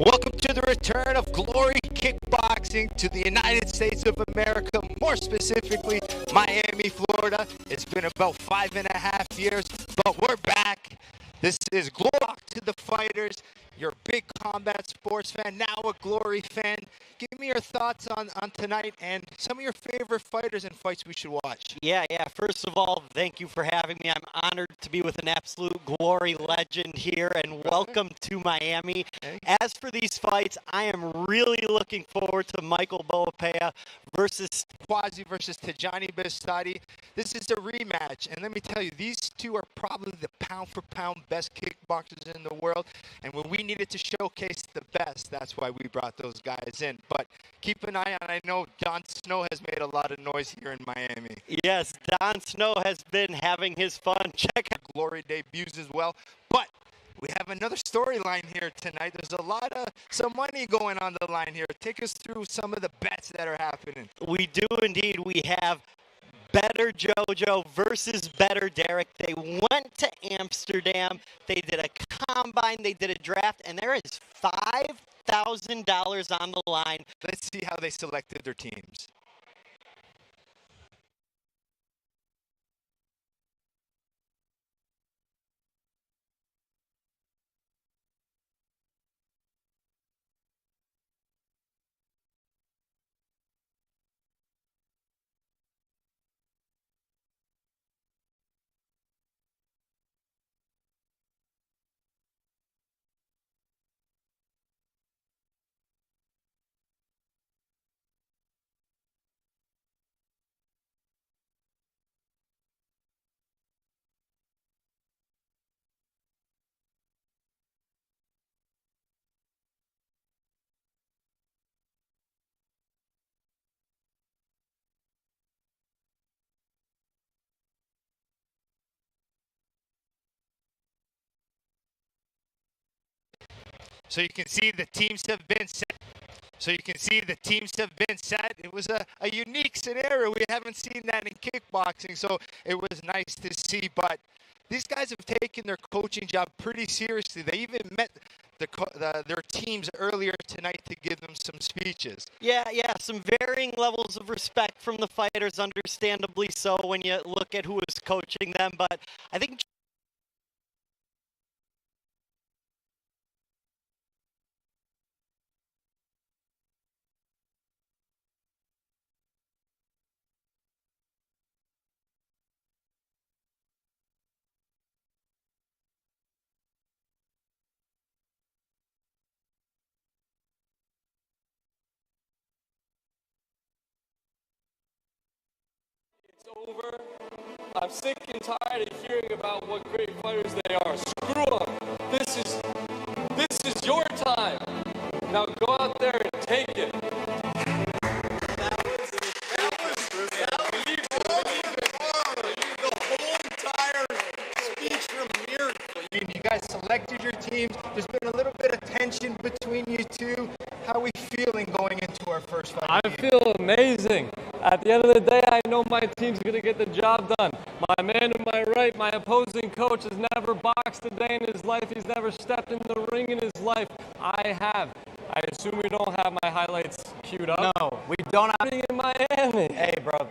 Welcome to the return of Glory Kickboxing to the United States of America, more specifically Miami, Florida. It's been about 5.5 years, but we're back. This is Glory to the Fighters. You're a big combat sports fan, now a Glory fan. Give me your thoughts on tonight and some of your favorite fighters and fights we should watch. Yeah. First of all, thank you for having me. I'm honored to be with an absolute Glory legend here, and welcome to Miami. As for these fights, I am really looking forward to Michael Boapea versus Quasi versus Tajani Bestati. This is a rematch, and let me tell you, these two are probably the pound-for-pound best kickboxers in the world, and when we needed to showcase the best, that's why we brought those guys in. But keep an eye on, I know Don Snow has made a lot of noise here in Miami. Yes, Don Snow has been having his fun. Check out Glory debuts as well, but we have another storyline here tonight. There's a lot of some money going on the line here. Take us through some of the bets that are happening. We do indeed. We have Better JoJo versus Better Derek. They went to Amsterdam. They did a combine. They did a draft, and there is $5,000 on the line. Let's see how they selected their teams. So you can see the teams have been set. It was a unique scenario. We haven't seen that in kickboxing, so it was nice to see. But these guys have taken their coaching job pretty seriously. They even met their teams earlier tonight to give them some speeches. Yeah, some varying levels of respect from the fighters, understandably so when you look at who is coaching them. But I think It's over. I'm sick and tired of hearing about what great fighters they are. Screw them. This is your time. Now go out there and take it. You guys selected your teams. There's been a little bit of tension between you two. How are we feeling going into our first fight? I feel amazing. At the end of the day, I know my team's going to get the job done. My man to my right, my opposing coach, has never boxed a day in his life. He's never stepped in the ring in his life. I have. I assume we don't have my highlights queued up. no, we don't have. In Miami. Hey, bro.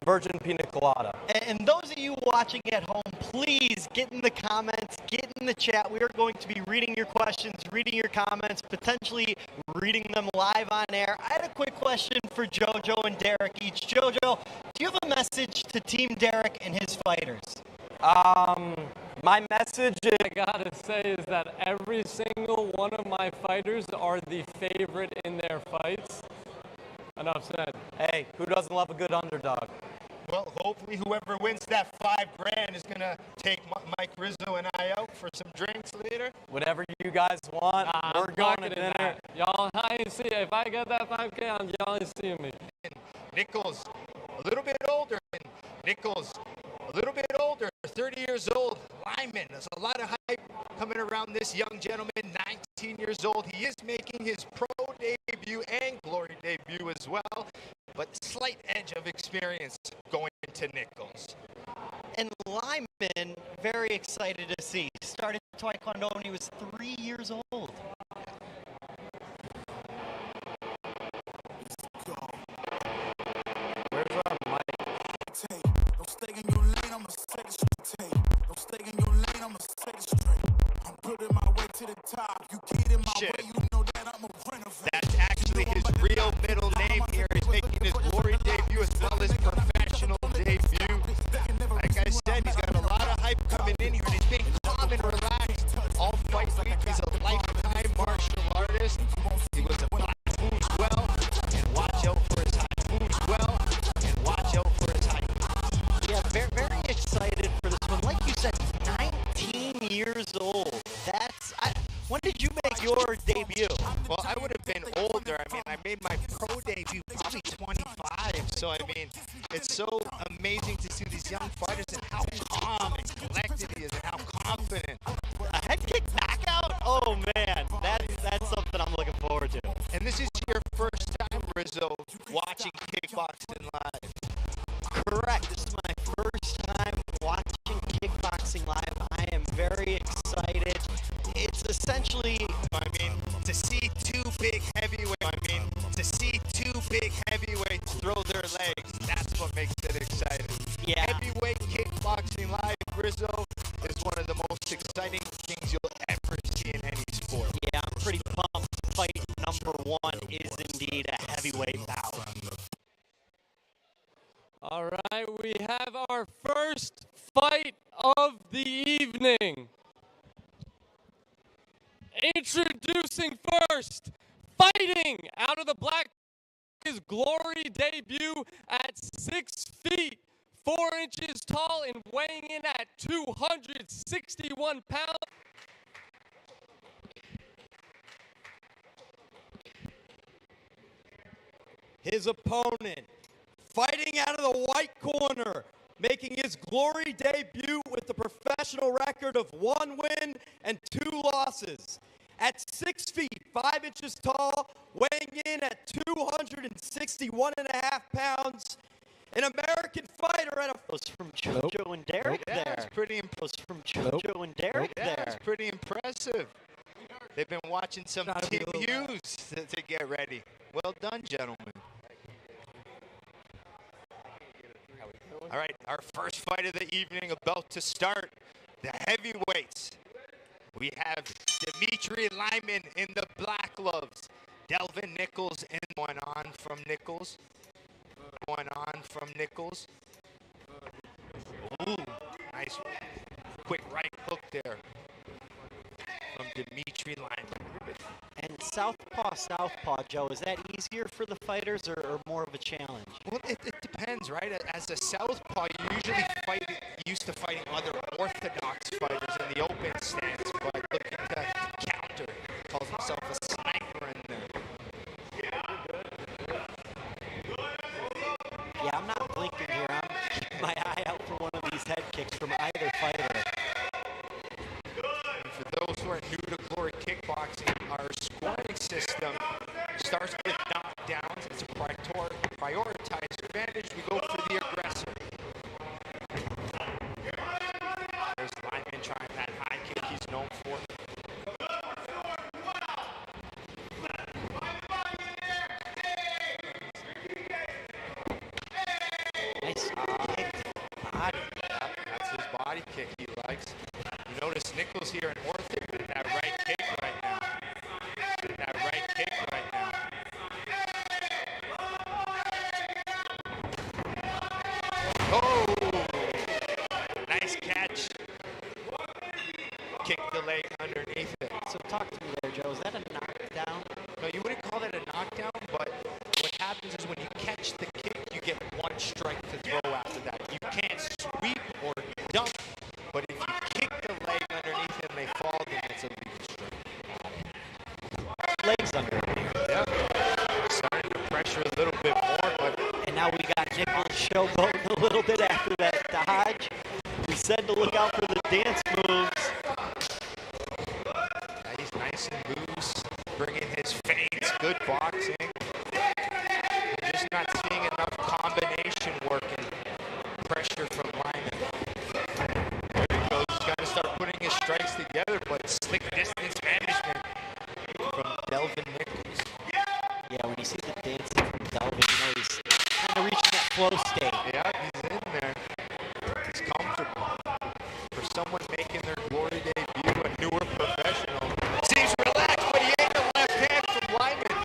Virgin pina colada. And those of you watching at home, please get in the comments, get in the chat. We are going to be reading your questions, reading your comments, potentially reading them live on air. I had a quick question for JoJo and Derek each. JoJo, do you have a message to Team Derek and his fighters? My message, I gotta say, is that every single one of my fighters are the favorite in their fights. Enough said. Hey, who doesn't love a good underdog? Well, hopefully whoever wins that $5,000 is going to take Mike Rizzo and I out for some drinks later. Whatever you guys want, we're going to dinner. That. Y'all, I ain't see it. If I get that 5K, y'all ain't seeing me. And Nichols, a little bit older. 30 years old, lineman. There's a lot of hype coming around this young gentleman, 19 years old. He is making his pro debut and Glory debut as well, but slight edge of experience going to Nichols. And Lyman, very excited to see. Started Taekwondo when he was 3 years old. years old. When did you make your debut? Well, I would have been older. I mean, I made my pro debut probably 25. So, I mean, it's so amazing to see these young fighters and how calm and collected he is and how confident. A head kick knockout? Oh, man. That's something I'm looking forward to. And this is your first time, Rizzo, watching kickboxing live. Correct. This is my first time watching kickboxing live. I am very excited. It's essentially, to see two big heavyweights throw their legs, that's what makes it exciting. yeah. Heavyweight kickboxing live, Rizzo, is one of the most exciting things you'll ever see in any sport. Yeah, I'm pretty pumped. Fight number one is indeed a heavyweight bout. All right, we have our first fight of the evening. Introducing first, fighting out of the black, his glory debut at 6 feet, 4 inches tall and weighing in at 261 pounds. His opponent, fighting out of the white corner, making his glory debut with a professional record of 1 win and 2 losses. At 6 feet, 5 inches tall, weighing in at 261.5 pounds, an American fighter at a... Was from Jojo and Derek Yeah, there. it's pretty impressive. Was from Jojo and Derek Yeah, there. it's pretty impressive. They've been watching some Gotta be Team a little Hughes to get ready. Well done, gentlemen. All right, our first fight of the evening about to start. The heavyweights. We have Dimitri Lyman in the black gloves. Delvin Nichols in one on from Nichols. One on from Nichols. Ooh, nice quick right hook there from Dimitri Lyman. And southpaw, Joe, is that easier for the fighters or more of a challenge? Well, it depends, right? As a southpaw, you usually used to fighting other orthodox fighters in the open stance, but looking to counter, calls himself a sniper in there. Yeah, I'm not blinking here. I'm keeping my eye out for one of these head kicks from either fighter. And for those who are new to Glory Kickboxing, our scoring system starts with knockdowns. It's a prioritized advantage. We go for the aggressor. There's Lyman trying that high kick he's known for. Nice kick body. That's his body kick he likes. You notice Nichols here in ortho with that right kick right now. With that right kick right now. Oh! Nice catch. Kick the leg underneath it. So talk to me there, Joe. Is that a knockdown? No, you wouldn't call that a knockdown, but what happens is when you catch the kick, you get one strike to throw after that. You can't sweep or dump, but if you kick the leg underneath and they fall, then it's a legal strike. Legs under. Yep. Starting to pressure a little bit more, but And now we got Nichols showboating a little bit after that dodge. We said to look out for the dance moves. he's nice and loose, bringing his feints, good boxing. We're just not seeing enough combination work and pressure from Lyman. There he goes. He's got to start putting his strikes together, but slick distance management from Delvin Nichols. Yeah, when you see the dancing from Delvin, you know he's kind of reaching that flow state. Yeah, he's in there. He's comfortable. For someone making their glory debut, a newer professional, seems relaxed, but he ain't the left hand from Lyman.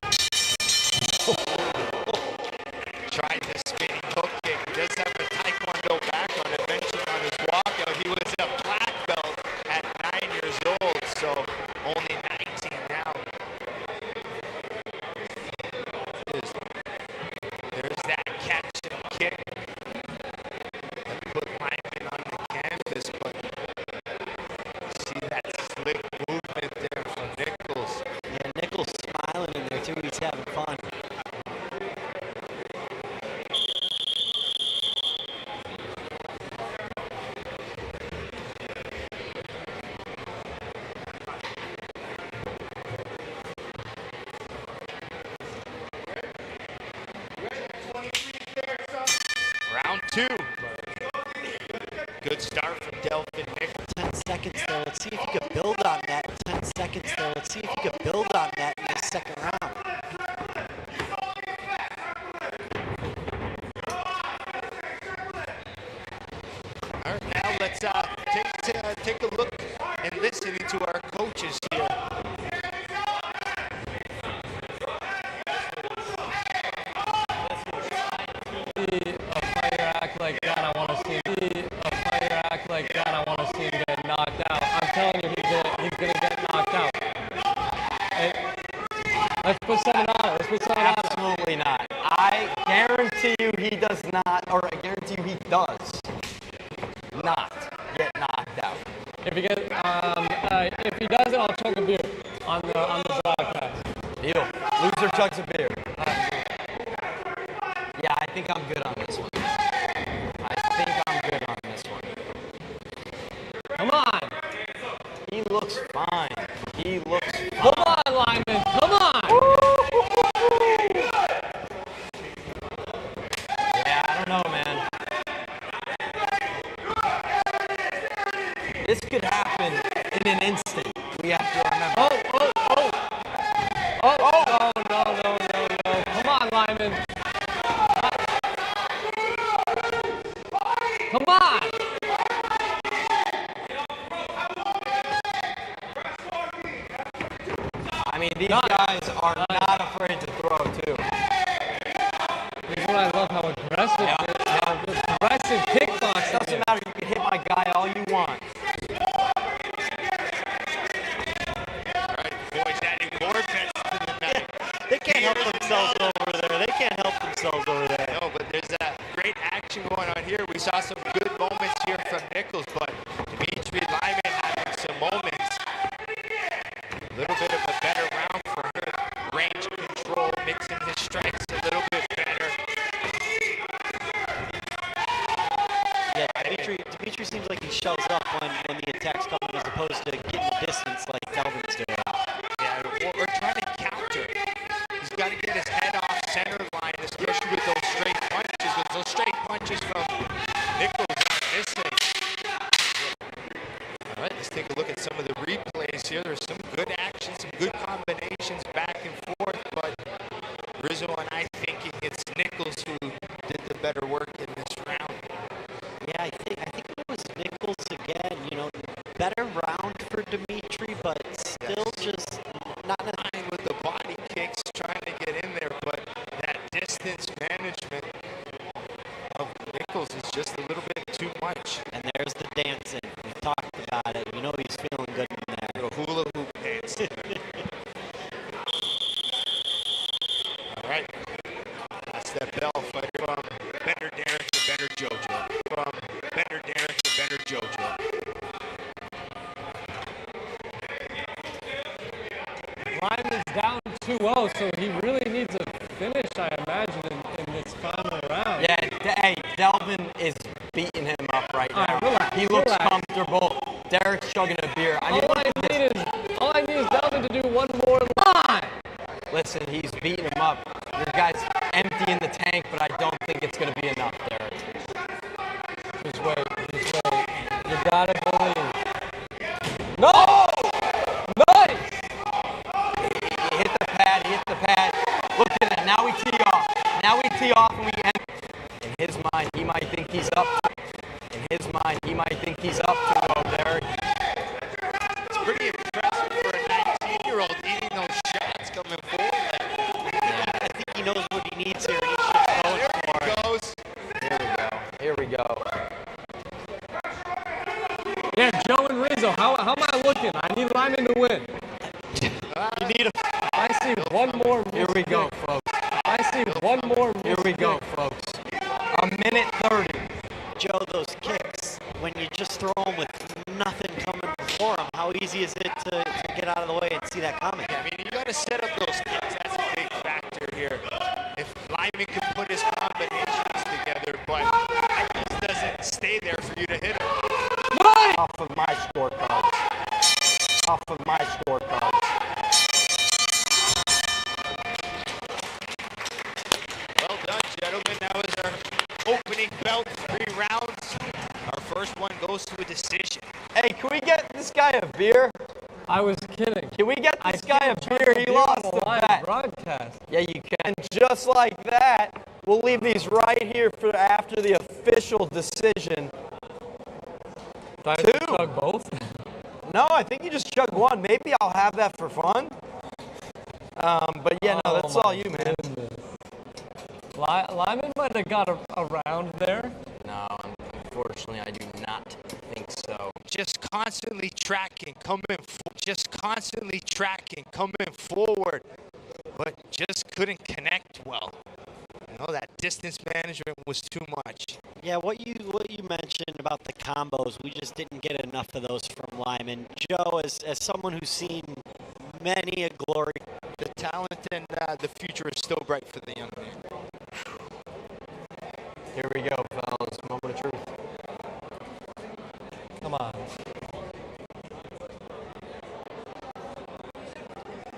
Tried the spinning hook kick. He does have a taekwondo background. Eventually on his walkout, he was a black belt at 9 years old, so only 19 now. There's that catch and kick that put Lyman on the canvas, but 2. Good start from Delvin Nichols. 10 seconds there. Let's see if he could build on that. 10 seconds there. Let's see if he could build on that in the second round. All right, now let's take a look and listen to our coaches here. A player act like that, I want to see a player act like that. I want to see him get knocked out. I'm telling you, he's gonna get knocked out. Hey, let's put 7 on it. Let's put 7 on it. Absolutely not. I guarantee you he does not, or I guarantee you he does not get knocked out. If he doesn't, I'll chug a beer on the broadcast. Deal. Loser chugs a beer. Yeah, I think I'm good on this one. Come on. He looks fine. Come on, lineman. Come on. Yeah, I don't know, man. This could happen in an instant. We have to remember. No. Come on, lineman. Come on. I mean, these guys are not afraid to throw, too. This is what I love, how aggressive aggressive kickboxing. Doesn't matter. You can hit my guy all you want. All right, boys adding more bets to the night. They can't help themselves over there. No, but there's great action going on here. We saw some good moments here from Nichols, but Dimitri Lyman having some moments. A little bit of a better round for her. Range control, mixing his strikes a little bit better. Yeah, Dimitri seems like he shows up when the attack's coming as opposed to getting distance like Delvin's doing. Yeah, we're trying to counter. He's got to get his head off center line, especially with those straight punches. With those straight punches from Nichols not missing. All right, let's take a look at some of the replays here. There's some good action, some good combinations back and forth, but Rizzo and I thinking it's Nichols who did the better work in this round. Yeah, I think it was Nichols again. You know, better round for Dimitri, but still just not Fine with the body kicks, trying to get in there, but that distance management of Nichols is just a little bit too much. And there's the dancing. We talked about it. You know he's feeling good in there. The hula hoop dance. All right. That's that bell fight from Better Derek to Better JoJo. From Better Derek to Better JoJo. Lyman's down 2-0, so he really needs a finish, I imagine, in this final round. Yeah, hey, Delvin is beating him up right now. Relax, he looks relax. comfortable. Derek's chugging a beer. I mean, All I need is Delvin to do one more line. listen, he's beating him up. Your guy's empty in the tank, but I don't think it's going to be enough, Derek. Just wait. You gotta believe. No! Nice! He hit the pad. Look at that. Now we tee off and we end. In his mind, he might think he's up. Derek. It's pretty impressive for a 19-year-old eating those shots coming forward. Yeah, I think he knows what he needs here. He's just going for it. Goes. Here we go. Yeah, Joe and Rizzo, how am I looking? I need Lyman to win. You need a. I see one more. Here we go, folks. I see one more. Here we go, folks. A minute 30. Joe, those kicks, when you just throw them with nothing coming before them, how easy is it to get out of the way and see that coming? I mean, you got to set up those kicks. That's a big factor here. If Lyman can put his combinations together, but it just doesn't stay there for you to hit him. Off of my scorecard. Well done, gentlemen. That was our opening belt close to a decision. Hey, can we get this guy a beer? I was kidding. Can we get this guy a beer? He lost the bet. Broadcast. Yeah, you can. Just like that, we'll leave these right here for after the official decision. Do I have to chug both? No, I think you just chug one. Maybe I'll have that for fun. But yeah, no, that's all you, man. Lyman might have got around there. No, unfortunately, I do not think so. Just constantly tracking, coming forward, but just couldn't connect well. You know, that distance management was too much. Yeah, what you mentioned about the combos, we just didn't get enough of those from Lyman. Joe, as someone who's seen many a glory, The talent and the future is still bright for the young man. Here we go, fellas. Moment of truth. Come on.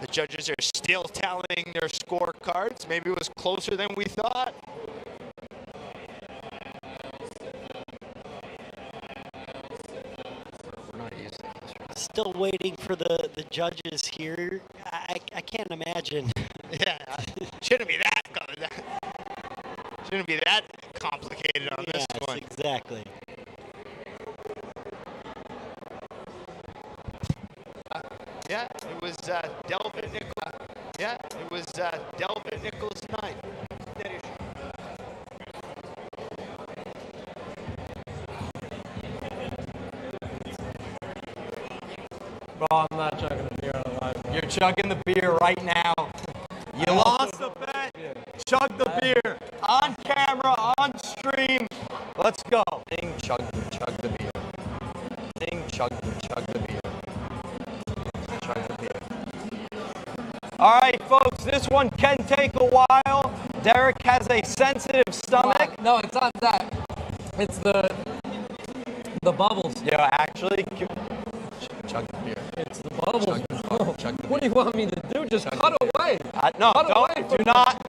The judges are still tallying their scorecards. Maybe it was closer than we thought. We're not using this. still waiting for the judges here. I can't imagine. Yeah, shouldn't be that complicated on this Yes, one. exactly. Yeah, it was Delvin Nichols. Yeah, it was Delvin Nichols' night. Bro, I'm not chugging the beer on live. You're chugging the beer right now. You lost the bet. Chug the beer on camera, on stream. Let's go. Ding, chug the beer. Ding, chug the beer. Chug the beer. All right, folks, this one can take a while. Derek has a sensitive stomach. No, it's not that. It's the bubbles. Yeah, actually, chug the beer. It's the bubbles. Chug the What do you want me to do? Just cut away. No, Cut away don't. from Do not.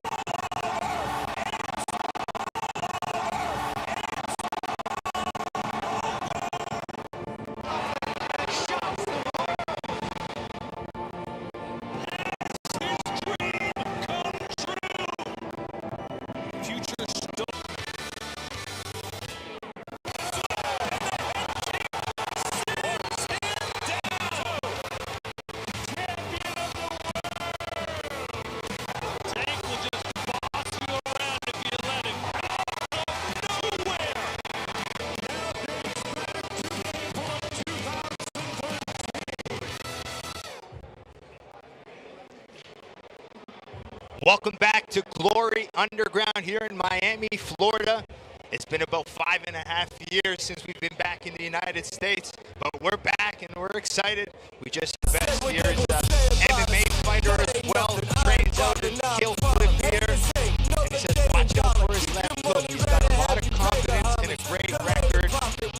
Welcome back to Glory Underground here in Miami, Florida. It's been about 5.5 years since we've been back in the United States, but we're back and we're excited. We just best year's MMA fighter as well, trains out in Kill Flip here, and he says watch out for his left hook. He's got a lot of confidence and a great record.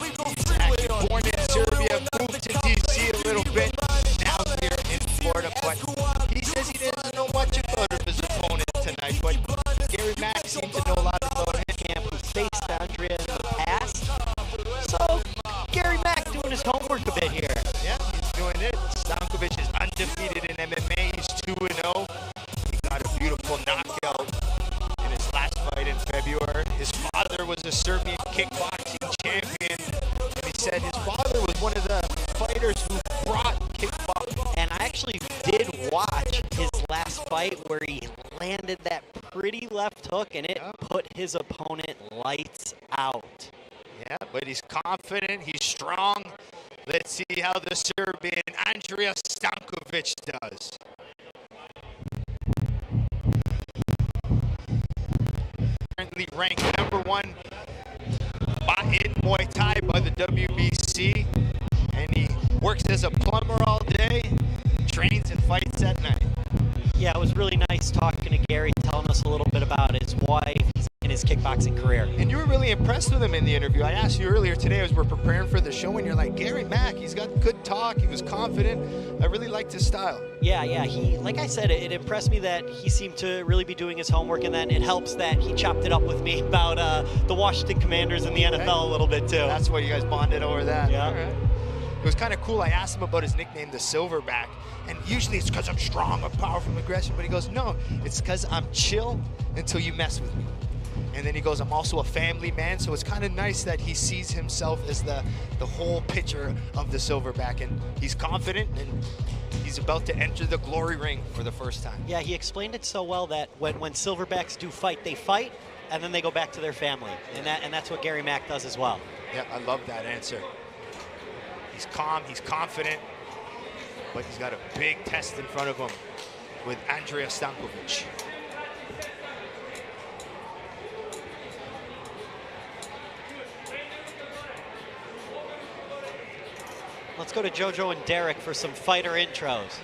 He's actually born in Serbia, moved to DC a little bit, now here in Florida, but he says he doesn't know much about his opponent tonight, but Gary Mack seemed to know a lot about him. Camp who faced Andrea in the past. So Gary Mack doing his homework a bit here. Yeah, he's doing it. Stankovic is undefeated in MMA. He's 2-0. He got a beautiful knockout in his last fight in February. His father was a Serbian kickboxing champion, and he said his father was one of the fighters who brought kickboxing. And I actually did watch his last fight where he landed that pretty left hook and it put his opponent lights out. Yeah, but he's confident, he's strong. Let's see how the Serbian Andrea Stankovic does. Currently ranked #1 in Muay Thai by the WBC, and he works as a plumber all day, trains and fights at night. Yeah, it was really nice talking to Gary, telling us a little bit about his wife and his his kickboxing career. And you were really impressed with him in the interview. I asked you earlier today as we're preparing for the show, and you're like, Gary Mack, he's got good talk, he was confident. I really liked his style. Yeah, he, like I said, it impressed me that he seemed to really be doing his homework, and then it helps that he chopped it up with me about the Washington Commanders and the NFL a little bit too. That's why you guys bonded over that. Yeah. All right. It was kind of cool. I asked him about his nickname, the Silverback, and usually it's because I'm strong, I'm powerful, I'm aggressive, but he goes, no, it's because I'm chill until you mess with me. And then he goes, I'm also a family man, so it's kind of nice that he sees himself as the whole picture of the Silverback, and he's confident, and he's about to enter the glory ring for the first time. Yeah, he explained it so well that when Silverbacks do fight, they fight, and then they go back to their family, and that's what Gary Mack does as well. Yeah, I love that answer. He's calm, he's confident, but he's got a big test in front of him with Andrea Stankovic. Let's go to JoJo and Derek for some fighter intros. It's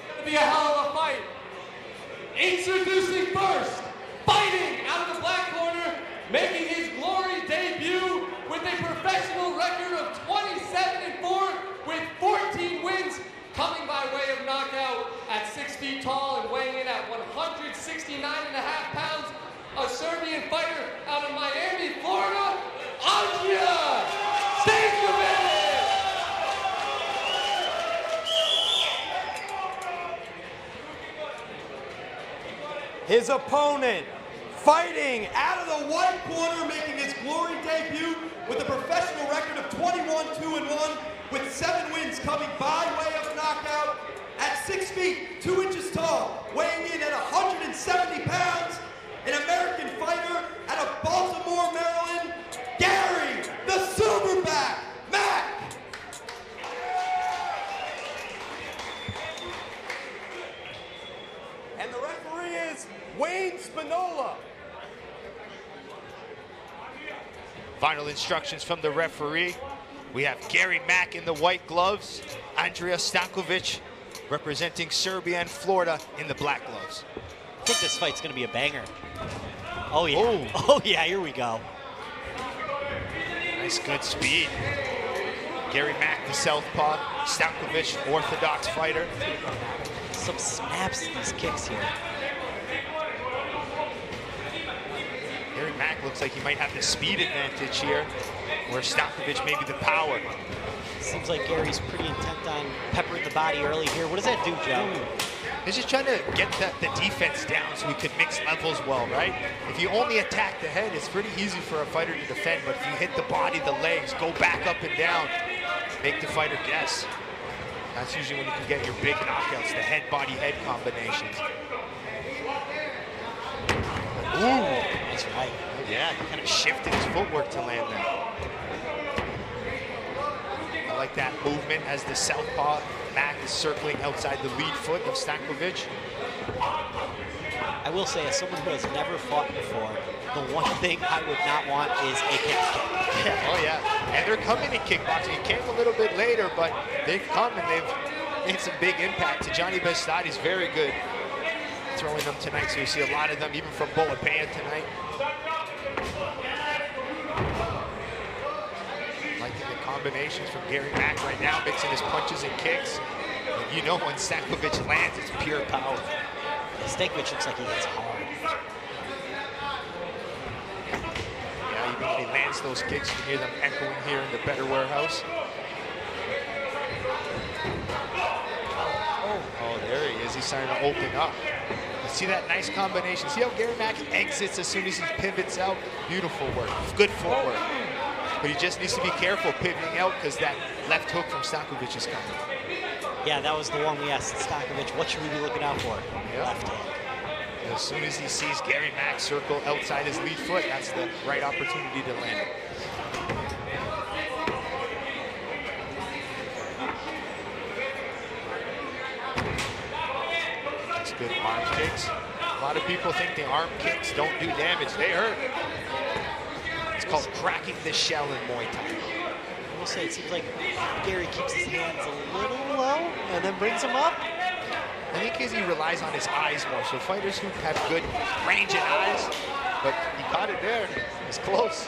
gonna be a hell of a fight. Introducing first, fighting out of the black corner, making his glory debut with a professional record of 27-4 with 14 wins, coming by way of knockout at 6 feet tall and weighing in at 169.5 pounds, a Serbian fighter out of Miami, Florida, Andrea Stankovic! His opponent, fighting out of the white corner, making his glory debut with a professional record of 21-2-1, with 7 wins coming by way of knockout, at 6 feet, 2 inches tall, weighing in at 170 pounds, an American fighter out of Baltimore, Maryland, Gary, the Silverback, Mack. And the referee is Wayne Spinola. Final instructions from the referee. We have Gary Mack in the white gloves, Andrea Stankovic representing Serbia and Florida in the black gloves. I think this fight's gonna be a banger. Oh yeah, Ooh. oh yeah, here we go. Nice, good speed. Gary Mack, the southpaw, Stankovic, orthodox fighter. Some snaps to these kicks here. Gary Mack looks like he might have the speed advantage here, where Stankovic maybe the power. Seems like Gary's pretty intent on peppering the body early here. What does that do, Joe? He's just trying to get the defense down so he could mix levels well, right? If you only attack the head, it's pretty easy for a fighter to defend, but if you hit the body, the legs, go back up and down, make the fighter guess. That's usually when you can get your big knockouts, the head-body-head combinations. Ooh, That's right. yeah, he kind of shifted his footwork to land that. I like that movement as the southpaw Mack is circling outside the lead foot of Stankovic. I will say, as someone who has never fought before, the one thing I would not want is a kick. Yeah, oh yeah, and they're coming in kickboxing. It came a little bit later, but they've come and they've made some big impact. Tijani Bestadi's very good throwing them tonight, so you see a lot of them, even from Bolapaya tonight. Liking the combinations from Gary Mack right now, mixing his punches and kicks. And you know when Stankovic lands, it's pure power. Stankovic looks like he hits hard. Yeah, even when he lands those kicks, you can hear them echoing here in the Better Warehouse. Oh, there he is. He's starting to open up. You see that nice combination. See how Gary Mack exits as soon as he pivots out? Beautiful work. Good footwork. But he just needs to be careful pivoting out because that left hook from Stankovic is coming. Yeah, that was the one we asked Stankovic, what should we be looking out for? Yep. Left hook. As soon as he sees Gary Mack circle outside his lead foot, that's the right opportunity to land it. That's good arm kicks. A lot of people think the arm kicks don't do damage. They hurt. It's called cracking the shell in Muay Thai. I will say, it seems like Gary keeps his hands a little low and then brings them up. I think because he relies on his eyes more. So fighters who have good range in eyes, but he caught it there. It's close.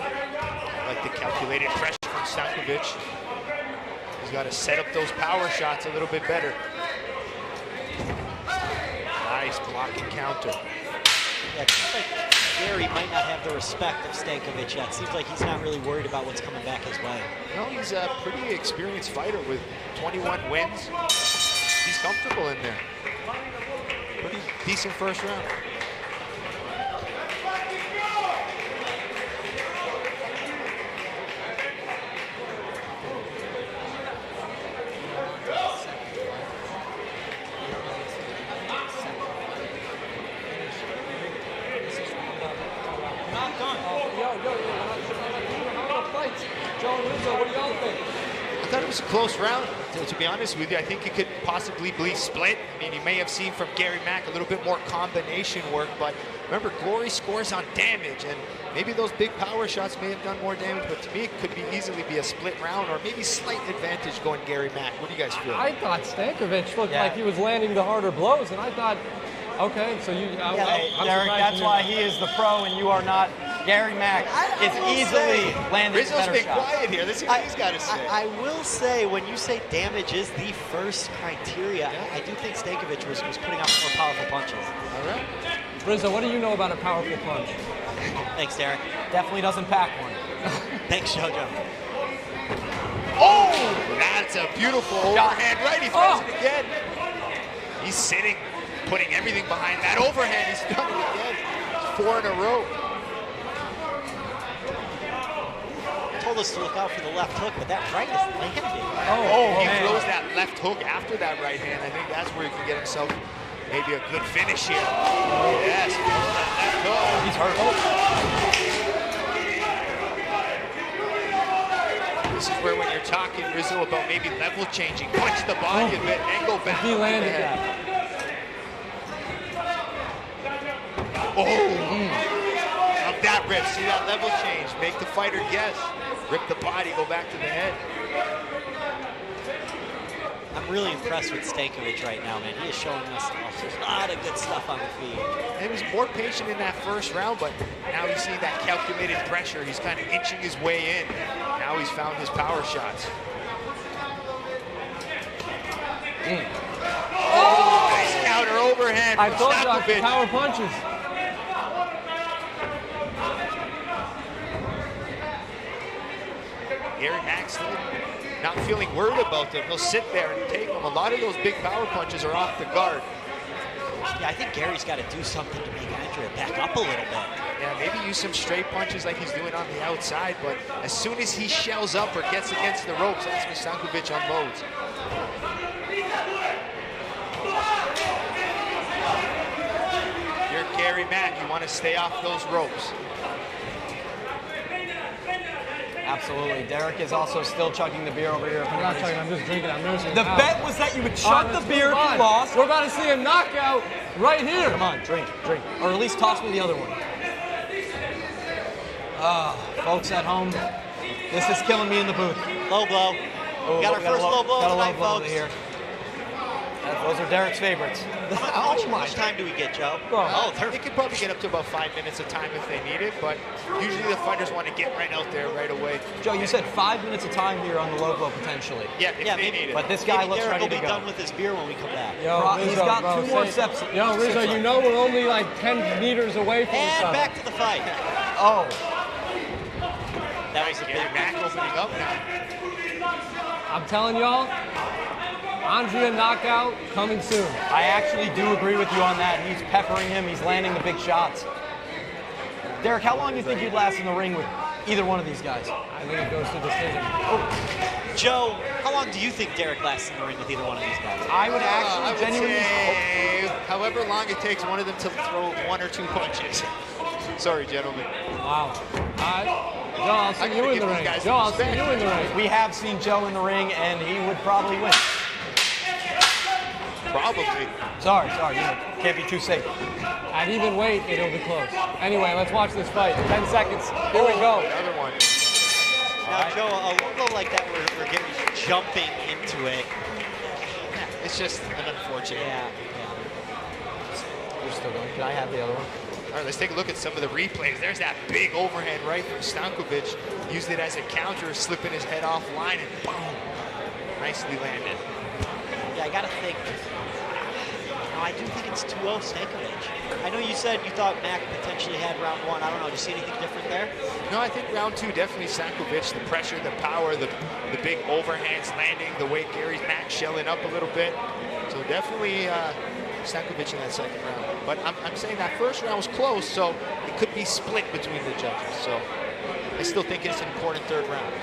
I like the calculated pressure from Stankovic. He's got to set up those power shots a little bit better. Nice blocking counter. Yeah, it seems like Gary might not have the respect of Stankovic yet. Seems like he's not really worried about what's coming back his way. No, he's a pretty experienced fighter with 21 wins. He's comfortable in there. Pretty decent first round. I thought it was a close round, to be honest with you. I think it could possibly be split. I mean, you may have seen from Gary Mack a little bit more combination work, but remember, Glory scores on damage, and maybe those big power shots may have done more damage, but to me, it could easily be a split round, or maybe slight advantage going Gary Mack. What do you guys feel? I thought Stankovic looked like he was landing the harder blows, and I thought, okay, so you... Derek, that's why he is the pro and you are not. Gary Mack is easily landing Rizzo's better been shots. quiet here. Let's see what he's got to say. I will say, when you say damage is the first criteria, I do think Stankovic was putting out more powerful punches. All right. Rizzo, what do you know about a powerful punch? Thanks, Derek. Definitely doesn't pack one. Thanks, JoJo. Oh, that's a beautiful overhand right. He throws it again. He's sitting, putting everything behind that overhand. He's done it again. It's 4 in a row. Told us to look out for the left hook, but that right is landing. He throws that left hook after that right hand. I think that's where he can get himself maybe a good finish here. Yes, left hook. He's hurt. This is where when you're talking, Rizzo, about maybe level changing, punch the body a bit and go back. He landed that. Of that rip, see that level change, make the fighter guess. Rip the body, go back to the head. I'm really impressed with Stankovic right now, man. He is showing us a lot of good stuff on the feet. He was more patient in that first round, but now he's seeing that calculated pressure. He's kind of inching his way in. Now he's found his power shots. Oh, nice counter overhand I from told you, Stankovic. power punches. Gary Mack still not feeling worried about them. He'll sit there and take them. A lot of those big power punches are off the guard. Yeah, I think Gary's got to do something to make Andrea back up a little bit. Yeah, maybe use some straight punches like he's doing on the outside, but as soon as he shells up or gets against the ropes, that's when Stankovic unloads. You're Gary Mack, you want to stay off those ropes. Absolutely. Derek is also still chugging the beer over here. I'm not chugging, I'm just drinking. I'm nursing. The bet was that you would chug the beer if you lost. We're about to see a knockout right here. Come on, drink. Or at least toss me the other one. Folks at home, this is killing me in the booth. Low blow. Got our first low blow tonight, folks. Here. Those are Derek's favorites. How much time do we get, Joe? They could probably get up to about 5 minutes of time if they need it, but usually the fighters want to get right out there right away. Joe, you said 5 minutes of time here on the low blow potentially. Yeah, if they need it. But this guy looks Derek ready to will be go. done with his beer when we come back. Yo, He's got 2 more steps. Yo, Rizzo, you know we're only like 10 meters away from each And other. back to the fight. Oh, That was a big Mack opening up now. I'm telling y'all, Andrea knockout coming soon. I actually do agree with you on that. He's peppering him. He's landing the big shots. Derek, how long do you think you'd last in the ring with either one of these guys? I think it goes to decision. Joe, how long do you think Derek lasts in the ring with either one of these guys? I would actually I would genuinely say however long it takes one of them to throw 1 or 2 punches. Sorry, gentlemen. Wow. Joe, I'll see you in the ring. Joe, I'll see you in the ring. We have seen Joe in the ring, and he would probably win. Probably. Sorry, you can't be too safe. At even weight, it'll be close. Anyway, let's watch this fight. 10 seconds. Here we go. Another one. Now, Joe, a logo like that where Gary's jumping into it. It's just an unfortunate. Yeah. You're still going. Can I have the other one? All right, let's take a look at some of the replays. There's that big overhand right from Stankovic. Used it as a counter, slipping his head offline, and boom, nicely landed. Yeah, I got to think. No, I do think it's 2-0 Stankovic. I know you said you thought Mac potentially had round one. I don't know. Do you see anything different there? No, I think round two, definitely Stankovic. The pressure, the power, the big overhands landing, the way Gary's Mac shelling up a little bit. So definitely Stankovic in that second round. But I'm saying that first round was close, so it could be split between the judges. So I still think it's an important third round.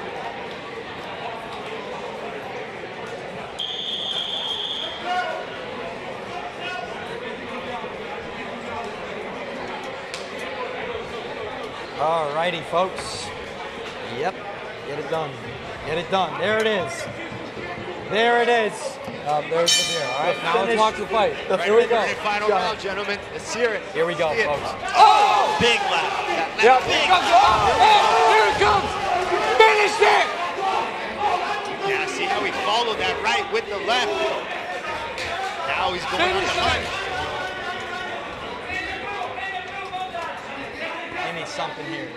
All righty, folks. Yep, get it done. Get it done. There it is. There it is. There's the beer. All right, now let's watch the fight. Here we go. Final round, gentlemen. Let's hear it. Here we go, folks. Oh! Big left. Yep. Big Here it comes. Finished it. Yeah, see how he followed that right with the left. Now he's going on the hunt. Give me something here.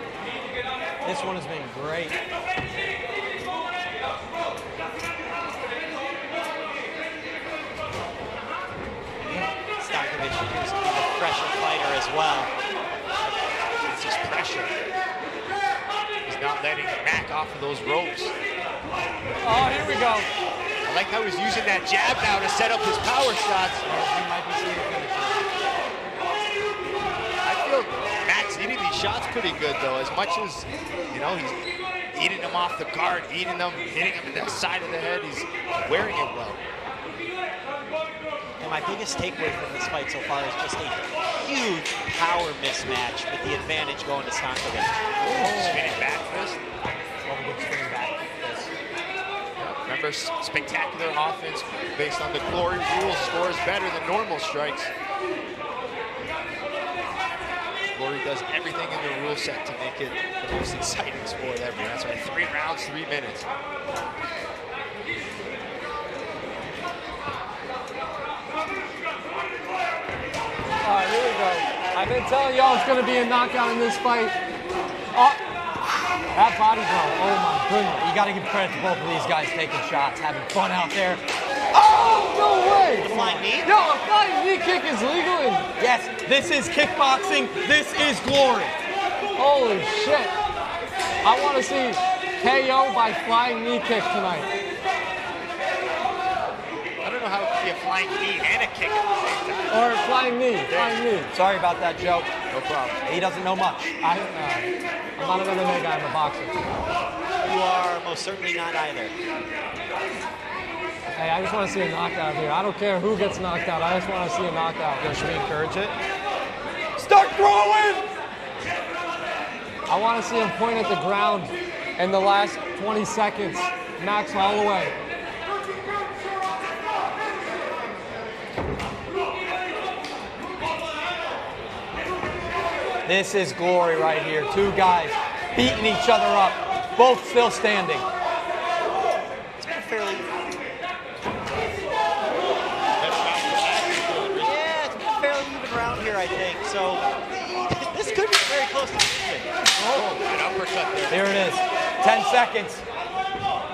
This one has been great. Stankovic is a pressure fighter as well. It's just pressure. He's not letting Mac off of those ropes. Oh, here we go. I like how he's using that jab now to set up his power shots. We might be seeing a finish. I feel Mac's eating these shots pretty good, though. As much as, you know, he's eating them off the guard, eating them, hitting them in the side of the head. He's wearing it well. And my biggest takeaway from this fight so far is just a huge power mismatch with the advantage going to Stankovic. Spinning back fist. Spinning back fist. Remember, spectacular offense based on the glory rule scores better than normal strikes. Glory does everything in the rule set to make it the most exciting sport ever. That's why 3 rounds, 3 minutes. All right, here we go. I've been telling y'all it's going to be a knockout in this fight. Oh, that body blow. Oh, my goodness. You got to give credit to both of these guys taking shots, having fun out there. Oh, no way. The flying knee? Yo, a flying knee kick is legal. Yes, this is kickboxing. This is glory. Holy shit. I want to see KO by flying knee kick tonight. I don't know how it could be a flying knee and a kick at the same time. Or flying knee, flying knee. Sorry about that, Joe. No problem. He doesn't know much. I'm not an MMA guy, I'm a boxer. You are most certainly not either. Hey, I just want to see a knockout here. I don't care who gets knocked out. I just want to see a knockout. Should we encourage it? Start throwing! I want to see him point at the ground in the last 20 seconds. Max Holloway. This is glory right here. 2 guys beating each other up, both still standing. It's been fairly... it's been a fairly even round here, I think. So this could be very close to decision. Oh, an uppercut there. There it is. 10 seconds.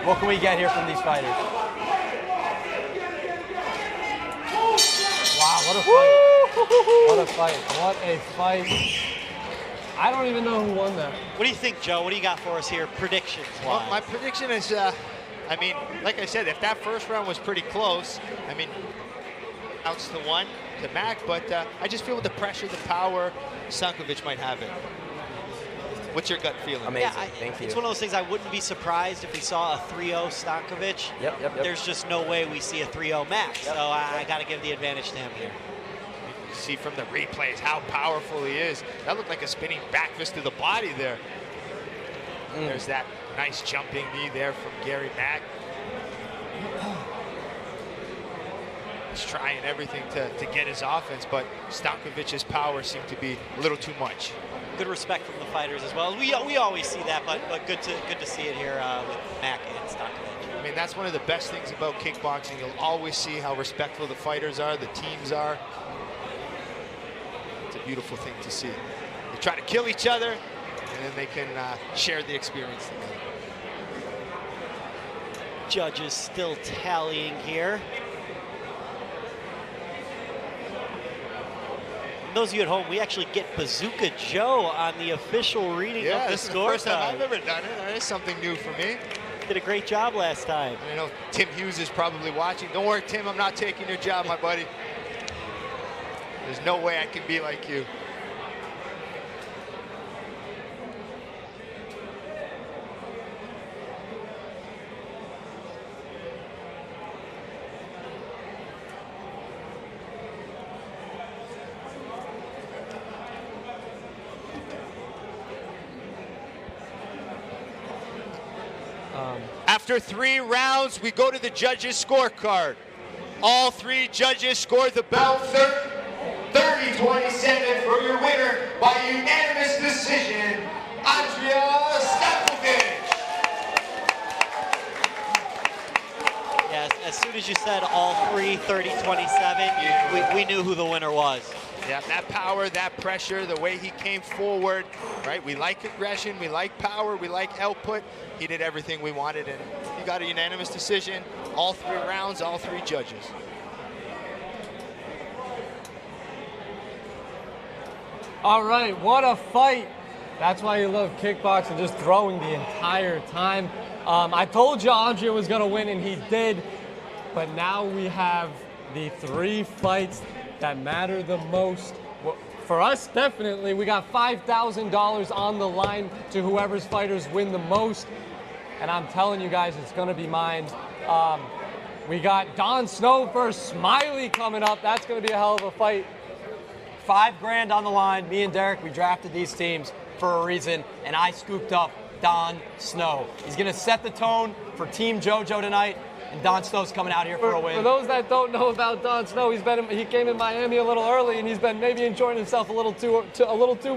What can we get here from these fighters? Wow, what a fight. What a fight. What a fight. I don't even know who won that. What do you think, Joe? What do you got for us here, predictions-wise? Well, my prediction is, I mean, like I said, if that first round was pretty close, I mean, outs to 1 to Mac, but I just feel with the pressure, the power, Stankovic might have it. What's your gut feeling? Amazing. Yeah, Thank you. It's one of those things I wouldn't be surprised if we saw a 3-0 Stankovic. Yep. There's just no way we see a 3-0 Max, so I got to give the advantage to him here. You see from the replays how powerful he is. That looked like a spinning back fist to the body there. There's that nice jumping knee there from Gary Mack. He's trying everything to get his offense, but Stankovic's power seemed to be a little too much. Good respect from the fighters as well. We always see that, but good to see it here with Mac and Stankovic. I mean, that's one of the best things about kickboxing. You'll always see how respectful the fighters are, the teams are. It's a beautiful thing to see. They try to kill each other, and then they can share the experience together. Judges still tallying here. And those of you at home, we actually get Bazooka Joe on the official reading of the this is the score first time card. I've ever done it. That is something new for me. Did a great job last time. I know Tim Hughes is probably watching. Don't worry, Tim, I'm not taking your job, my buddy. There's no way I can be like you. After 3 rounds, we go to the judges' scorecard. All 3 judges scored the bout 30-27 for your winner by unanimous decision, Andrea Stankovic. Yes, as soon as you said all 3, 30-27, we knew who the winner was. Yeah, that power, that pressure, the way he came forward, right? We like aggression, we like power, we like output. He did everything we wanted, and he got a unanimous decision. All 3 rounds, all 3 judges. All right, what a fight. That's why you love kickboxing, just throwing the entire time. I told you Andrea was going to win, and he did. But now we have the 3 fights that matter the most. Well, for us, definitely, we got $5,000 on the line to whoever's fighters win the most. And I'm telling you guys, it's going to be mine. We got Don Snow versus Smiley coming up. That's going to be a hell of a fight. $5 grand on the line. Me and Derek, we drafted these teams for a reason, and I scooped up Don Snow. He's going to set the tone for Team JoJo tonight, and Don Snow's coming out here for a win. For those that don't know about Don Snow, he came in Miami a little early, and he's been maybe enjoying himself a little too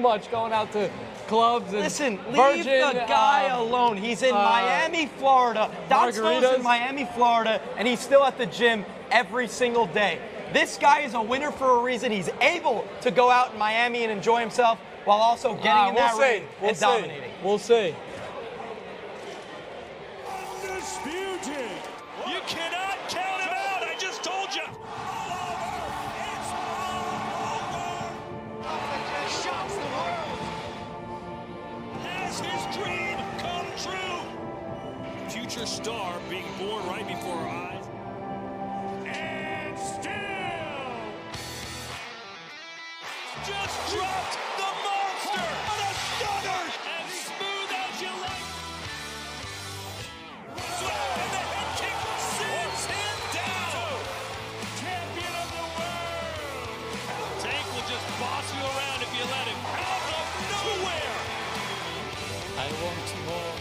much, going out to clubs and Listen, Virgin, leave the guy alone. He's in Miami, Florida. Don Snow's in Miami, Florida, and he's still at the gym every single day. This guy is a winner for a reason. He's able to go out in Miami and enjoy himself while also getting in that ring and dominating. We'll see. Undisputed. You cannot count him out. I just told you. Shocks the world. Has his dream come true? Future star being born right before our eyes. And still just dropped the monster. What a stunner! As smooth as you like. And the head kick sends him down. Champion of the world. Tank will just boss you around if you let him. Out of nowhere. I want more.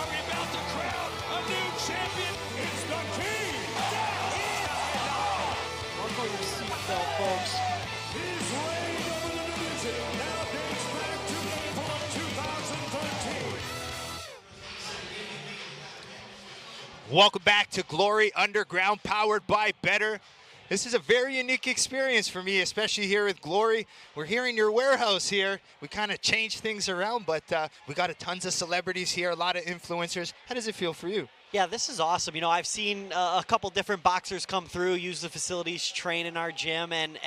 Are we about to crown a new champion? It's the king. Buckle your seatbelt, folks. His reign over the division now dates back to April of 2013. Welcome back to Glory Underground, powered by Better. This is a very unique experience for me, especially here with Glory. We're here in your warehouse here. We kind of changed things around, but we got tons of celebrities here, a lot of influencers. How does it feel for you? Yeah, this is awesome. You know, I've seen a couple different boxers come through, use the facilities, train in our gym, and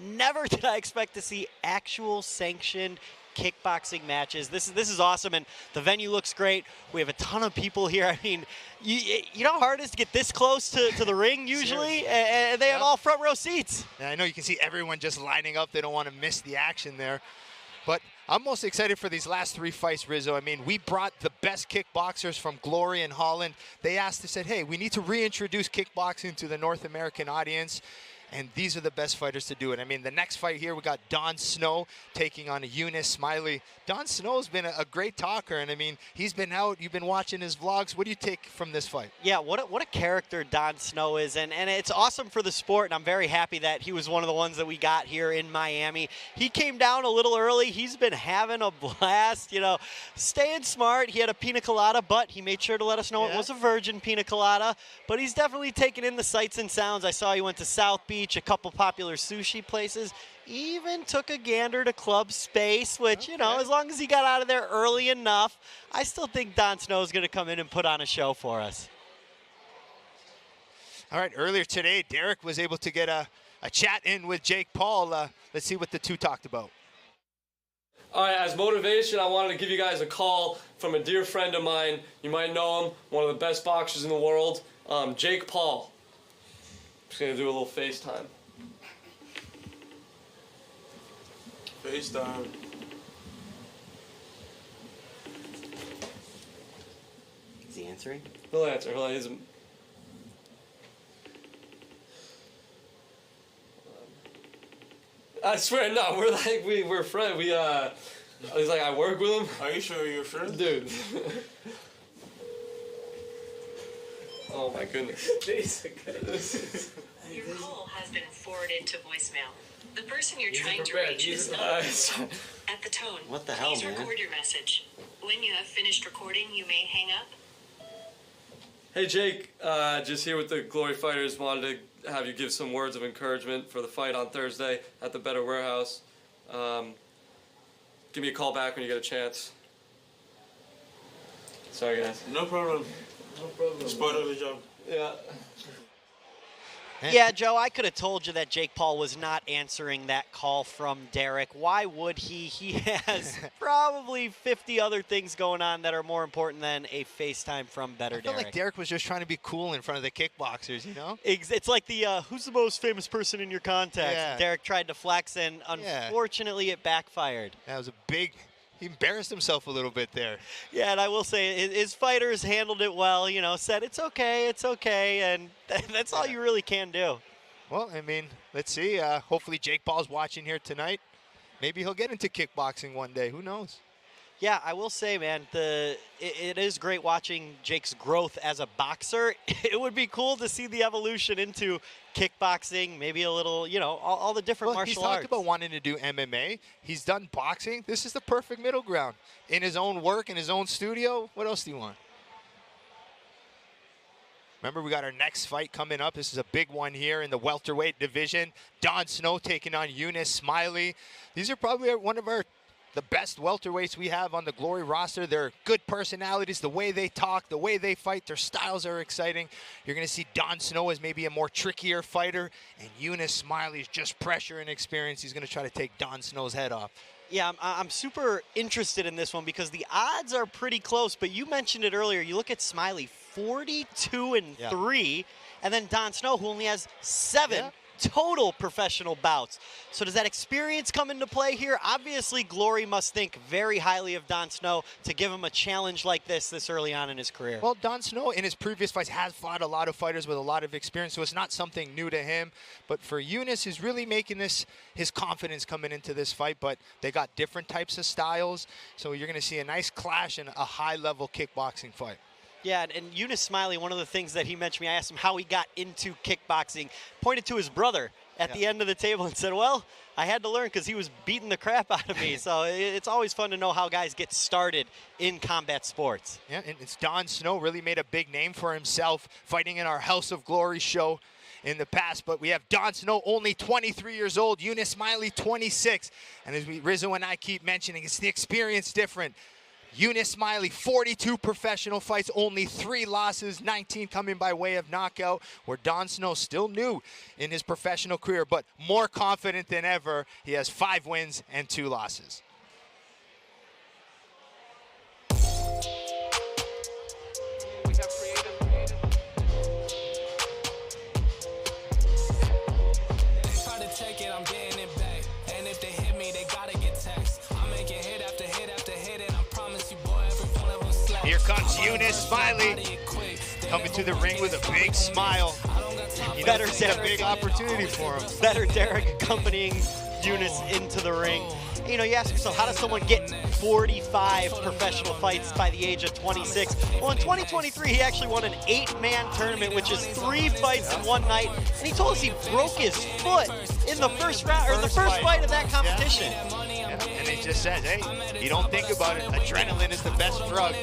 never did I expect to see actual sanctioned kickboxing matches. This is awesome, and the venue looks great. We have a ton of people here. I mean, you know how hard it is to get this close to the ring usually, and they have all front row seats. And I know you can see everyone just lining up. They don't want to miss the action there. But I'm most excited for these last 3 fights, Rizzo. I mean, we brought the best kickboxers from Glory and Holland. They said, hey, we need to reintroduce kickboxing to the North American audience. and these are the best fighters to do it. I mean, the next fight here, we got Don Snow taking on Eunice Smiley. Don Snow's been a great talker, and I mean, he's been out. You've been watching his vlogs. What do you take from this fight? Yeah, what a character Don Snow is, and it's awesome for the sport, and I'm very happy that he was one of the ones that we got here in Miami. He came down a little early. He's been having a blast, you know, staying smart. He had a pina colada, but he made sure to let us know it was a virgin pina colada, but he's definitely taken in the sights and sounds. I saw he went to South Beach, a couple popular sushi places, even took a gander to Club Space, which, you know, as long as he got out of there early enough, I still think Don Snow is going to come in and put on a show for us. All right, earlier today, Derek was able to get a chat in with Jake Paul. Let's see what the two talked about. All right, as motivation, I wanted to give you guys a call from a dear friend of mine. You might know him, one of the best boxers in the world, Jake Paul. Just gonna do a little FaceTime. FaceTime. Is he answering? He'll answer. I swear, no, we're friends. He's like, I work with him. Are you sure you're friends? Dude. Oh my goodness. Your call has been forwarded to voicemail. The person you're trying to reach is not at the tone. What the hell, Please man? record your message. When you have finished recording, you may hang up. Hey Jake, just here with the Glory Fighters. Wanted to have you give some words of encouragement for the fight on Thursday at the Better Warehouse. Give me a call back when you get a chance. Sorry guys. No problem. No problem. It's part of the job. Yeah. Yeah, Joe, I could have told you that Jake Paul was not answering that call from Derek. Why would he? He has probably 50 other things going on that are more important than a FaceTime from Better I feel Derek. like Derek was just trying to be cool in front of the kickboxers, you know? It's like the who's the most famous person in your contacts? Yeah. Derek tried to flex, and unfortunately it backfired. That was a big... He embarrassed himself a little bit there. Yeah, and I will say his fighters handled it well, you know, said it's okay, and that's all you really can do. Well, I mean, let's see. Hopefully Jake Paul's watching here tonight. Maybe he'll get into kickboxing one day. Who knows? Yeah, I will say, man, it is great watching Jake's growth as a boxer. It would be cool to see the evolution into kickboxing, maybe a little, you know, all the different martial arts. He's talked about wanting to do MMA. He's done boxing. This is the perfect middle ground. In his own work, in his own studio, what else do you want? Remember, we got our next fight coming up. This is a big one here in the welterweight division. Don Snow taking on Eunice Smiley. These are probably one of the best welterweights we have on the Glory roster. They're good personalities, the way they talk, the way they fight, their styles are exciting. You're going to see Don Snow as maybe a more trickier fighter, and Eunice Smiley is just pressure and experience. He's going to try to take Don Snow's head off. Yeah, I'm super interested in this one because the odds are pretty close, but you mentioned it earlier. You look at Smiley, 42-3, and then Don Snow, who only has 7 total professional bouts. So does that experience come into play here? Obviously, Glory must think very highly of Don Snow to give him a challenge like this early on in his career. Well, Don Snow in his previous fights has fought a lot of fighters with a lot of experience, so it's not something new to him. But for Eunice, he's really making this his confidence coming into this fight, but they got different types of styles, so you're going to see a nice clash and a high-level kickboxing fight. Yeah, and Eunice Smiley, one of the things that he mentioned to me, I asked him how he got into kickboxing, pointed to his brother at the end of the table and said, well, I had to learn because he was beating the crap out of me. So it's always fun to know how guys get started in combat sports. Yeah, and it's Don Snow really made a big name for himself fighting in our House of Glory show in the past, but we have Don Snow only 23 years old, Eunice Smiley 26. And as Rizzo and I keep mentioning, it's the experience different. Eunice Smiley, 42 professional fights, only 3 losses, 19 coming by way of knockout, where Don Snow still new in his professional career, but more confident than ever. He has 5 wins and 2 losses. Here comes Eunice Smiley coming to the ring with a big smile. Better it's a Derek. big opportunity for him. Better Derek accompanying Eunice into the ring. You know, you ask yourself, how does someone get 45 professional fights by the age of 26? Well, in 2023, he actually won an 8-man tournament, which is 3 fights in one night. And he told us he broke his foot in the first round, or the first fight of that competition. Yeah. And he just says, hey, you don't think about it. Adrenaline is the best drug.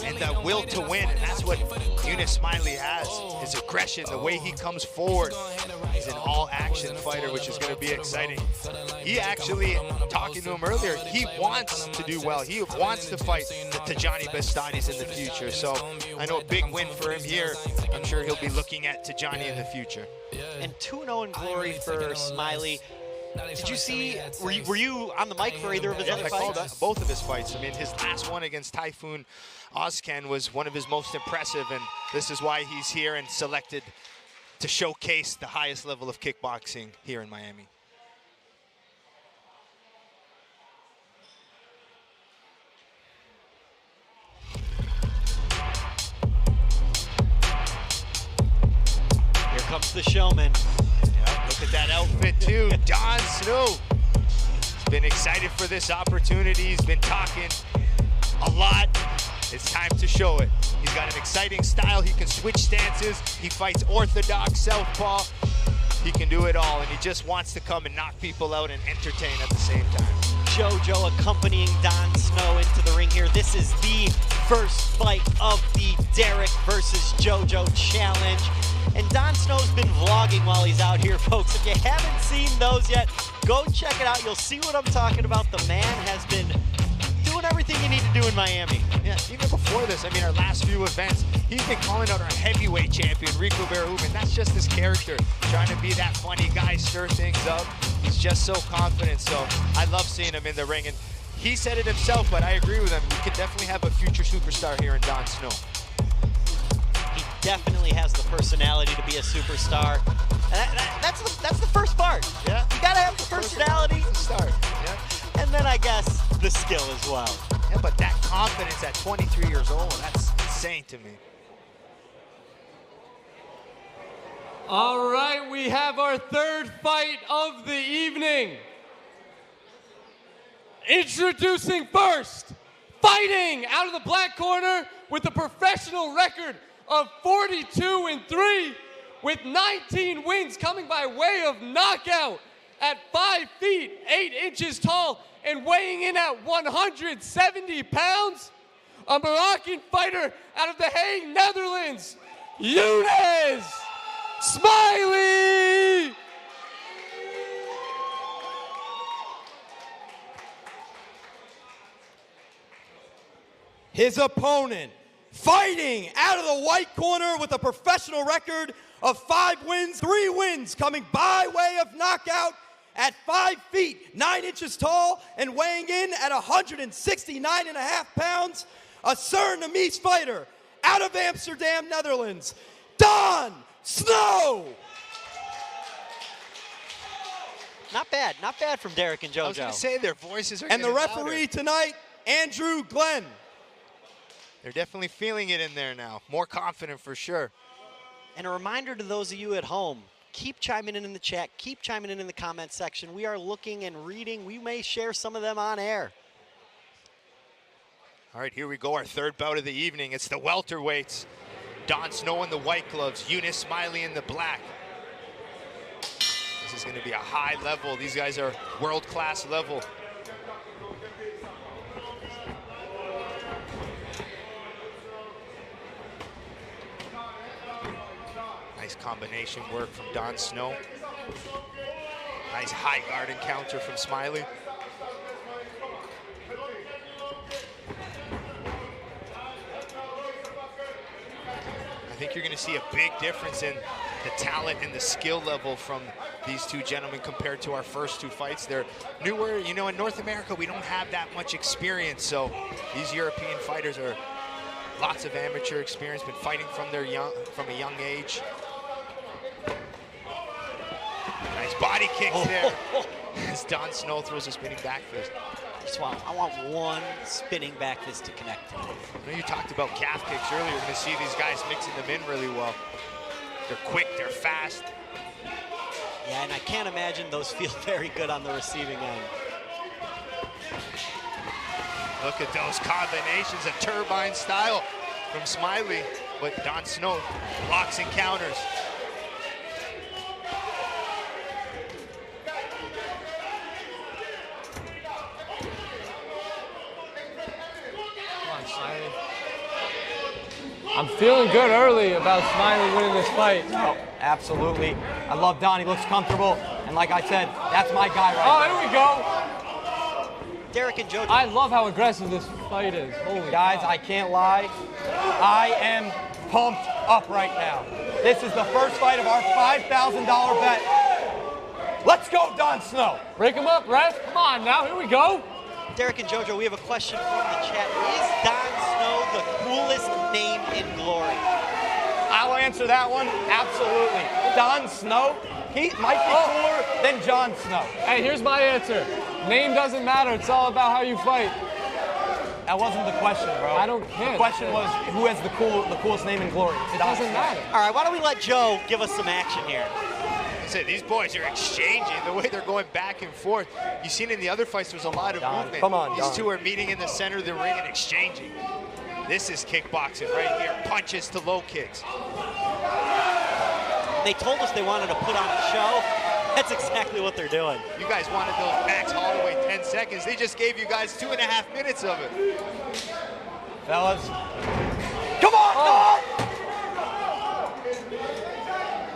And the will to win. And that's what Eunice Smiley has. His aggression, the way he comes forward. He's an all-action fighter, which is going to be exciting. He actually, talking to him earlier, he wants to do well. He wants to fight the Tijani Bastanis in the future. So I know a big win for him here. I'm sure he'll be looking at Tijani in the future. And 2-0 in glory for Smiley. Did you see, were you on the mic for either of his other I fights? called both of his fights. I mean, his last one against Typhoon Ozcan was one of his most impressive, and this is why he's here and selected to showcase the highest level of kickboxing here in Miami. Here comes the showman. Yep, look at that outfit too. Don Snow. He's been excited for this opportunity. He's been talking a lot. It's time to show it. He's got an exciting style. He can switch stances. He fights orthodox southpaw. He can do it all, and he just wants to come and knock people out and entertain at the same time. JoJo accompanying Don Snow into the ring here. This is the first fight of the Derek versus JoJo challenge. And Don Snow's been vlogging while he's out here, folks. If you haven't seen those yet, go check it out. You'll see what I'm talking about. The man has been doing everything you need to do in Miami. Yeah, even before this, I mean, our last few events, he's been calling out our heavyweight champion, Rico Verhoeven. That's just his character, trying to be that funny guy, stir things up. He's just so confident, so I love seeing him in the ring. And he said it himself, but I agree with him. We could definitely have a future superstar here in Don Snow. He definitely has the personality to be a superstar. And that's the first part. Yeah. You gotta have the personality. Start. Yeah. And then I guess the skill as well. Yeah, but that confidence at 23 years old, that's insane to me. All right, we have our third fight of the evening. Introducing first, fighting out of the black corner with a professional record of 42-3 with 19 wins coming by way of knockout at 5 feet, 8 inches tall and weighing in at 170 pounds, a Moroccan fighter out of The Hague, Netherlands, Eunice Smiley! His opponent, fighting out of the white corner with a professional record of 5 wins, 3 wins, coming by way of knockout at 5 feet, 9 inches tall, and weighing in at 169.5 pounds, a Surinamese fighter out of Amsterdam, Netherlands, Don Snow! Not bad from Derek and JoJo. I was going to say their voices are And the getting referee louder. tonight, Andrew Glenn. They're definitely feeling it in there now. More confident for sure. And a reminder to those of you at home, keep chiming in the chat, keep chiming in the comment section. We are looking and reading. We may share some of them on air. All right, here we go, our third bout of the evening. It's the welterweights. Don Snow in the white gloves, Eunice Smiley in the black. This is going to be a high level. These guys are world-class level. Nice combination work from Don Snow. Nice high guard encounter from Smiley. I think you're going to see a big difference in the talent and the skill level from these two gentlemen compared to our first 2 fights. They're newer, you know, in North America, we don't have that much experience. So these European fighters are lots of amateur experience, been fighting from a young age. Nice body kick there as Don Snow throws a spinning back fist. I want one spinning back fist to connect tonight. I know you talked about calf kicks earlier. You're going to see these guys mixing them in really well. They're quick, they're fast. Yeah, and I can't imagine those feel very good on the receiving end. Look at those combinations, a turbine style from Smiley, but Don Snow blocks and counters. Come on, Smiley. I'm feeling good early about Smiley winning this fight. Oh, absolutely. I love Don. He looks comfortable. And like I said, that's my guy right there. Oh, here we go. Derek and JoJo. I love how aggressive this fight is. Holy Guys, cow. I can't lie. I am pumped up right now. This is the first fight of our $5,000 bet. Let's go, Don Snow. Break him up, ref. Come on now. Here we go. Derek and JoJo, we have a question from the chat. Is Don Snow the coolest name in Glory? I'll answer that one. Absolutely. Don Snow, he might be cooler than Jon Snow. Hey, here's my answer. Name doesn't matter. It's all about how you fight. That wasn't the question, bro. I don't care. The question was who has the coolest name in Glory. It doesn't matter. All right, why don't we let Joe give us some action here? These boys are exchanging the way they're going back and forth. You've seen in the other fights, there's a lot of movement. Come on, These Don. two are meeting in the center of the ring and exchanging. This is kickboxing right here. Punches to low kicks. They told us they wanted to put on a show. That's exactly what they're doing. You guys wanted those Max Holloway 10 seconds. They just gave you guys 2.5 minutes of it. Fellas. Come on, Don!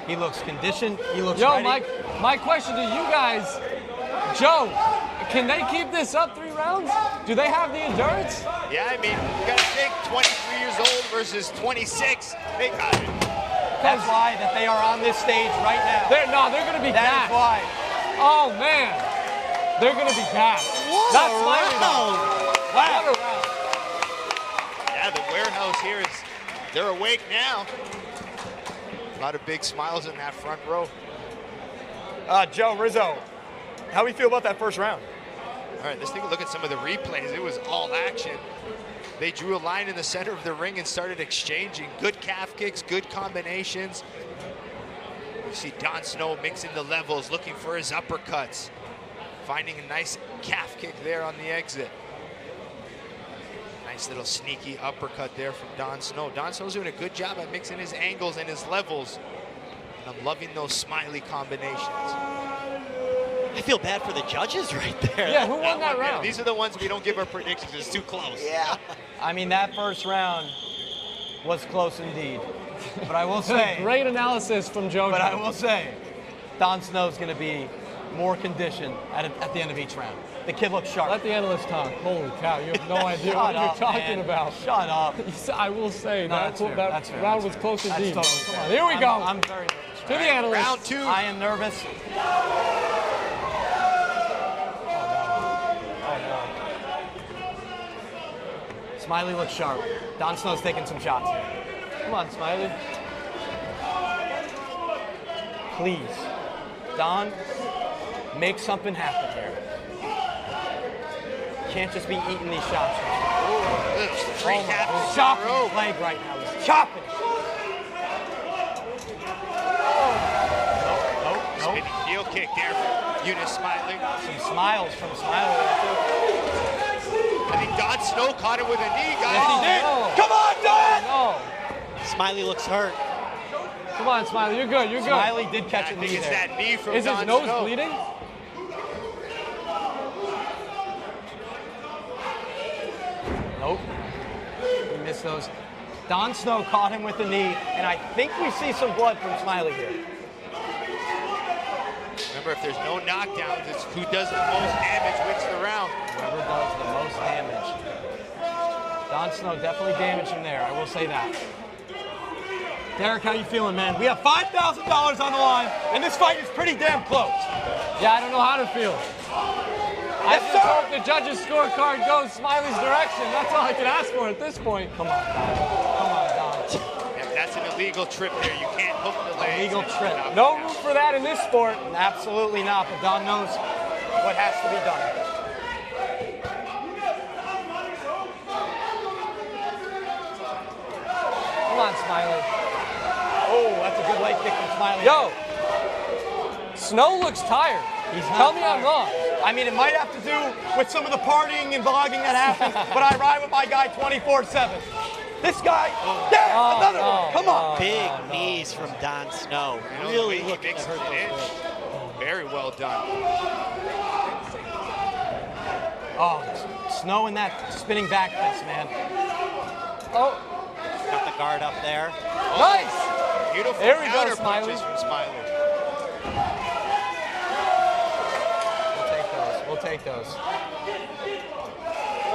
He looks conditioned. He looks ready. My question to you guys, Joe, can they keep this up 3 rounds? Do they have the endurance? Yeah, I mean, you gotta think 23 years old versus 26. They got it. That's why that they are on this stage right now. They're going to be That gassed. is why. Oh, man. They're going to be gassed. That's my round. Wow. What a round. Yeah, the warehouse here is, they're awake now. A lot of big smiles in that front row. Joe Rizzo, how do we feel about that first round? All right, let's take a look at some of the replays. It was all action. They drew a line in the center of the ring and started exchanging. Good calf kicks, good combinations. You see Don Snow mixing the levels, looking for his uppercuts. Finding a nice calf kick there on the exit. Nice little sneaky uppercut there from Don Snow. Don Snow's doing a good job at mixing his angles and his levels. And I'm loving those Smiley combinations. I feel bad for the judges right there. Yeah, who won that round? These are the ones we don't give our predictions. It's too close. Yeah. I mean, that first round was close indeed. But I will say, Great analysis from Joe. but I will say, Don Snow's going to be more conditioned at the end of each round. The kid looks sharp. Let the analyst talk. Holy cow, you have no idea what you're talking about. Shut up. I will say No, that, that's fair. that That's fair. round That's was close That's indeed. totally Come fair. on, here we go. I'm very nervous. To the analyst. Round 2. I am nervous. Smiley looks sharp. Don Snow's taking some shots. Come on, Smiley. Please, Don, make something happen here. Can't just be eating these shots. Three taps in a Chopping row. his leg right now. He's chopping. Spinning heel kick there from Eunice Smiley. Some smiles from Smiley. I think Don Snow caught him with a knee, guys. Yes, he did. no. Come on, Don! No. Smiley looks hurt. Come on, Smiley. You're good. You're good. Smiley did catch I a think knee it's there. that knee from Is Don his nose Snow. bleeding? Nope. He missed those. Don Snow caught him with the knee, and I think we see some blood from Smiley here. Remember, if there's no knockdowns, it's who does the most damage wins the round. Whoever does the most damage. Don Snow definitely damaged him there, I will say that. Derek, how you feeling, man? We have $5,000 on the line, and this fight is pretty damn close. Yeah, I don't know how to feel. I Yes, just sir. hope the judges' scorecard goes Smiley's direction. That's all I can ask for at this point. Come on, Don. Come on, Don. Yeah, that's an illegal trip there. You can't hook the legs. Illegal trip. No room for that in this sport. Absolutely not, but Don knows what has to be done. Come on, Smiley. Oh, that's a a good leg kick from Smiley. Yo, Snow looks tired. Tell me I'm wrong. I mean, it might have to do with some of the partying and vlogging that happens, but I ride with my guy 24/7. This guy, another one. Come on. Big knees from Don Snow. Really looking to hurt those ribs. Very well done. Oh, Snow in that spinning back fist, man. Oh, Got the guard up there. nice. Beautiful There we go, counter Smiley. punches from Smiley. We'll take those.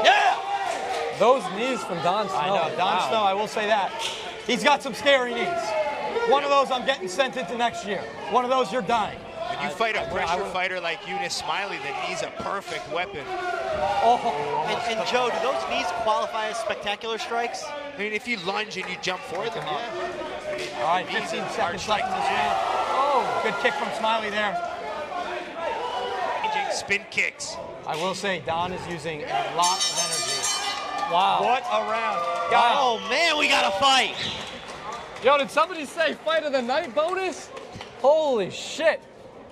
Yeah. Those knees from Don Snow. I know, Don Snow, I will say that. He's got some scary knees. One of those I'm getting sent into next year. One of those you're dying. When you fight a pressure fighter like Eunice Smiley, the knee's a perfect weapon. And Joe, do those knees qualify as spectacular strikes? I mean, if you lunge and you jump for them, yeah. All right, 15 seconds left in this round. Oh, good kick from Smiley there. Spin kicks. I will say, Don is using a lot of energy. Wow. What a round. Oh, man, we got to fight. Yo, did somebody say fight of the night bonus? Holy shit.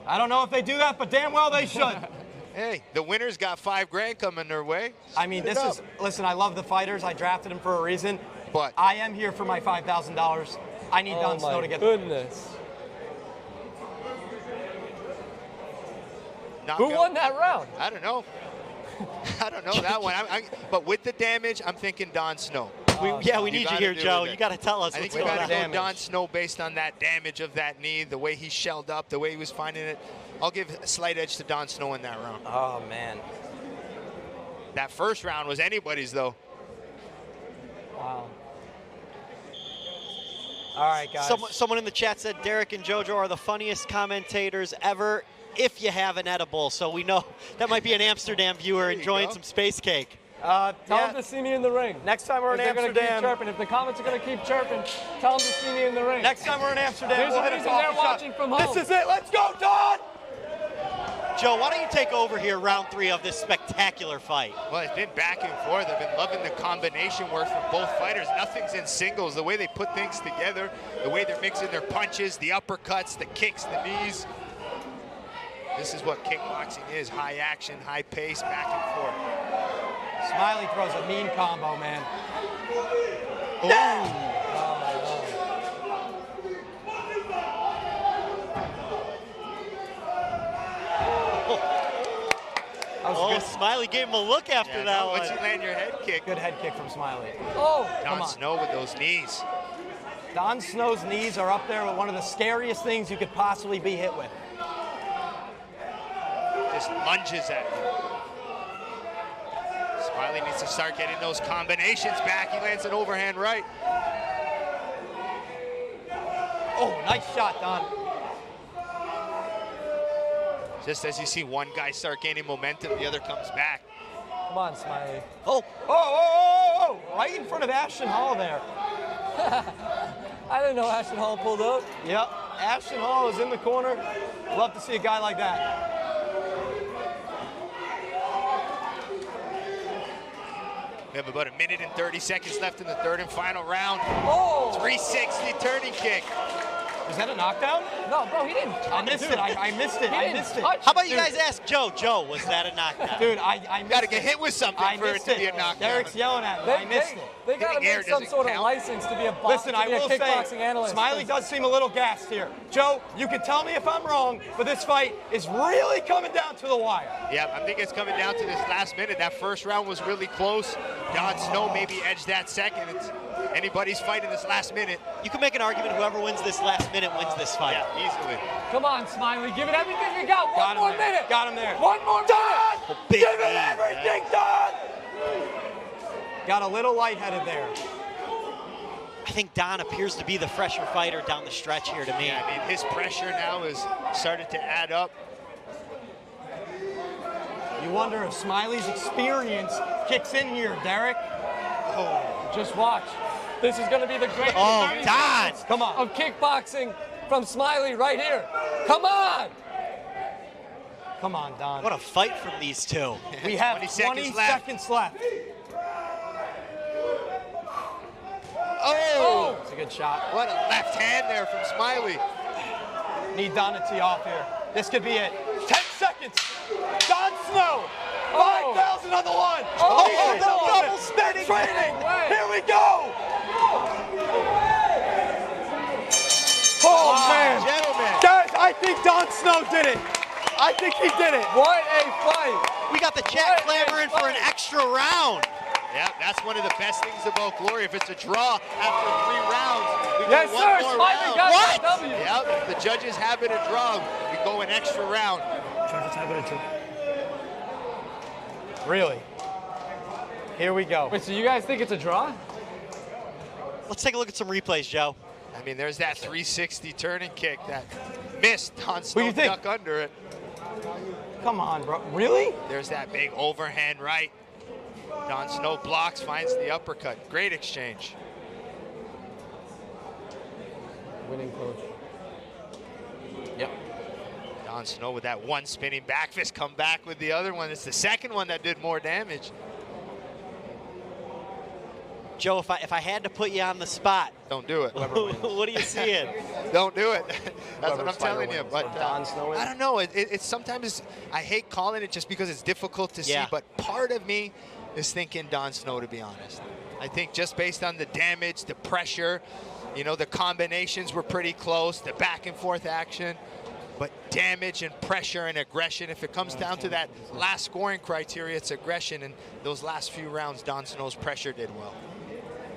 I don't know if they do that, but damn well they should. Hey, the winner's got $5 grand coming their way. I mean, this is, listen, I love the fighters. I drafted them for a reason. But I am here for my $5,000. I need Don Snow to get goodness. Knockout. Who won that round? I don't know. I don't know that one. But with the damage, I'm thinking Don Snow. We need you here, Joe. You got to tell us I think what's we going got to on. go Don Snow based on that damage of that knee, the way he shelled up, the way he was finding it. I'll give a slight edge to Don Snow in that round. Oh, man. That first round was anybody's, though. Wow. All right, guys. Someone in the chat said Derek and JoJo are the funniest commentators ever if you have an edible. So we know that might be an Amsterdam viewer enjoying some space cake. Tell them to see me in the ring. Next time we're in They're gonna Amsterdam. keep chirping. If the comments are going to keep chirping, tell them to see me in the ring. Next time we're in Amsterdam, There's we'll a hit a reason coffee they're shop. watching from home. This is it. Let's go, Don! Joe, why don't you take over here round 3 of this spectacular fight? Well, it's been back and forth. I've been loving the combination work from both fighters. Nothing's in singles. The way they put things together, the way they're mixing their punches, the uppercuts, the kicks, the knees. This is what kickboxing is. High action, high pace, back and forth. Smiley throws a mean combo, man. Oh, Smiley gave him a look after that one. Once you land your head kick. Good head kick from Smiley. Oh, Don Snow with those knees. Don Snow's knees are up there with one of the scariest things you could possibly be hit with. Just lunges at you. Smiley needs to start getting those combinations back. He lands an overhand right. Oh, nice shot, Don. Just as you see one guy start gaining momentum, the other comes back. come on, Smiley. Oh, right in front of Ashton Hall there. I didn't know Ashton Hall pulled up. Yep, Ashton Hall is in the corner. Love to see a guy like that. We have about 1 minute and 30 seconds left in the third and final round. Oh! 360 turning kick. Is that a knockdown? No, bro, he didn't. I missed it. I missed it. I missed it. How about you guys ask Joe? Joe, was that a knockdown? Dude, I missed Got to get it. hit with something I for it missed to be a it. knockdown. Derek's yelling at me. I missed it. They got to Hitting air make some doesn't sort of count. license to be a Listen, to I be a will kickboxing say, analyst. Smiley does seem a little gassed here. Joe, you can tell me if I'm wrong, but this fight is really coming down to the wire. Yeah, I think it's coming down to this last minute. That first round was really close. Don Snow maybe edged that second. It's anybody's fight in this last minute. You can make an argument whoever wins this last minute wins this fight. Yeah, easily. Come on, Smiley, give it everything you got. One more minute. Got him there. One more minute. Big Give it knee, everything, Don! Got a little lightheaded there. I think Don appears to be the fresher fighter down the stretch here to me. Yeah, I mean, his pressure now is started to add up. You wonder if Smiley's experience kicks in here, Derek. Just watch. This is going to be the great Oh, Don! Come on. of kickboxing from Smiley right here. Come on. Come on, Don. What a fight from these two. We have 20 20 seconds left. seconds left. Oh! good shot. What a left hand there from Smiley. Need Don to tee off here. This could be it. 10 seconds. Don Snow. 5,000 on the one. He's double spin training. Here we go. Oh, man. Gentlemen. Guys, I think Don Snow did it. I think he did it. What a fight. We got the chat clamoring for an extra round. Yeah, that's one of the best things about Glory. If it's a draw after 3 rounds, we Yes, get sir. one more Smiley round. got What? the W. Yep, the judges have it a draw. We go an extra round. Really? Here we go. Wait, so you guys think it's a draw? Let's take a look at some replays, Joe. I mean, there's that 360 turning kick that missed. Don do Snow you think? duck under it. Come on, bro. Really? There's that big overhand right. Don Snow blocks, finds the uppercut. Great exchange. Winning coach. Yep. Don Snow with that one spinning back fist, come back with the other one. It's the second one that did more damage. Joe, if I had to put you on the spot, Don't do it. what are you seeing? Don't do it. That's what I'm telling you. wins. But Don Snow wins. I don't know. It's sometimes I hate calling it just because it's difficult to see. Yeah. But part of me is thinking Don Snow, to be honest. I think just based on the damage, the pressure, you know, the combinations were pretty close, the back and forth action. But damage and pressure and aggression, if it comes down to that last scoring criteria, it's aggression. And those last few rounds, Don Snow's pressure did well.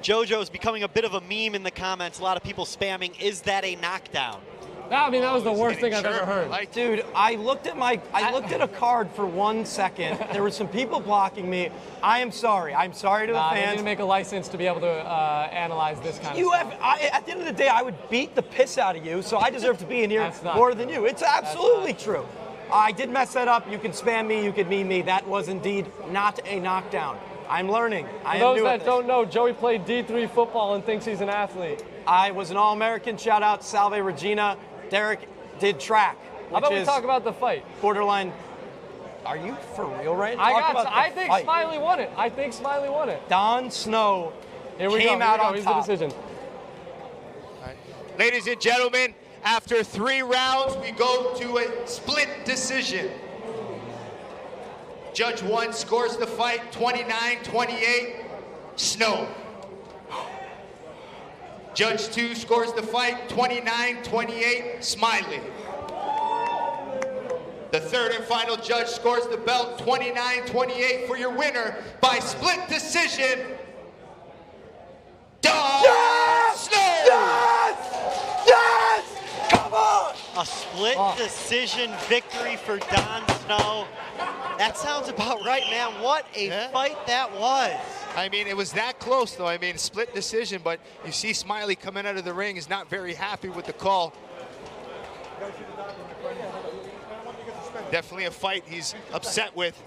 JoJo's becoming a bit of a meme in the comments. A lot of people spamming, is that a knockdown? No, I mean, that was the worst thing I've Sure. ever heard. Like, Dude, I looked at a card for 1 second. There were some people blocking me. I am sorry. I'm sorry to the They need fans. to make a license to be able to analyze this kind You of stuff. have, at the end of the day, I would beat the piss out of you, so I deserve to be in here That's not more true. than you. It's absolutely true. I did mess that up. You can spam me. You can meme me. That was indeed not a knockdown. I'm learning. I am For those new at that this. don't know, Joey played D3 football and thinks he's an athlete. I was an All-American. Shout out Salve Regina. Derek did track, How about we which talk is about the fight? borderline. Are you for real right now? Talk about I the think fight. Smiley won it. I think Smiley won it. Don Snow Here we came go. out on Here's top. the decision. ladies and gentlemen, after 3 rounds, we go to a split decision. Judge 1 scores the fight 29-28, Snow. Judge 2 scores the fight 29-28, Smiley. The third and final judge scores the belt 29-28 for your winner by split decision, Don Snow. Yes! Come on! A split decision victory for Don Snow. That sounds about right, man. What a fight that was. I mean, it was that close, though. I mean, split decision, but you see Smiley coming out of the ring is not very happy with the call. Definitely a fight he's upset with.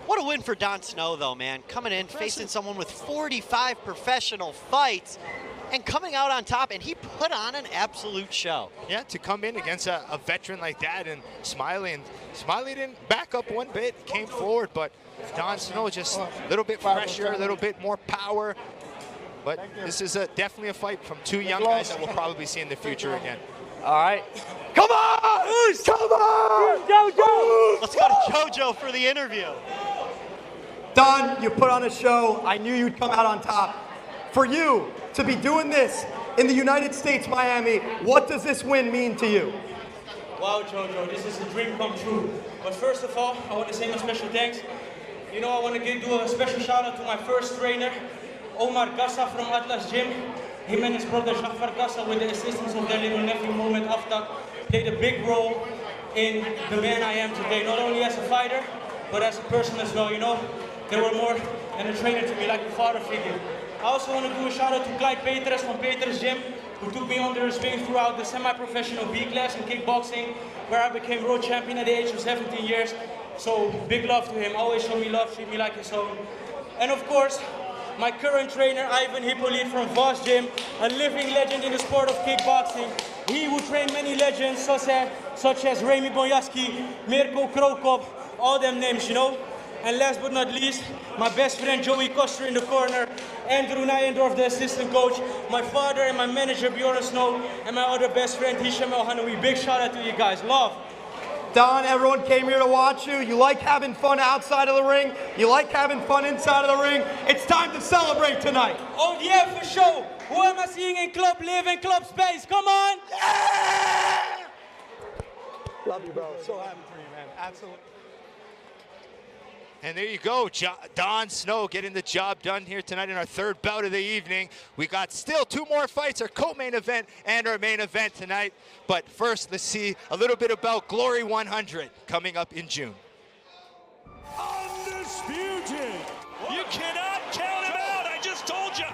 What a win for Don Snow, though, man. Coming in, facing someone with 45 professional fights, and coming out on top, and he put on an absolute show. Yeah, to come in against a veteran like that, and Smiley didn't back up one bit, came forward, but Don Snow just a little bit pressure, a little bit more power. But this is definitely a fight from 2 young guys that we'll probably see in the future again. All right. Come on! Come on! Go! Let's go to JoJo for the interview. Don, you put on a show. I knew you'd come out on top. For you to be doing this in the United States, Miami, what does this win mean to you? Wow, Jojo, this is a dream come true. But first of all, I want to say my special thanks. You know, I want to do a special shout out to my first trainer, Omar Gassa from Atlas Gym. Him and his brother Jafar Gassa, with the assistance of their little nephew Mohamed Aftak, played a big role in the man I am today. Not only as a fighter, but as a person as well. You know, they were more than a trainer to me, like a father figure. I also want to do a shout out to Clyde Peters from Peters Gym, who took me under his wing throughout the semi-professional B class in kickboxing, where I became world champion at the age of 17 years. So big love to him. Always show me love, treat me like his own. And of course, my current trainer, Ivan Hippolyte from Voss Gym, a living legend in the sport of kickboxing. He would train many legends such as Remy Boyaski, Mirko Krokop, all them names, you know. And last but not least, my best friend Joey Koster in the corner, Andrew Nijendorf, the assistant coach, my father and my manager Bjorn Snow, and my other best friend Hisham El Hanoui. Big shout out to you guys. Love. Don, everyone came here to watch you. You like having fun outside of the ring. You like having fun inside of the ring. It's time to celebrate tonight. Oh yeah, for sure. Who am I seeing in club live in club space? Come on. Yeah! Love you, bro. So happy for you, man. Absolutely. And there you go, Don Snow getting the job done here tonight in our third bout of the evening. We got still 2 more fights, our co-main event and our main event tonight. But first, let's see a little bit about Glory 100 coming up in June. Undisputed. You cannot count him out. I just told you.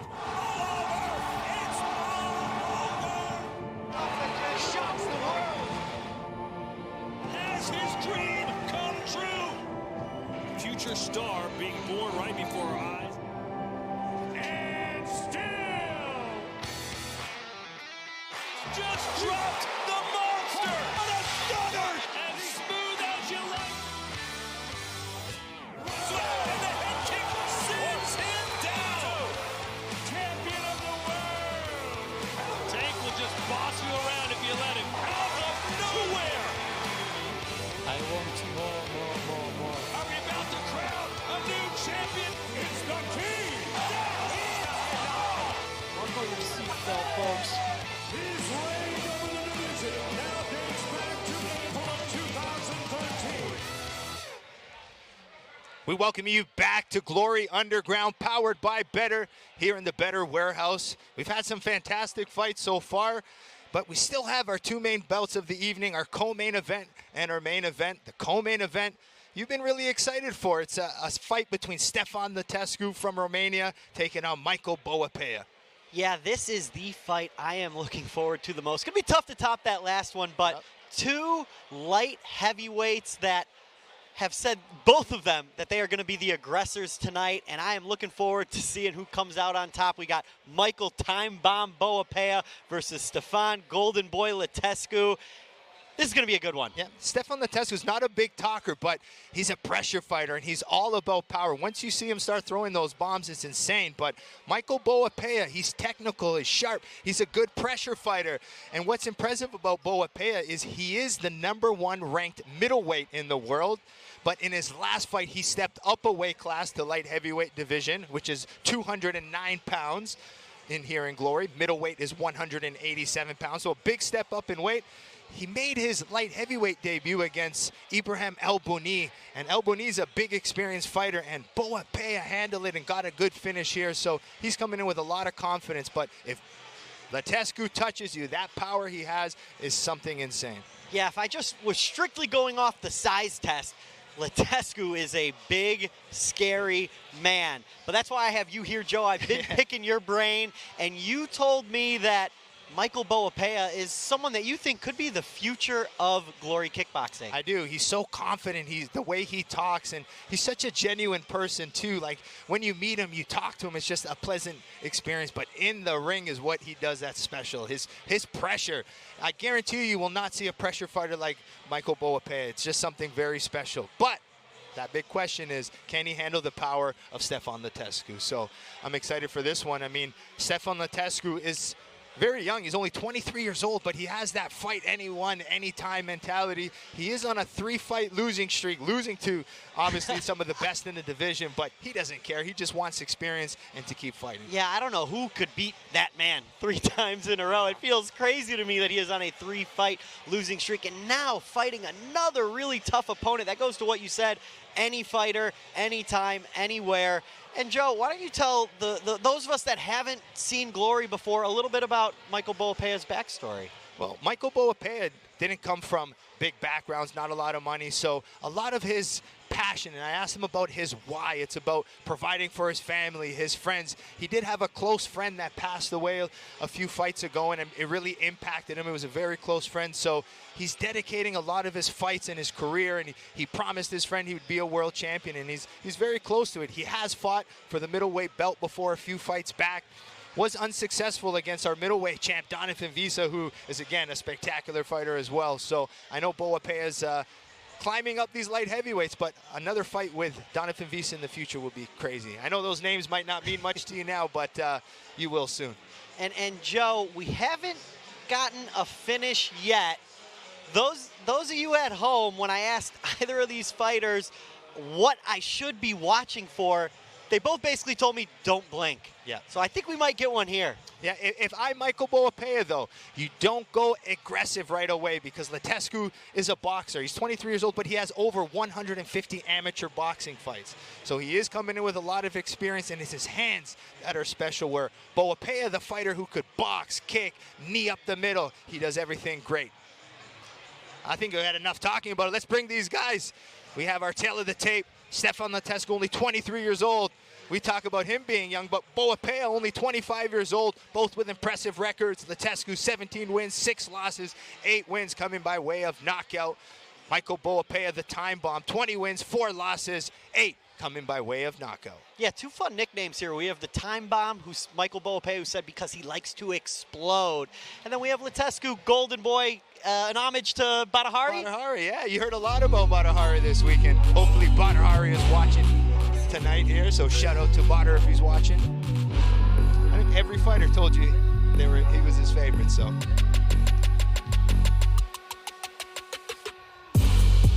Shocks the world. Has his dream come true? Future star being born right before our eyes. And still just dropped the monster. What a stunner! As smooth as you like. And the head kick sends him down. Champion of the world. Tank will just boss you around if you let him. Out of nowhere. I want more. Are we about to crown a new champion? It's the king. Buckle your seatbelt, folks. His reign over the division now dates back to April of 2013. We welcome you back to Glory Underground, powered by Better, here in the Better Warehouse. We've had some fantastic fights so far, but we still have our 2 main belts of the evening, our co-main event and our main event. The co-main event, you've been really excited for. It's a fight between Stefan Lătescu from Romania taking on Michael Boapea. Yeah, this is the fight I am looking forward to the most. It's going to be tough to top that last one, but 2 light heavyweights that have said, both of them, that they are going to be the aggressors tonight, and I am looking forward to seeing who comes out on top. We got Michael Time Bomb Boapea versus Stefan Golden Boy Lătescu. This is going to be a good one. Yeah, Stefan Lătescu is not a big talker, but he's a pressure fighter, and he's all about power. Once you see him start throwing those bombs, it's insane. But Michael Boapea, he's technical, he's sharp, he's a good pressure fighter. And what's impressive about Boapea is he is the #1 ranked middleweight in the world. But in his last fight, he stepped up a weight class to light heavyweight division, which is 209 pounds in here in Glory. Middleweight is 187 pounds, so a big step up in weight. He made his light heavyweight debut against Ibrahim El Bouni, and El Bouni's a big experienced fighter, and Boapea handled it and got a good finish here, so he's coming in with a lot of confidence. But if Lătescu touches you, that power he has is something insane. Yeah, if I just was strictly going off the size test, Lătescu is a big, scary man. But that's why I have you here, Joe. I've been picking your brain, and you told me that Michael Boapea is someone that you think could be the future of Glory Kickboxing. I do. He's so confident. The way he talks, and he's such a genuine person too. Like when you meet him, you talk to him, it's just a pleasant experience. But in the ring is what he does that's special. His pressure. I guarantee you will not see a pressure fighter like Michael Boapea. It's just something very special. But that big question is, can he handle the power of Stefan Lătescu? So I'm excited for this one. I mean, Stefan Lătescu is very young. He's only 23 years old, but he has that fight anyone, anytime mentality. He is on a 3-fight losing streak, losing to obviously some of the best in the division, but he doesn't care. He just wants experience and to keep fighting. Yeah, I don't know who could beat that man 3 times in a row. It feels crazy to me that he is on a 3-fight losing streak and now fighting another really tough opponent. That goes to what you said, any fighter, anytime, anywhere. And Joe, why don't you tell those of us that haven't seen Glory before a little bit about Michael Boapea's backstory? Well, Michael Boapea didn't come from big backgrounds, not a lot of money, so a lot of his passion, and I asked him about his why. It's about providing for his family, his friends. He did have a close friend that passed away a few fights ago, and it really impacted him. It was a very close friend, so he's dedicating a lot of his fights and his career, and he promised his friend he would be a world champion, and he's very close to it. He has fought for the middleweight belt before a few fights back. Was unsuccessful against our middleweight champ, Donovan Visa, who is, again, a spectacular fighter as well. So I know Boapea's climbing up these light heavyweights, but another fight with Donovan Visa in the future will be crazy. I know those names might not mean much to you now, but you will soon. And Joe, we haven't gotten a finish yet. Those of you at home, when I asked either of these fighters what I should be watching for, they both basically told me don't blink. Yeah. So I think we might get one here. Yeah, if I'm Michael Boapea, though, you don't go aggressive right away because Letescu is a boxer. He's 23 years old, but he has over 150 amateur boxing fights. So he is coming in with a lot of experience, and it's his hands that are special, where Boapea, the fighter who could box, kick, knee up the middle, he does everything great. I think we had enough talking about it. Let's bring these guys. We have our tail of the tape. Stefan Letescu, only 23 years old. We talk about him being young, but Boapea, only 25 years old, both with impressive records. Letescu, 17 wins, 6 losses, 8 wins coming by way of knockout. Michael Boapea, the time bomb, 20 wins, 4 losses, 8 coming by way of knockout. Yeah, 2 fun nicknames here. We have the time bomb, who's Michael Boapea, who said because he likes to explode. And then we have Letescu, golden boy, an homage to Badahari. Badahari, yeah, you heard a lot about Badahari this weekend. Hopefully Badahari is watching tonight here, so shout out to Badr if he's watching. I think every fighter told you he was his favorite, so.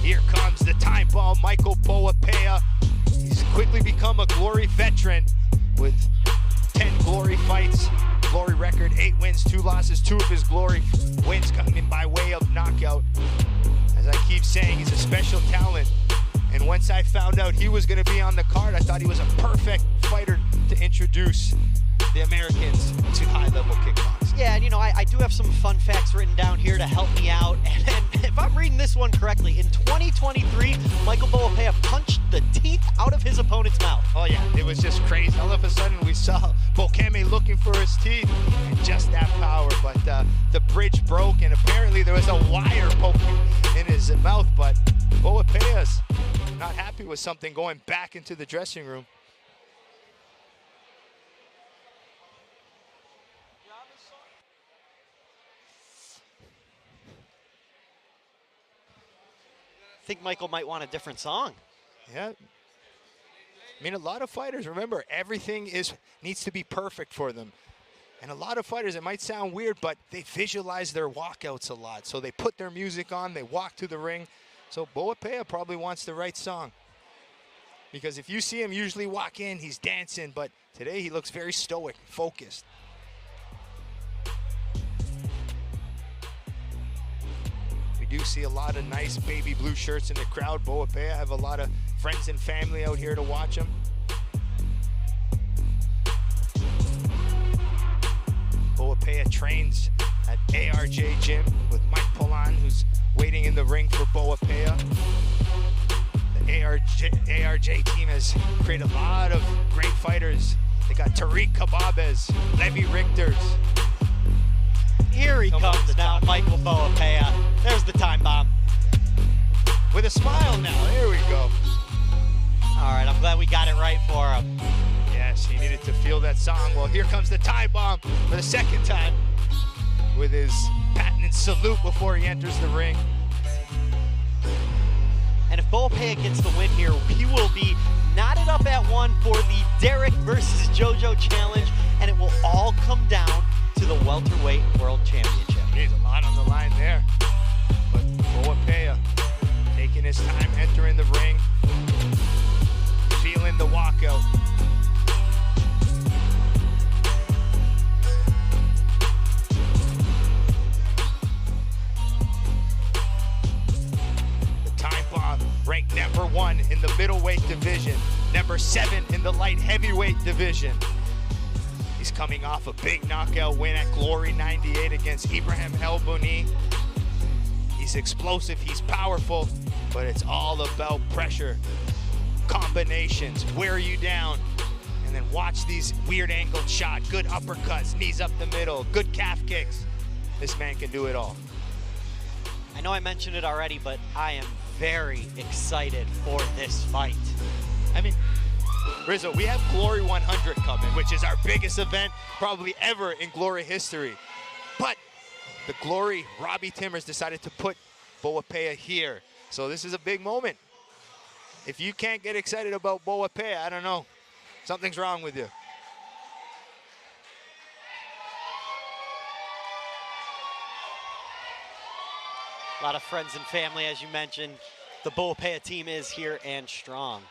Here comes the time bomb, Michael Boapea. He's quickly become a Glory veteran with 10 Glory fights. Glory record, 8 wins, 2 losses. 2 of his Glory wins coming by way of knockout. As I keep saying, he's a special talent. And once I found out he was going to be on the card, I thought he was a perfect fighter to introduce the Americans to high-level kickboxing. Yeah, and you know, I do have some fun facts written down here to help me out. And if I'm reading this one correctly, in 2023, Michael Boapea punched the teeth out of his opponent's mouth. Oh yeah, it was just crazy. All of a sudden we saw Bokeme looking for his teeth, and just that power. But the bridge broke, and apparently there was a wire poking in his mouth. But Boapea's not happy with something, going back into the dressing room. I think Michael might want a different song. Yeah. I mean, a lot of fighters, remember, everything needs to be perfect for them. And a lot of fighters, it might sound weird, but they visualize their walkouts a lot. So they put their music on, they walk to the ring. So Boapea probably wants the right song. Because if you see him usually walk in, he's dancing, but today he looks very stoic, focused. We do see a lot of nice baby blue shirts in the crowd. Boapea have a lot of friends and family out here to watch him. Boapea trains at ARJ Gym with Mike Polan, who's waiting in the ring for Boapea. The ARJ team has created a lot of great fighters. They got Tariq Kababes, Levi Richters. Here he comes now, Michael Boapea. There's the time bomb. With a smile now, there we go. All right, I'm glad we got it right for him. Yes, he needed to feel that song. Well, here comes the time bomb for the second time with his patented salute before he enters the ring. And if Boapea gets the win here, he will be knotted up at 1 for the Derek versus JoJo challenge, and it will all come down to the welterweight world championship. There's a lot on the line there. But Boapea taking his time entering the ring, feeling the walkout. The time bomb ranked number 1 in the middleweight division, number 7 in the light heavyweight division. He's coming off a big knockout win at Glory 98 against Ibrahim El Bouni. He's explosive, he's powerful, but it's all about pressure, combinations, wear you down, and then watch these weird angled shots, good uppercuts, knees up the middle, good calf kicks. This man can do it all. I know I mentioned it already, but I am very excited for this fight. I mean, Rizzo, we have Glory 100 coming, which is our biggest event probably ever in Glory history. But the Glory, Robbie Timmers decided to put Boapea here. So this is a big moment. If you can't get excited about Boa Pea, I don't know. Something's wrong with you. A lot of friends and family, as you mentioned. The Boa Pea team is here and strong.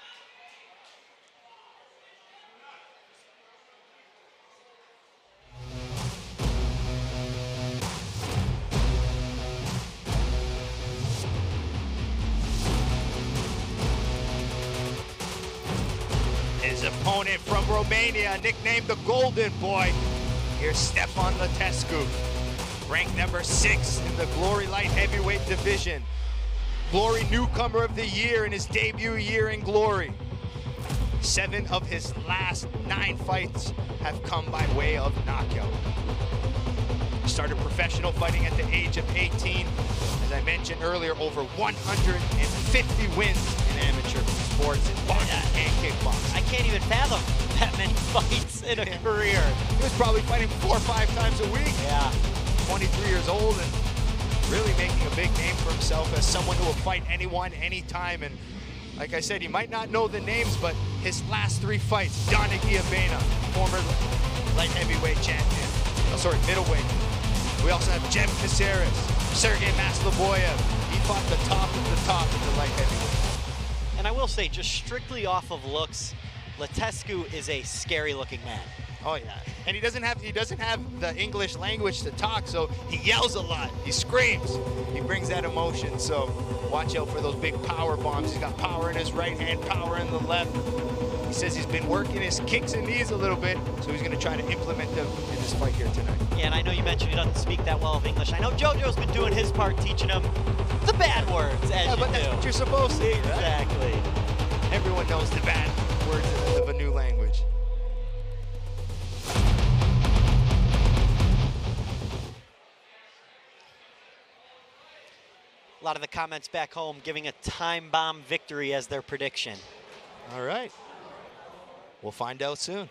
His opponent from Romania, nicknamed the Golden Boy. Here's Stefan Latescu, ranked number 6 in the Glory Light Heavyweight division. Glory Newcomer of the Year in his debut year in Glory. 7 of his last 9 fights have come by way of knockout. He started professional fighting at the age of 18. As I mentioned earlier, over 150 wins in amateur sports in boxing and kickboxing. I can't even fathom that many fights in a career. He was probably fighting 4 or 5 times a week. Yeah. 23 years old and really making a big name for himself as someone who will fight anyone, anytime. And like I said, he might not know the names, but his last 3 fights, Donna Giabena, former light heavyweight champion. Oh, sorry, middleweight. We also have Jem Caceres, Sergey Maslovoyev. He fought the top of the top in the light heavyweight. And I will say, just strictly off of looks, Latescu is a scary looking man. Oh yeah, and he doesn't have the English language to talk, so he yells a lot, he screams, he brings that emotion. So watch out for those big power bombs. He's got power in his right hand, power in the left. He says he's been working his kicks and knees a little bit, so he's going to try to implement them in this fight here tonight. Yeah, and I know you mentioned he doesn't speak that well of English. I know JoJo's been doing his part, teaching him the bad words, as but that's what you're supposed to. Exactly. Everyone knows the bad words of a new language. A lot of the comments back home giving a time bomb victory as their prediction. All right. We'll find out soon.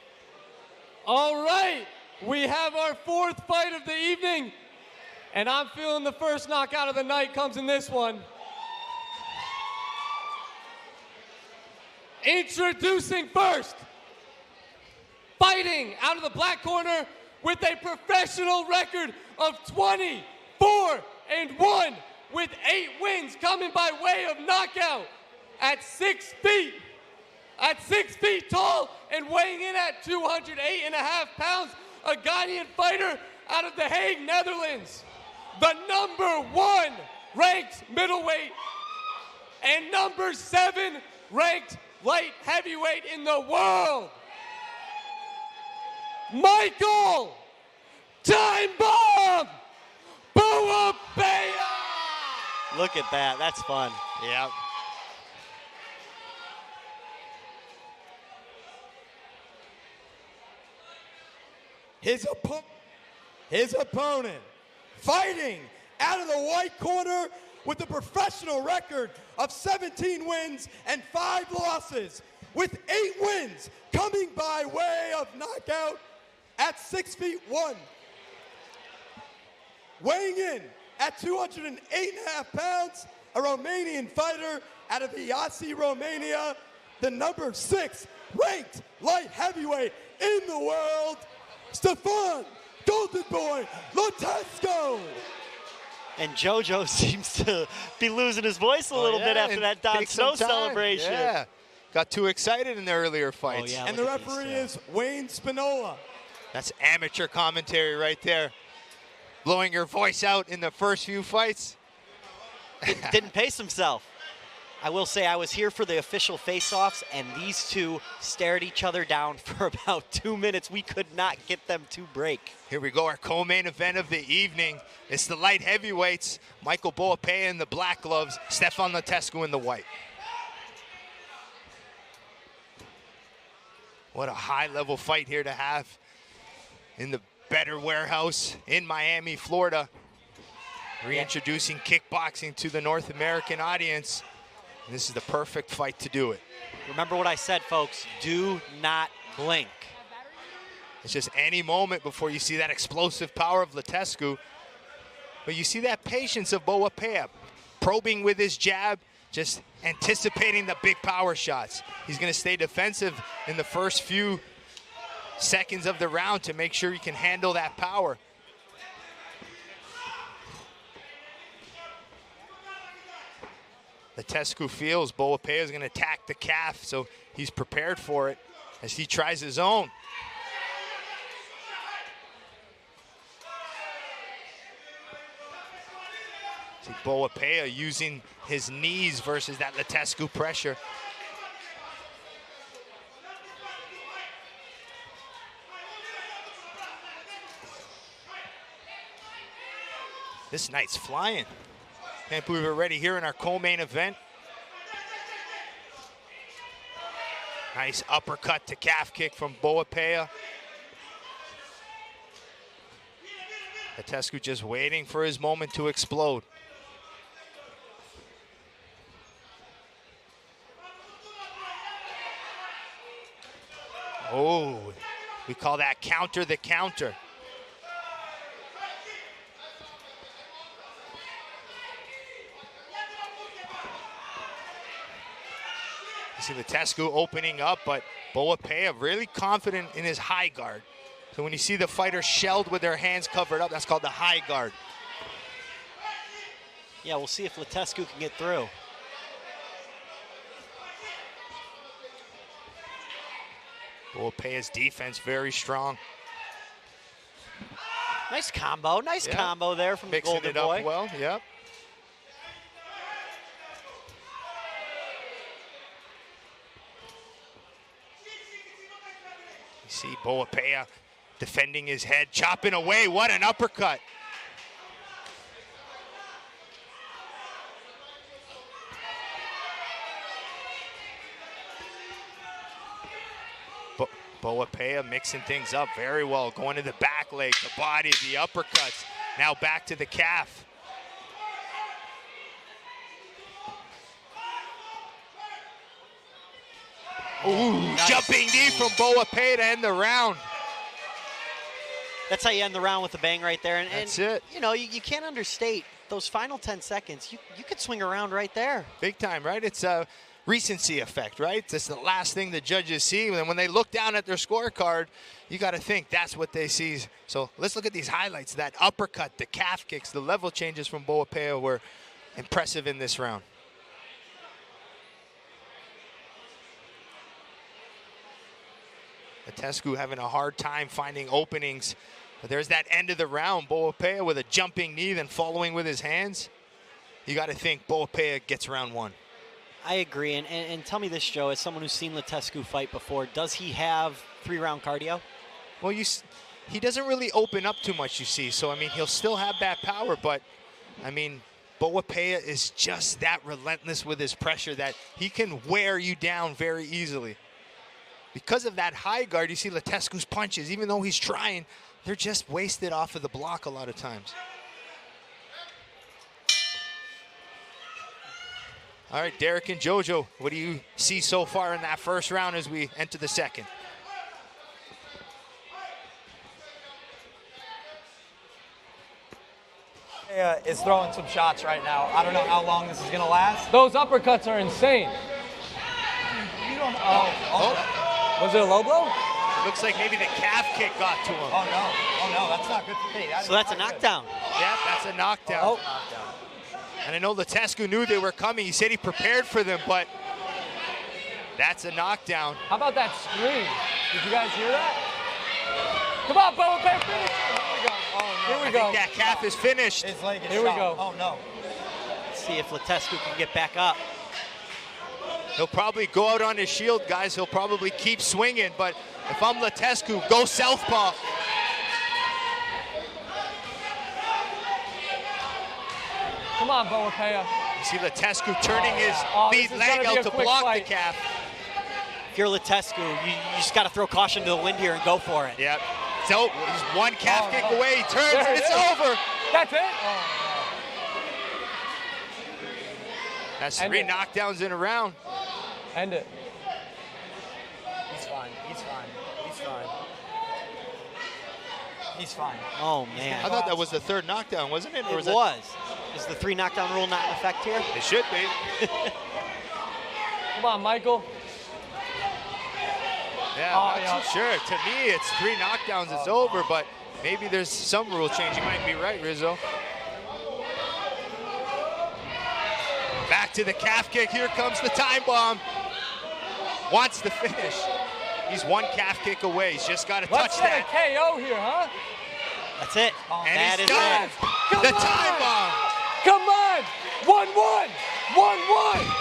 All right, we have our 4th fight of the evening, and I'm feeling the first knockout of the night comes in this one. Introducing first, fighting out of the black corner with a professional record of 24-1, with 8 wins coming by way of knockout at 6 feet. At 6 feet tall and weighing in at 208.5 pounds, a Ghanaian fighter out of The Hague, Netherlands. The number 1 ranked middleweight and number 7 ranked light heavyweight in the world. Michael Time Bomb Boa Pea! Look at that, that's fun. Yeah. His opponent, fighting out of the white corner with a professional record of 17 wins and 5 losses, with 8 wins coming by way of knockout at 6'1". Weighing in at 208.5 pounds, a Romanian fighter out of Iasi, Romania, the number 6 ranked light heavyweight in the world, Stefan Golden Boy Latescu. And JoJo seems to be losing his voice a little bit after that Don Snow celebration. Yeah, got too excited in the earlier fights. Oh, yeah, and the referee is Wayne Spinola. That's amateur commentary right there. Blowing your voice out in the first few fights. Didn't pace himself. I will say I was here for the official face-offs, and these two stared each other down for about 2 minutes. We could not get them to break. Here we go, our co-main event of the evening. It's the light heavyweights. Michael Boa Pea in the black gloves, Stefan Latescu in the white. What a high-level fight here to have in the Better Warehouse in Miami, Florida. Reintroducing kickboxing to the North American audience. And this is the perfect fight to do it. Remember what I said, folks. Do not blink. It's just any moment before you see that explosive power of Latescu. But you see that patience of Boa Pea, probing with his jab, just anticipating the big power shots. He's going to stay defensive in the first few seconds of the round to make sure he can handle that power. Letescu feels Boapea is going to attack the calf, so he's prepared for it as he tries his own. See Boapea using his knees versus that Letescu pressure. This night's flying. Can't believe we're already here in our co-main event. Nice uppercut to calf kick from Boapea. Letescu just waiting for his moment to explode. Oh, we call that counter the counter. You see Letescu opening up, but Boapea really confident in his high guard. So when you see the fighter shelled with their hands covered up, that's called the high guard. Yeah, we'll see if Letescu can get through. Boapea's defense very strong. Nice combo there from the Golden Mixing it Boy. up well, yep. You see Boapea defending his head, chopping away. What an uppercut. Boapea mixing things up very well, going to the back leg, the body, the uppercuts. Now back to the calf. Ooh, nice. Jumping knee from Boapea to end the round. That's how you end the round with a bang right there. And that's it. You know, you can't understate those final 10 seconds. You could swing around right there. Big time, right? It's a recency effect, right? It's the last thing the judges see. And when they look down at their scorecard, you got to think that's what they see. So let's look at these highlights. That uppercut, the calf kicks, the level changes from Boapea were impressive in this round. Letescu having a hard time finding openings. But there's that end of the round. Boapea with a jumping knee, then following with his hands. You got to think Boapea gets round one. I agree. And tell me this, Joe, as someone who's seen Letescu fight before, does he have 3-round cardio? Well, he doesn't really open up too much, you see. So, I mean, he'll still have that power. But, I mean, Boapea is just that relentless with his pressure that he can wear you down very easily. Because of that high guard, you see Letescu's punches, even though he's trying, they're just wasted off of the block a lot of times. All right, Derek and JoJo, what do you see so far in that first round as we enter the second? Is throwing some shots right now. I don't know how long this is going to last. Those uppercuts are insane. You don't Was it a low blow? It looks like maybe the calf kick got to him. Oh no, that's not good for me. So that's a knockdown. Yeah, that's a knockdown. And I know Letescu knew they were coming. He said he prepared for them, but that's a knockdown. How about that scream? Did you guys hear that? Come on, Boapea, finish it. Here we go. Oh, no. Here we go. I think that calf is finished. His leg is Here we shot. go. Oh, no. Let's see if Letescu can get back up. He'll probably go out on his shield, guys. He'll probably keep swinging, but if I'm Letescu, go southpaw. Come on, Boapea. You see Letescu turning his lead this is leg gonna be out a to quick block fight. the calf. If you're Letescu, you just got to throw caution to the wind here and go for it. Yep. So he's one calf kick no. away. He turns There and it it's is. over. That's it? That's End 3 it. knockdowns in a round. End it. He's fine. He's fine. He's fine. He's fine. Oh, man. I thought that was the 3rd knockdown, wasn't it? Or It was. Is the 3 knockdown rule not in effect here? It should be. Come on, Michael. Yeah, I'm not too sure. To me, it's 3 knockdowns, it's over, but maybe there's some rule change. You might be right, Rizzo. Back to the calf kick. Here comes the time bomb. Wants the finish. He's 1 calf kick away. He's just got to touch that. Let's get a KO here, huh? That's it. And that he's is done. it. The time bomb. Come on. 1-1. 1-1.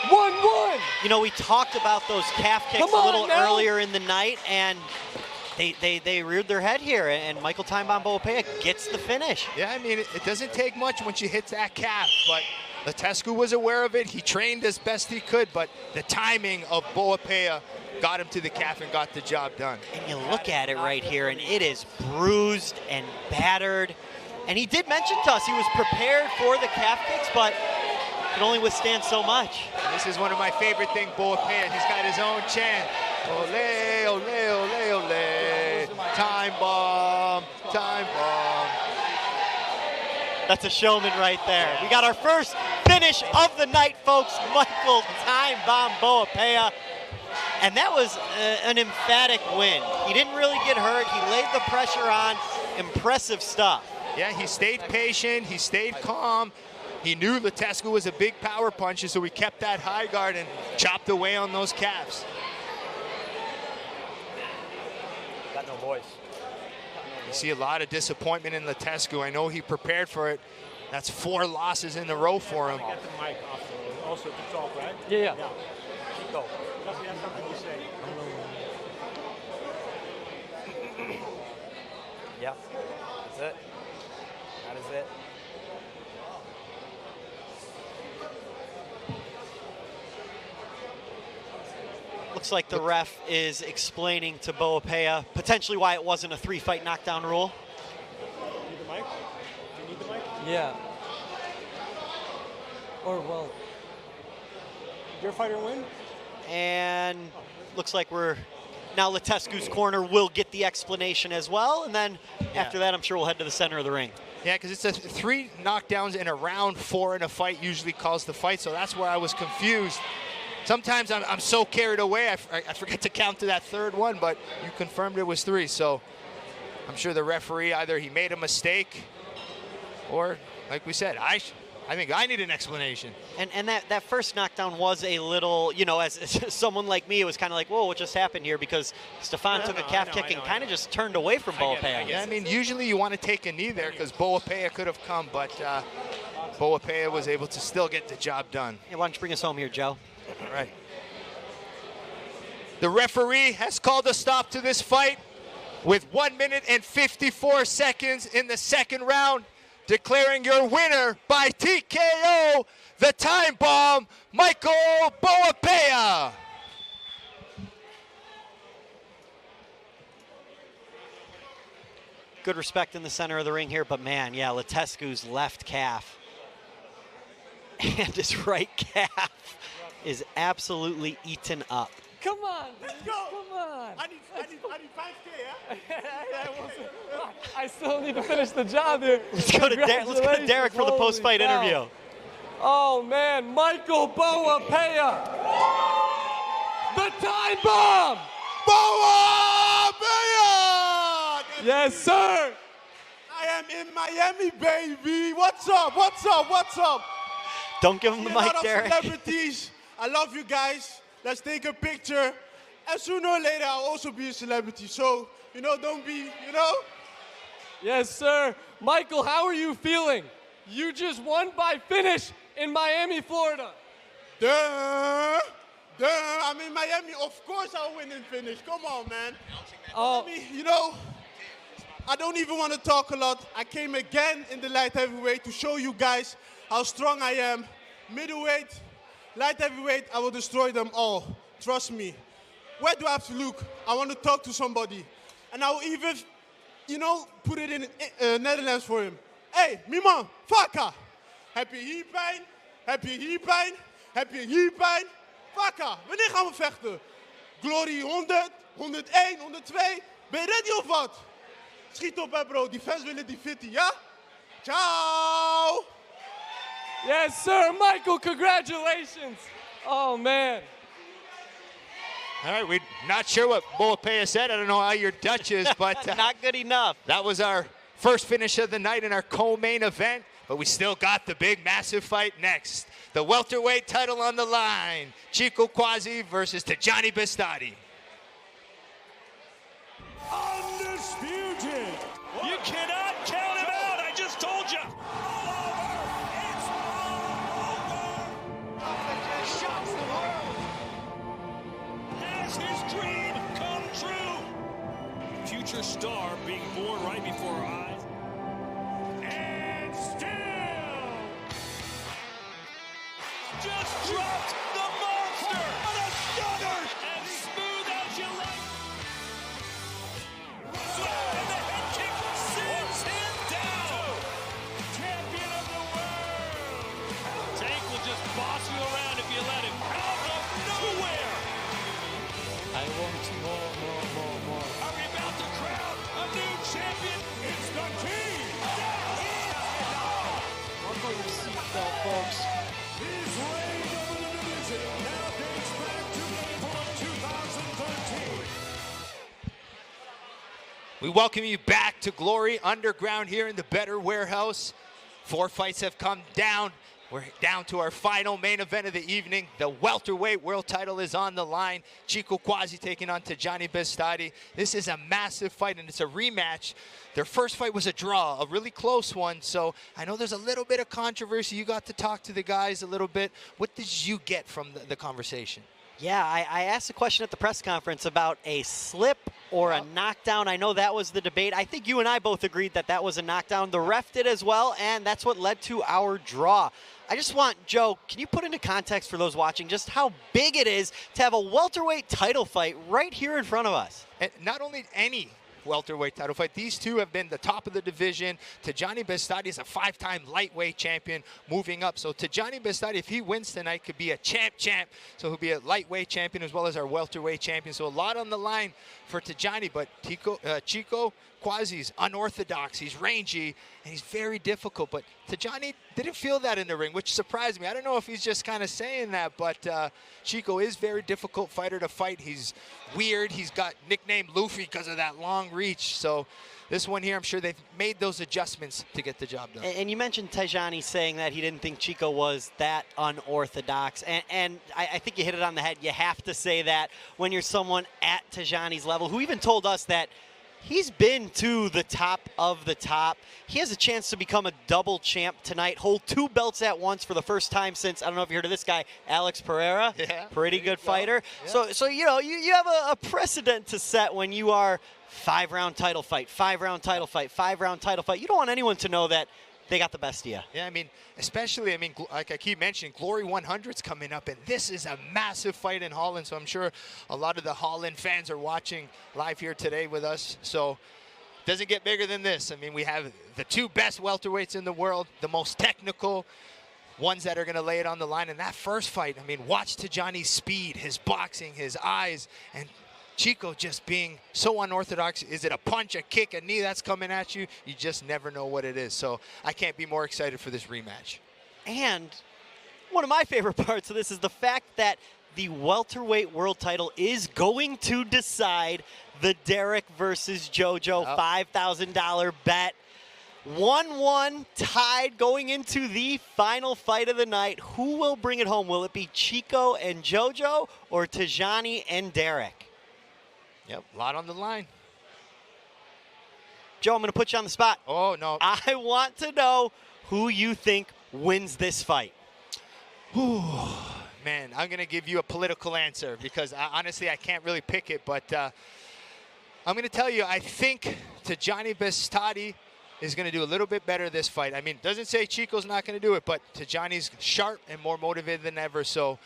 1-1. You know, we talked about those calf kicks a little earlier in the night, and they reared their head here, and Michael Time Bomb Boapea gets the finish. Yeah, I mean, it doesn't take much once you hit that calf, but Latescu was aware of it. He trained as best he could, but the timing of Boapea got him to the calf and got the job done. And you look at it right here, and it is bruised and battered. And he did mention to us he was prepared for the calf kicks, but can only withstand so much. This is one of my favorite things, Boapea. He's got his own chant. Ole, ole, ole, ole. Time bomb, time bomb. That's a showman right there. We got our first finish of the night, folks. Michael Time Bomb Boapea. And that was an emphatic win. He didn't really get hurt. He laid the pressure on. Impressive stuff. Yeah, he stayed patient. He stayed calm. He knew Latescu was a big power puncher, so he kept that high guard and chopped away on those calves. Got no voice. You see a lot of disappointment in Latescu. I know he prepared for it. That's 4 losses in a row for him. Get the mic after also to talk, right? Yeah. Go. Does he have something to say? Yeah. That's it. That is it. Looks like the ref is explaining to Boapea potentially why it wasn't a 3-fight knockdown rule. Need the mic? Do you need the mic? Yeah. Or, well, Did your fighter win? And looks like we're now Latescu's corner will get the explanation as well. And then after that, I'm sure we'll head to the center of the ring. Yeah, because it's a 3 knockdowns in a round, 4 in a fight usually calls the fight, so that's where I was confused. Sometimes I'm so carried away, I forget to count to that 3rd one, but you confirmed it was 3, so I'm sure the referee, either he made a mistake or, like we said, I think I need an explanation. And that first knockdown was a little, you know, as someone like me, it was kind of like, whoa, what just happened here? Because Stefan took a calf kick and kind of just turned away from Boapea. Yeah, I mean, usually you want to take a knee there because Boapea could have come, but Boapea was able to still get the job done. Hey, why don't you bring us home here, Joe? All right. The referee has called a stop to this fight with 1 minute and 54 seconds in the 2nd round, declaring your winner by TKO, the time bomb, Michael Boapea. Good respect in the center of the ring here, but man, yeah, Latescu's left calf and his right calf is absolutely eaten up. come on. Let's go. Come on. I need 5K, yeah? I still need to finish the job here. Let's go to Derek for the post-fight interview. Oh, man. Michael Boapea. The time bomb. Boapea! Yes, sir. I am in Miami, baby. What's up? What's up? What's up? Don't give him the A lot mic, of Derek. celebrities. I love you guys. Let's take a picture. And sooner or later, I'll also be a celebrity. So, don't be, Yes, sir. Michael, how are you feeling? You just won by finish in Miami, Florida. Duh. I'm in Miami. Of course I'll win and finish. Come on, man. Oh, I don't even want to talk a lot. I came again in the light heavyweight to show you guys how strong I am. Middleweight, light heavyweight, I will destroy them all. Trust me. Where do I have to look? I want to talk to somebody. And I will even, put it in Netherlands for him. Hey, Mima, Faka. Heb je hier pijn? Heb je hier pijn? Heb je hier pijn? Faka, wanneer gaan we vechten? Glory 100, 101, 102. Ben je ready of wat? Schiet op, hè, bro. Die fans willen die fitty, ja? Ciao! yes, sir. Michael, congratulations. Oh, man. All right, we're not sure what Boapea said. I don't know how your Dutch is, but not good enough. That was our first finish of the night in our co-main event, but we still got the big, massive fight next. The welterweight title on the line. Chico Quasi versus Tijani Bestati. Undisputed. You cannot count him out. I just told you. Shocks the world. Has his dream come true? Future star being born right before our eyes. And still just dropped the monster. What a stunner! As smooth as you like. And the head kick sends him down. Champion of the world. Tank will just boss you around if you let him. Out of nowhere. I want more. Are we about to crown a new champion? It's the King. Buckle your seatbelt, folks. His reign over the division now dates back to April of 2013. We welcome you back to Glory Underground here in the Better Warehouse. 4 fights have come down. We're down to our final main event of the evening. The welterweight world title is on the line. Chico Quasi taking on Tijani Bestati. This is a massive fight, and it's a rematch. Their first fight was a draw, a really close one. So I know there's a little bit of controversy. You got to talk to the guys a little bit. What did you get from the conversation? Yeah, I asked a question at the press conference about a slip or a knockdown. I know that was the debate. I think you and I both agreed that that was a knockdown. The ref did as well, and that's what led to our draw. I just want, Joe, can you put into context for those watching just how big it is to have a welterweight title fight right here in front of us? And not only any welterweight title fight. These two have been the top of the division. Tijani Bestati is a 5-time lightweight champion moving up. So Tijani Bestati, if he wins tonight, could be a champ. So he'll be a lightweight champion as well as our welterweight champion. So a lot on the line for Tijani, but Chico Quasi's unorthodox. He's rangy, and he's very difficult. But Tijani didn't feel that in the ring, which surprised me. I don't know if he's just kind of saying that, but Chico is a very difficult fighter to fight. He's weird. He's got nicknamed Luffy because of that long reach. So this one here, I'm sure they've made those adjustments to get the job done. And you mentioned Tijani saying that he didn't think Chico was that unorthodox. And I think you hit it on the head. You have to say that when you're someone at Tijani's level, who even told us that he's been to the top of the top. He has a chance to become a double champ tonight, hold 2 belts at once for the first time since, I don't know if you heard of this guy, Alex Pereira. Yeah, pretty good fighter. Yeah. So you know, you have a precedent to set when you are 5-round title fight, 5-round title fight, 5-round title fight. You don't want anyone to know that they got the best of you. Yeah, I mean, especially, like I keep mentioning, Glory 100's coming up, and this is a massive fight in Holland, so I'm sure a lot of the Holland fans are watching live here today with us. So it doesn't get bigger than this. I mean, we have the 2 best welterweights in the world, the most technical ones that are going to lay it on the line. In that first fight, I mean, watch Tijani's speed, his boxing, his eyes, and Chico just being so unorthodox. Is it a punch, a kick, a knee that's coming at you? You just never know what it is. So I can't be more excited for this rematch. And one of my favorite parts of this is the fact that the welterweight world title is going to decide the Derek versus JoJo $5,000 bet. 1-1 tied going into the final fight of the night. Who will bring it home? Will it be Chico and JoJo or Tijani and Derek? Yep, a lot on the line. Joe, I'm going to put you on the spot. Oh, no. I want to know who you think wins this fight. Man, I'm going to give you a political answer because honestly, I can't really pick it. But I'm going to tell you, I think Tijani Bestati is going to do a little bit better this fight. I mean, doesn't say Chico's not going to do it, but Tijani's sharp and more motivated than ever. So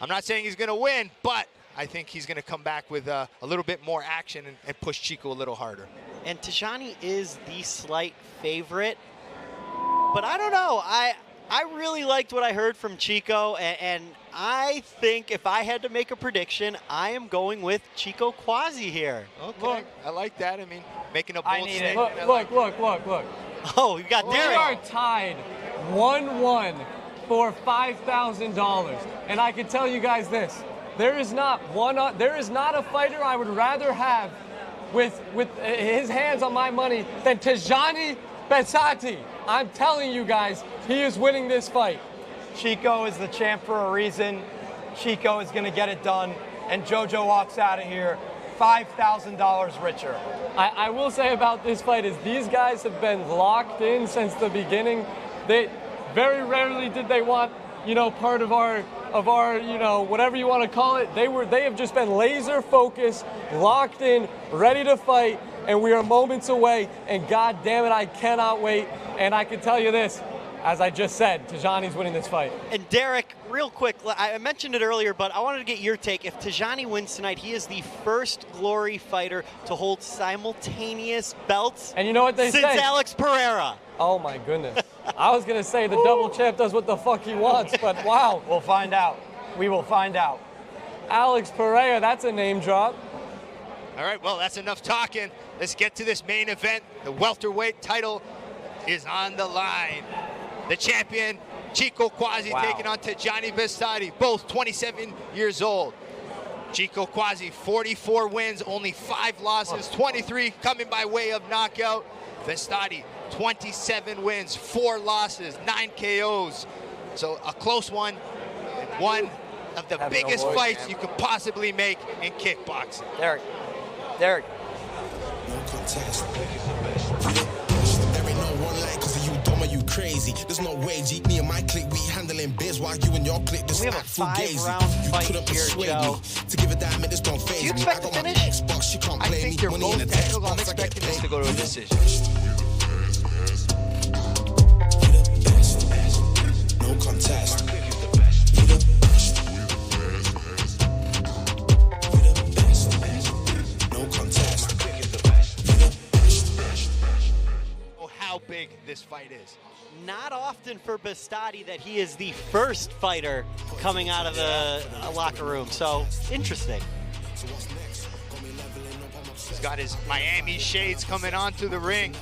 I'm not saying he's going to win, but I think he's going to come back with a little bit more action and push Chico a little harder. And Tijani is the slight favorite, but I don't know. I really liked what I heard from Chico, and I think if I had to make a prediction, I am going with Chico Quasi here. Okay, look, I like that. I mean, making a bold statement. Look. Oh, you got Derek. We are tied 1-1 for $5,000. And I can tell you guys this. there is not a fighter I would rather have with his hands on my money than Tijani Besati. I'm telling you guys, he is winning this fight. Chico is the champ for a reason. Chico is going to get it done, and JoJo walks out of here $5,000 richer. I will say about this fight is these guys have been locked in since the beginning. They very rarely did they want, part of our, whatever you want to call it. They have just been laser focused, locked in, ready to fight, and we are moments away. And God damn it, I cannot wait. And I can tell you this, as I just said, Tijani's winning this fight. And Derek, real quick, I mentioned it earlier, but I wanted to get your take. If Tijani wins tonight, he is the first Glory fighter to hold simultaneous belts. And you know what they say? Since Alex Pereira. Oh my goodness. I was going to say the double champ does what the fuck he wants, but wow. We'll find out. We will find out. Alex Pereira, that's a name drop. All right, well, that's enough talking. Let's get to this main event. The welterweight title is on the line. The champion, Chico Quasi, taking on Tijani Bestati, both 27 years old. Chico Quasi, 44 wins, only 5 losses, 23 coming by way of knockout. Bestati, 27 wins, 4 losses, 9 KOs. So a close one, and one of the biggest fights you could possibly make in kickboxing. Derek. No contest. There ain't no one like cause you dumb or you crazy. There's no way, G. Me and my clique, we handling biz while you and your clique just act fugazi. You couldn't persuade me to give a damn, this don't phase me. I got my Xbox, you can't play me. I think you're both technical. I'm expecting this to go to a decision. No contest. How big this fight is. Not often for Bestati that he is the first fighter coming out of the locker room, so interesting. He's got his Miami shades coming onto the ring.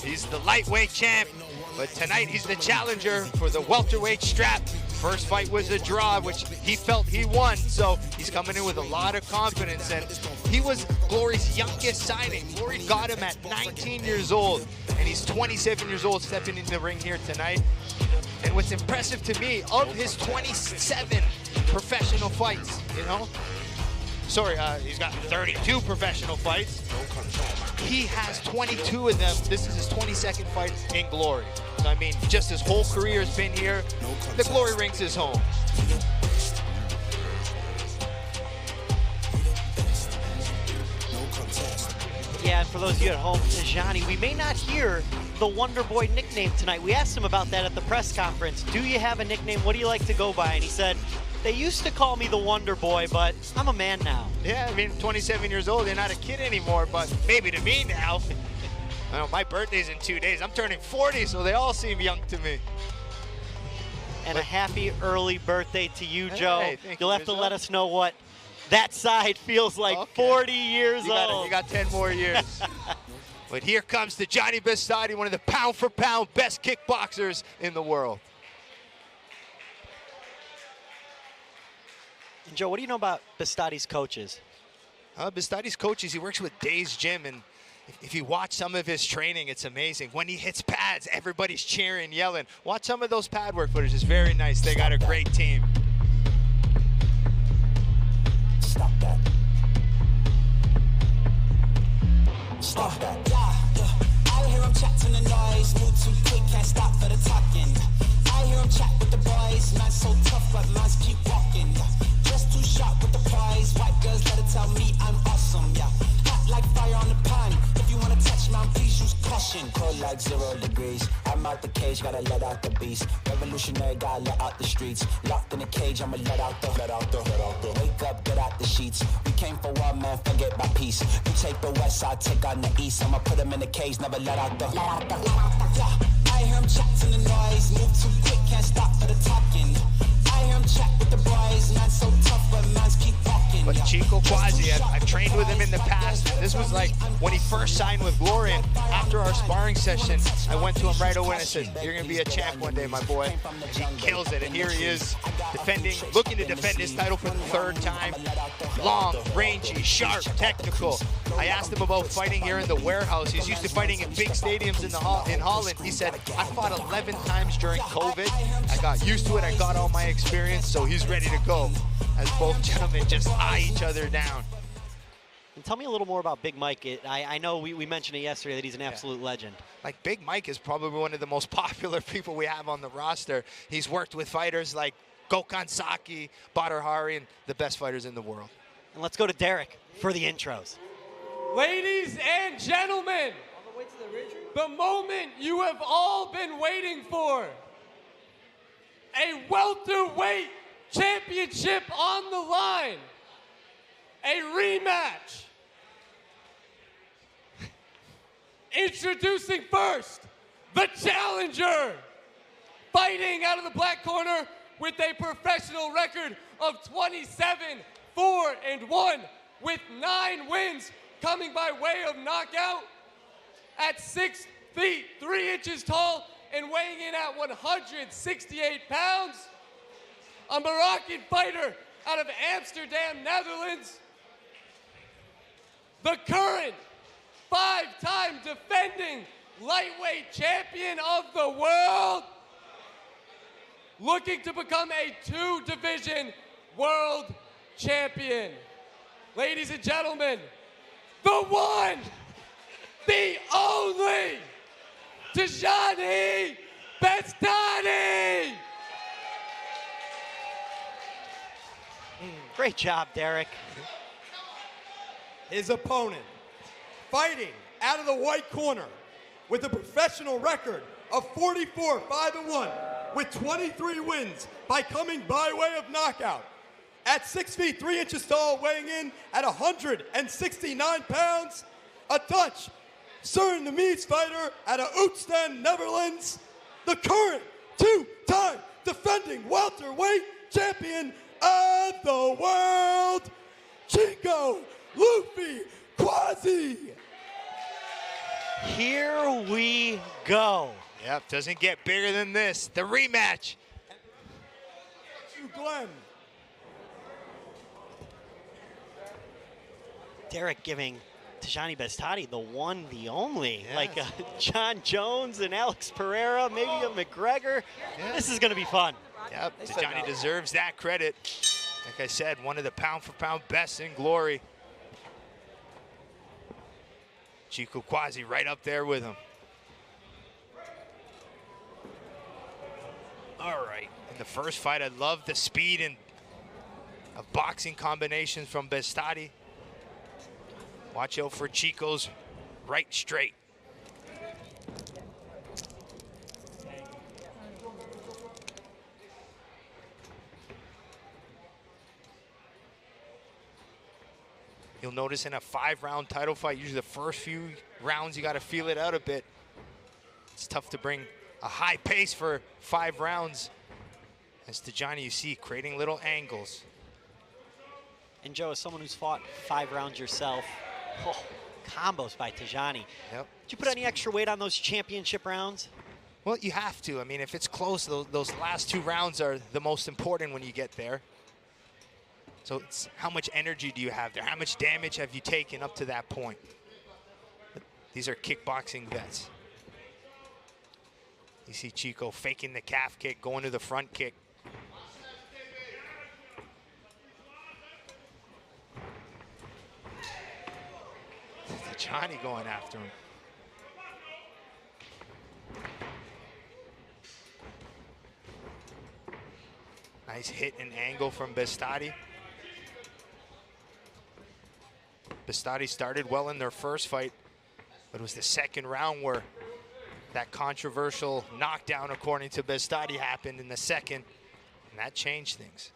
He's the lightweight champ, but tonight he's the challenger for the welterweight strap. First fight was a draw, which he felt he won, so he's coming in with a lot of confidence, and he was Glory's youngest signing. Glory got him at 19 years old, and he's 27 years old stepping into the ring here tonight. And what's impressive to me, of his 27 professional fights, he's got 32 professional fights. He has 22 of them. This is his 22nd fight in Glory. So, I mean, just his whole career has been here. The Glory ring's his home. Yeah, and for those of you at home, Tijani, we may not hear the Wonder Boy nickname tonight. We asked him about that at the press conference. Do you have a nickname? What do you like to go by? And he said, they used to call me the Wonder Boy, but I'm a man now. Yeah, I mean, 27 years old, you're not a kid anymore, but maybe to me now. I know, my birthday's in 2 days. I'm turning 40, so they all seem young to me. And a happy early birthday to you, Joe. Hey, You'll have to let us know what that side feels like. 40 years old. You got 10 more years. But here comes Tijani Bestati, one of the pound-for-pound best kickboxers in the world. And Joe, what do you know about Bestati's coaches? Bestati's coaches, he works with Days Gym, and if you watch some of his training, it's amazing. When he hits pads, everybody's cheering, yelling. Watch some of those pad work footage. It's very nice. They got a great team. Stop that. Stop that. I hear him chat to the noise. Move too quick, can't stop for the talking. I hear him chat with the boys. Man's so tough, but man's keep walking. Just too sharp with the prize. White girls let it tell me I'm awesome, yeah. Hot like fire on the pan. If you wanna touch me, please use caution. Cold like 0 degrees. I'm out the cage, gotta let out the beast. Revolutionary, gotta let out the streets. Locked in a cage, I'ma let out the. Wake up, get out the sheets. We came for one man, forget my peace. You take the west, I take on the east. I'ma put him in the cage, never let out the. Yeah. I hear him chat to the noise. Move too quick, can't stop for the talking. I hear him chat with the boys. Man's so tough, but man's keep walking. But Chico Quasi, I've trained with him in the past. This was like when he first signed with Glory. And after our sparring session, I went to him right away and I said, "You're going to be a champ one day, my boy." And he kills it. And here he is looking to defend his title for the third time. Long, rangy, sharp, technical. I asked him about fighting here in the warehouse. He's used to fighting in big stadiums in Holland. He said, "I fought 11 times during COVID. I got used to it. I got all my experience." So he's ready to go as both gentlemen just eye each other down. And tell me a little more about Big Mike. I know we mentioned it yesterday that he's an absolute legend. Like, Big Mike is probably one of the most popular people we have on the roster. He's worked with fighters like Gokhan Saki, Badr Hari, and the best fighters in the world. And let's go to Derek for the intros. Ladies and gentlemen, the moment you have all been waiting for. A welterweight championship on the line. A rematch. Introducing first, the challenger. Fighting out of the black corner with a professional record of 27-4-1 with 9 wins coming by way of knockout. At 6 feet 3 inches tall and weighing in at 168 pounds. A Moroccan fighter out of Amsterdam, Netherlands. The current 5-time defending lightweight champion of the world. Looking to become a 2-division world champion. Ladies and gentlemen, the one, the only, Tijani Bestani. Great job, Derek. His opponent, fighting out of the white corner with a professional record of 44-5-1 with 23 wins by coming by way of knockout. At 6 feet 3 inches tall, weighing in at 169 pounds, a Dutch Surinamese fighter out of Utrecht, Netherlands, the current 2-time defending welterweight champion of the world, Chico Luffy Quasi. Here we go. Yep, doesn't get bigger than this. The rematch. To Glenn. Derek giving Tijani Bestani the one, the only. Yes. Like John Jones and Alex Pereira, maybe a McGregor. Yes. This is going to be fun. Yep, Tijani deserves that credit. Like I said, one of the pound-for-pound best in Glory. Chico Quasi right up there with him. All right, in the first fight, I love the speed and of boxing combinations from Bestani. Watch out for Chico's right straight. You'll notice in a 5-round title fight, usually the first few rounds, you got to feel it out a bit. It's tough to bring a high pace for 5 rounds. As Tijani, you see, creating little angles. And Joe, as someone who's fought 5 rounds yourself, combos by Tijani. Yep. Did you put any extra weight on those championship rounds? Well, you have to. I mean, if it's close, those last 2 rounds are the most important when you get there. So it's how much energy do you have there? How much damage have you taken up to that point? These are kickboxing vets. You see Chico faking the calf kick, going to the front kick. Johnny going after him. Nice hit and angle from Bestani. Bestani started well in their first fight, but it was the second round where that controversial knockdown, according to Bestani, happened in the second, and that changed things.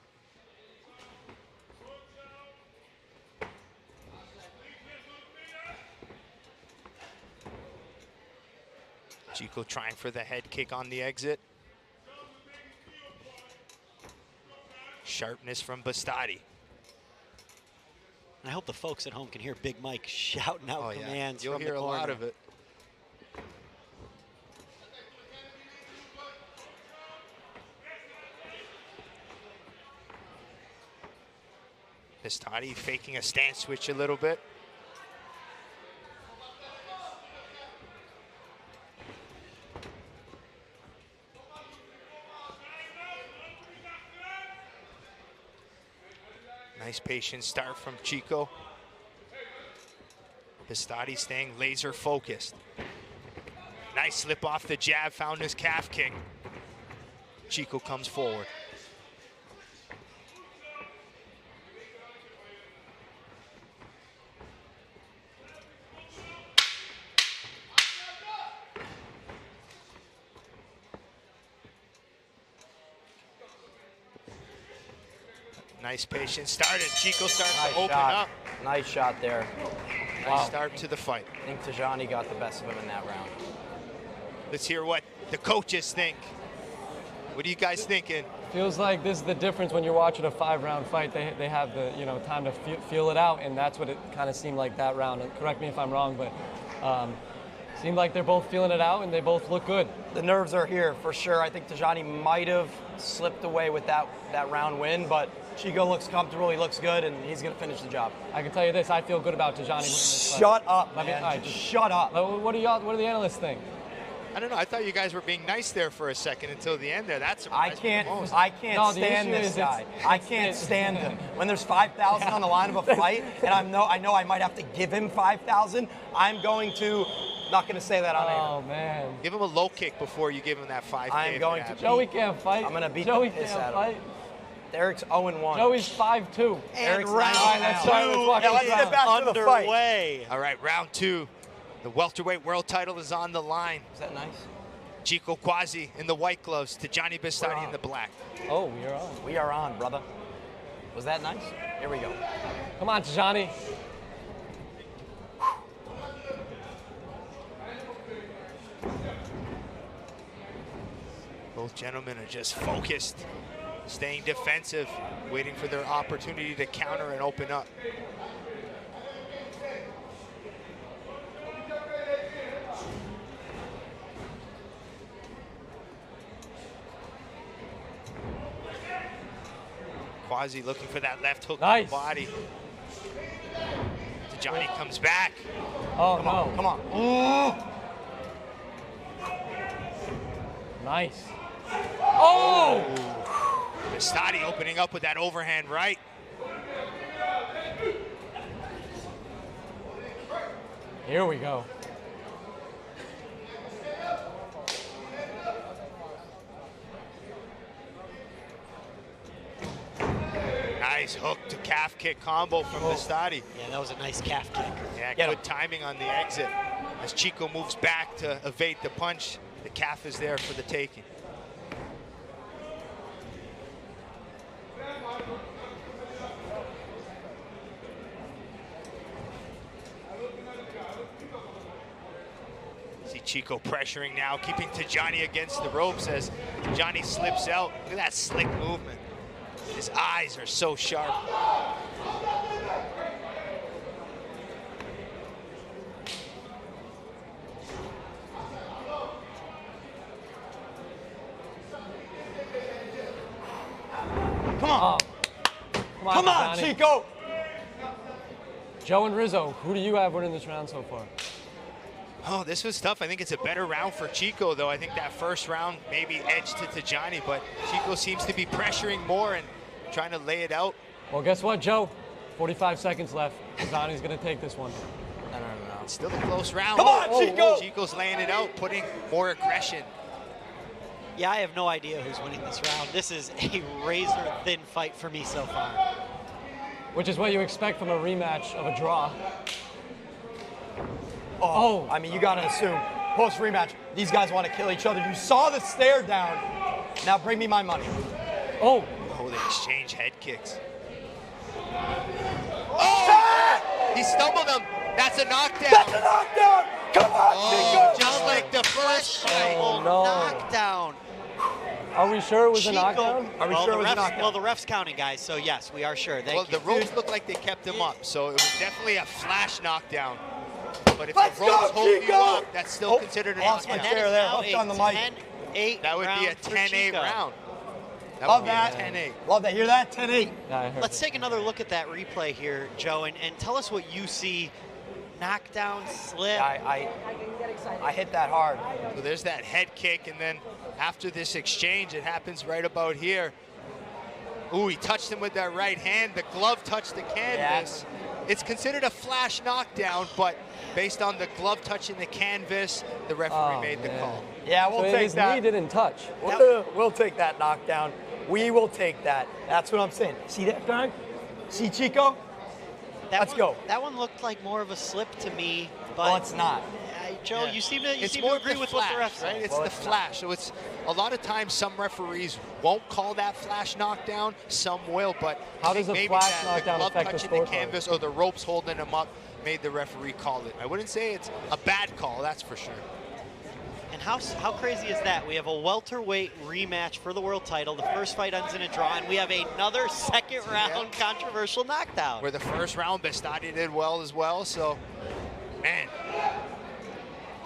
Chico trying for the head kick on the exit. Sharpness from Bestani. And I hope the folks at home can hear Big Mike shouting out commands You'll from hear the a corner. lot of it. Pistati faking a stance switch a little bit. Nice patient start from Chico. Pistati staying laser focused. Nice slip off the jab, found his calf kick. Chico comes forward. Nice patient start as Chico starts to open up. Nice shot there. Nice start to the fight. I think Tajani got the best of him in that round. Let's hear what the coaches think. What are you guys thinking? Feels like this is the difference when you're watching a 5-round fight. They have the time to feel it out, and that's what it kind of seemed like that round. And correct me if I'm wrong, but seemed like they're both feeling it out and they both look good. The nerves are here for sure. I think Tajani might have slipped away with that round win, but Chico looks comfortable, he looks good, and he's going to finish the job. I can tell you this, I feel good about Tajani winning this fight. Shut up, man. Shut up. What do the analysts think? I don't know. I thought you guys were being nice there for a second until the end there. That's surprised me the most. I can't stand this guy. I can't stand him. When there's 5,000 on the line of a fight, and I know I might have to give him 5,000, I'm going to. Not going to say that on air. Oh man! Give him a low kick before you give him that 5K. I'm going to. Joey can't fight. I'm going to beat Joey the piss can't out of him. Eric's 0-1. Joey's 5-2. Eric's round 9-2. Let's watch Let's get back to the fight. Underway. All right, round 2. The welterweight world title is on the line. Is that nice? Chico Quasi in the white gloves, Tajani Bistani in the black. Oh, we are on. We are on, brother. Was that nice? Here we go. Come on, Tajani. Both gentlemen are just focused, staying defensive, waiting for their opportunity to counter and open up. Quasi looking for that left hook in the body. Tajani comes back. Oh, come no. On, come on. Nice. Oh! Bistani opening up with that overhand right. Here we go. Nice hook to calf kick combo from Bistani. Yeah, that was a nice calf kick. Yeah, good timing on the exit. As Chico moves back to evade the punch, the calf is there for the taking. See Chico pressuring now, keeping Tajani against the ropes as Tajani slips out. Look at that slick movement. His eyes are so sharp. Come on. Come on, Chico. Joe and Rizzo, who do you have winning this round so far? Oh, this was tough. I think it's a better round for Chico, though. I think that first round maybe edged to Tajani, but Chico seems to be pressuring more and trying to lay it out. Well, guess what, Joe? 45 seconds left. Tajani's going to take this one. No. It's still a close round. Come on, Chico! Chico's laying it out, putting more aggression. Yeah, I have no idea who's winning this round. This is a razor-thin fight for me so far. Which is what you expect from a rematch of a draw. Oh, I mean, you got to assume, post-rematch, these guys want to kill each other. You saw the stare down. Now bring me my money. Oh, they exchange head kicks. Oh! He stumbled him. That's a knockdown. That's a knockdown. Come on, Chico. Just like the first fight. Oh, no. Knockdown. Are we sure it was a Chico, knockdown? Are we well, sure it the was a refs, knockdown? well, the ref's counting, guys, so yes, we are sure. Thank Well, you. the ropes look like they kept him up, so it was definitely a flash knockdown. But if Let's the ropes go, hold you Chico! up, that's still considered a lost my knockdown. chair there, hooked on the mic. 10-8 That would be a round for 10-8 Chico. round. That Love would be that. a 10-8. Love that. Hear that? 10-8. Yeah, I heard Let's it. take another look at that replay here, Joe, and tell us what you see. Knockdown, slip. I hit that hard. So there's that head kick, and then after this exchange, it happens right about here. Ooh, he touched him with that right hand. The glove touched the canvas. It's considered a flash knockdown, but based on the glove touching the canvas, the referee made the call. Yeah, we'll So take his that. knee didn't touch. We'll take that knockdown. We will take that. That's what I'm saying. See that, guy? See Chico? Let's go. That one looked like more of a slip to me, but Well, it's not. Joe, Yeah. you seem to It's agree more of the with flash, what the refs right? say. It's the flash. So it's a lot of times some referees won't call that flash knockdown, some will, but How I think does a maybe flash that, knockdown the glove affect the touching the scorecard? canvas or the ropes holding him up made the referee call it. I wouldn't say it's a bad call, that's for sure. And how crazy is that? We have a welterweight rematch for the world title. The first fight ends in a draw, and we have another second round controversial knockdown. Where the first round, Bestati did well as well, so, man.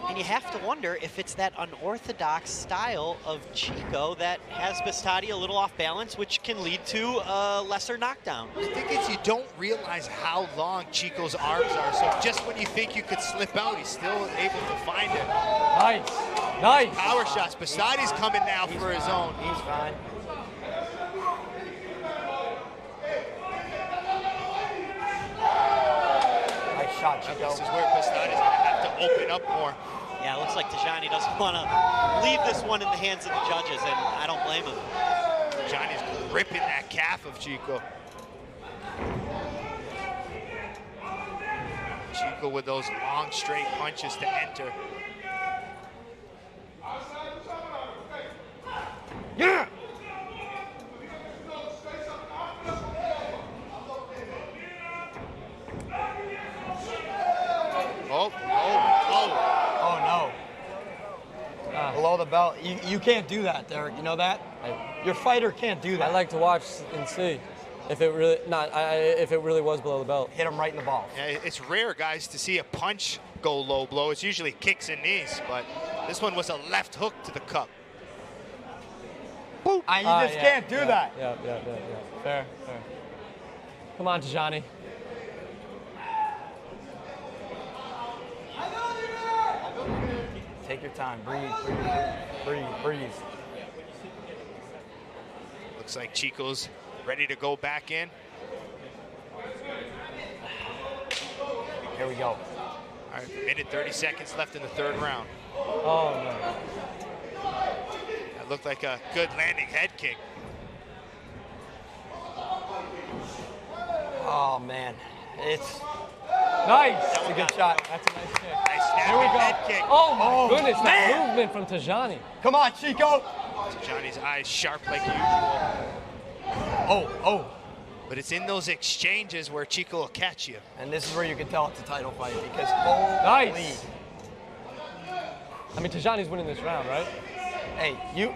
And you have to wonder if it's that unorthodox style of Chico that has Bestati a little off balance, which can lead to a lesser knockdown. I think it's you don't realize how long Chico's arms are, so just when you think you could slip out, he's still able to find it. Nice. Nice. Power shots. Bestati's coming now for his own. He's fine. Nice shot, Chico. This is where Bestati's going to have to open up more. Yeah, it looks like Tijani doesn't want to leave this one in the hands of the judges, and I don't blame him. Johnny's ripping that calf of Chico. Chico with those long, straight punches to enter. Yeah! Oh, oh, Oh, no. Below the belt. You can't do that, Derek. You know that? Your fighter can't do that. I like to watch and see if it really if it really was below the belt. Hit him right in the balls. Yeah, it's rare, guys, to see a punch go low blow. It's usually kicks and knees, but this one was a left hook to the cup. You just can't do that. Yeah. Fair. Come on, Tijani. Take your time. Breathe. Looks like Chico's ready to go back in. Here we go. All right, minute 30 seconds left in the third round. Oh, no. That looked like a good landing head kick. Oh, man. It's Nice. a good shot. That's a nice kick. Nice Here we snapping go. head kick. Oh, my goodness. That man. movement from Tijani. Come on, Chico. Johnny's eyes sharp like usual. Oh. But it's in those exchanges where Chico will catch you. And this is where you can tell it's a title fight because holy. Nice. I mean, Tijani's winning this round, right? Hey, you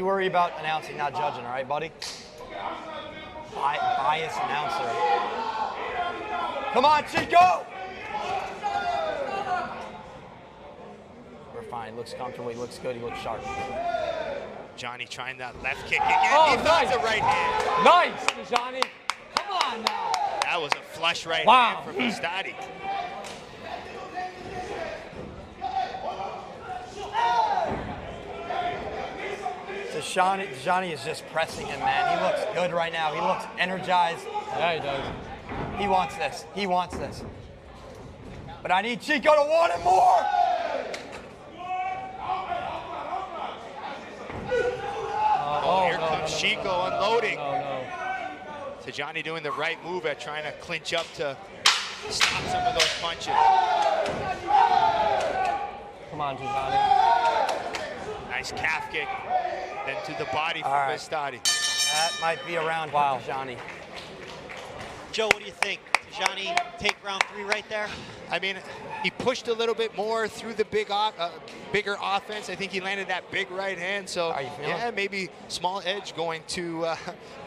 worry about announcing, not judging, all right, buddy? Bias announcer. Come on, Chico! We're fine. Looks comfortable. He looks good. He looks sharp. Johnny trying that left kick again. Oh, He finds nice. a right hand. Nice, Tijani. Come on now. That was a flush right Wow. hand from Bestati. Johnny is just pressing him, man. He looks good right now. He looks energized. Yeah, he does. He wants this. He wants this. But I need Chico to want it more. Oh, here comes Chico unloading. No. Tijani doing the right move at trying to clinch up to stop some of those punches. Come on, Tijani. Nice calf kick. Then to the body from All right. Bestati. That might be a round Wow. for Johnny. Joe, what do you think? Tijani take round 3 right there? I mean, he pushed a little bit more through the bigger offense. I think he landed that big right hand. So, yeah, maybe small edge going to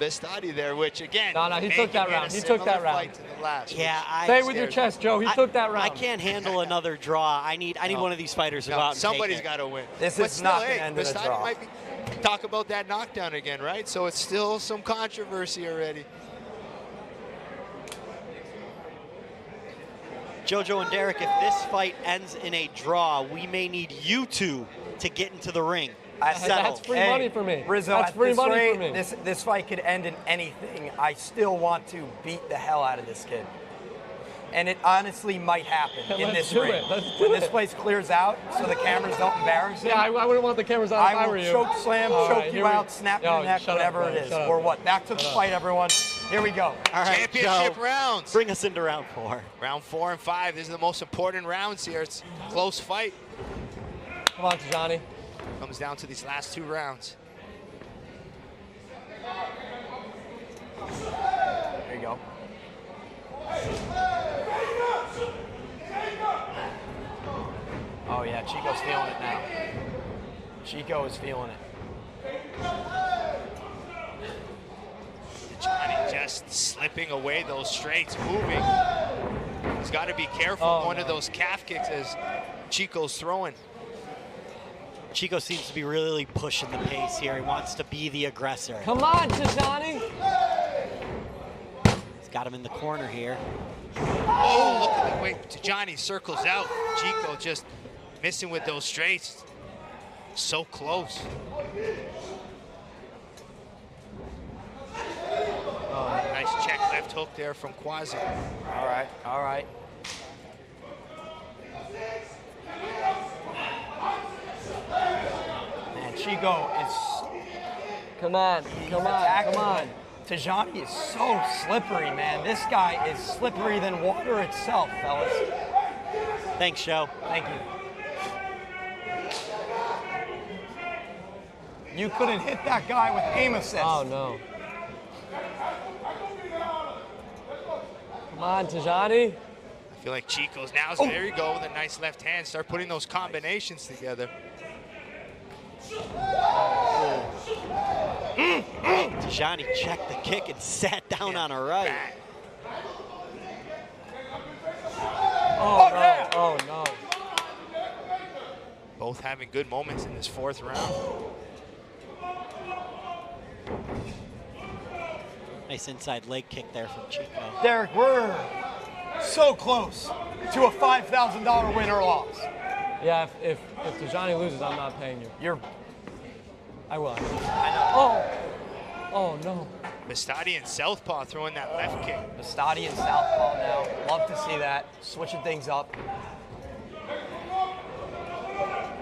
Bestati there, which, again, no, he took that round. He took that round. To the last, yeah, stay with your chest, Joe. He took that round. I can't handle another draw. I need one of these fighters to go out and somebody's got to win. This is not going to end in a Bestati draw. might be talk about that knockdown again, right? So it's still some controversy already. Jojo and Derek, if this fight ends in a draw, we may need you two to get into the ring. That's free money for me. Rizzo, that's free money rate, for me. This fight could end in anything. I still want to beat the hell out of this kid. And it honestly might happen in this ring. When this place clears out so the cameras don't embarrass him. Yeah, I wouldn't want the cameras out if I were you. I will choke slam, choke you out, snap your neck, whatever it is. Or what? Back to the fight, everyone. Here we go. All right, Championship Joe, rounds. Bring us into round 4. Round 4 and 5. These are the most important rounds here. It's a close fight. Come on, Tijani. Comes down to these last 2 rounds. There you go. Oh yeah, Chico's feeling it now. Chico is feeling it. Johnny just slipping away those straights, moving. He's got to be careful going to those calf kicks as Chico's throwing. Chico seems to be really pushing the pace here. He wants to be the aggressor. Come on, Tijani. He's got him in the corner here. Oh, look at the way Tijani circles out. Chico just missing with those straights. So close. Nice check left hook there from Quasi. All right, all right. Man, Chico is... Come on, come on, come on. Tijani is so slippery, man. This guy is slipperier than water itself, fellas. Thanks, Joe. Thank you. You couldn't hit that guy with aim assist. Oh, no. Come on, Tijani. I feel like Chico's now. There you go with a nice left hand. Start putting those combinations together. Tijani checked the kick and sat down on a right. Oh, no. Oh, no. Both having good moments in this 4th round. Nice inside leg kick there from Chico. Derek, we're so close to a $5,000 win or loss. Yeah, if Tijani loses, I'm not paying you. I will. I know. Oh, no. Bestati and Southpaw throwing that left kick. Bestati and Southpaw now. Love to see that. Switching things up.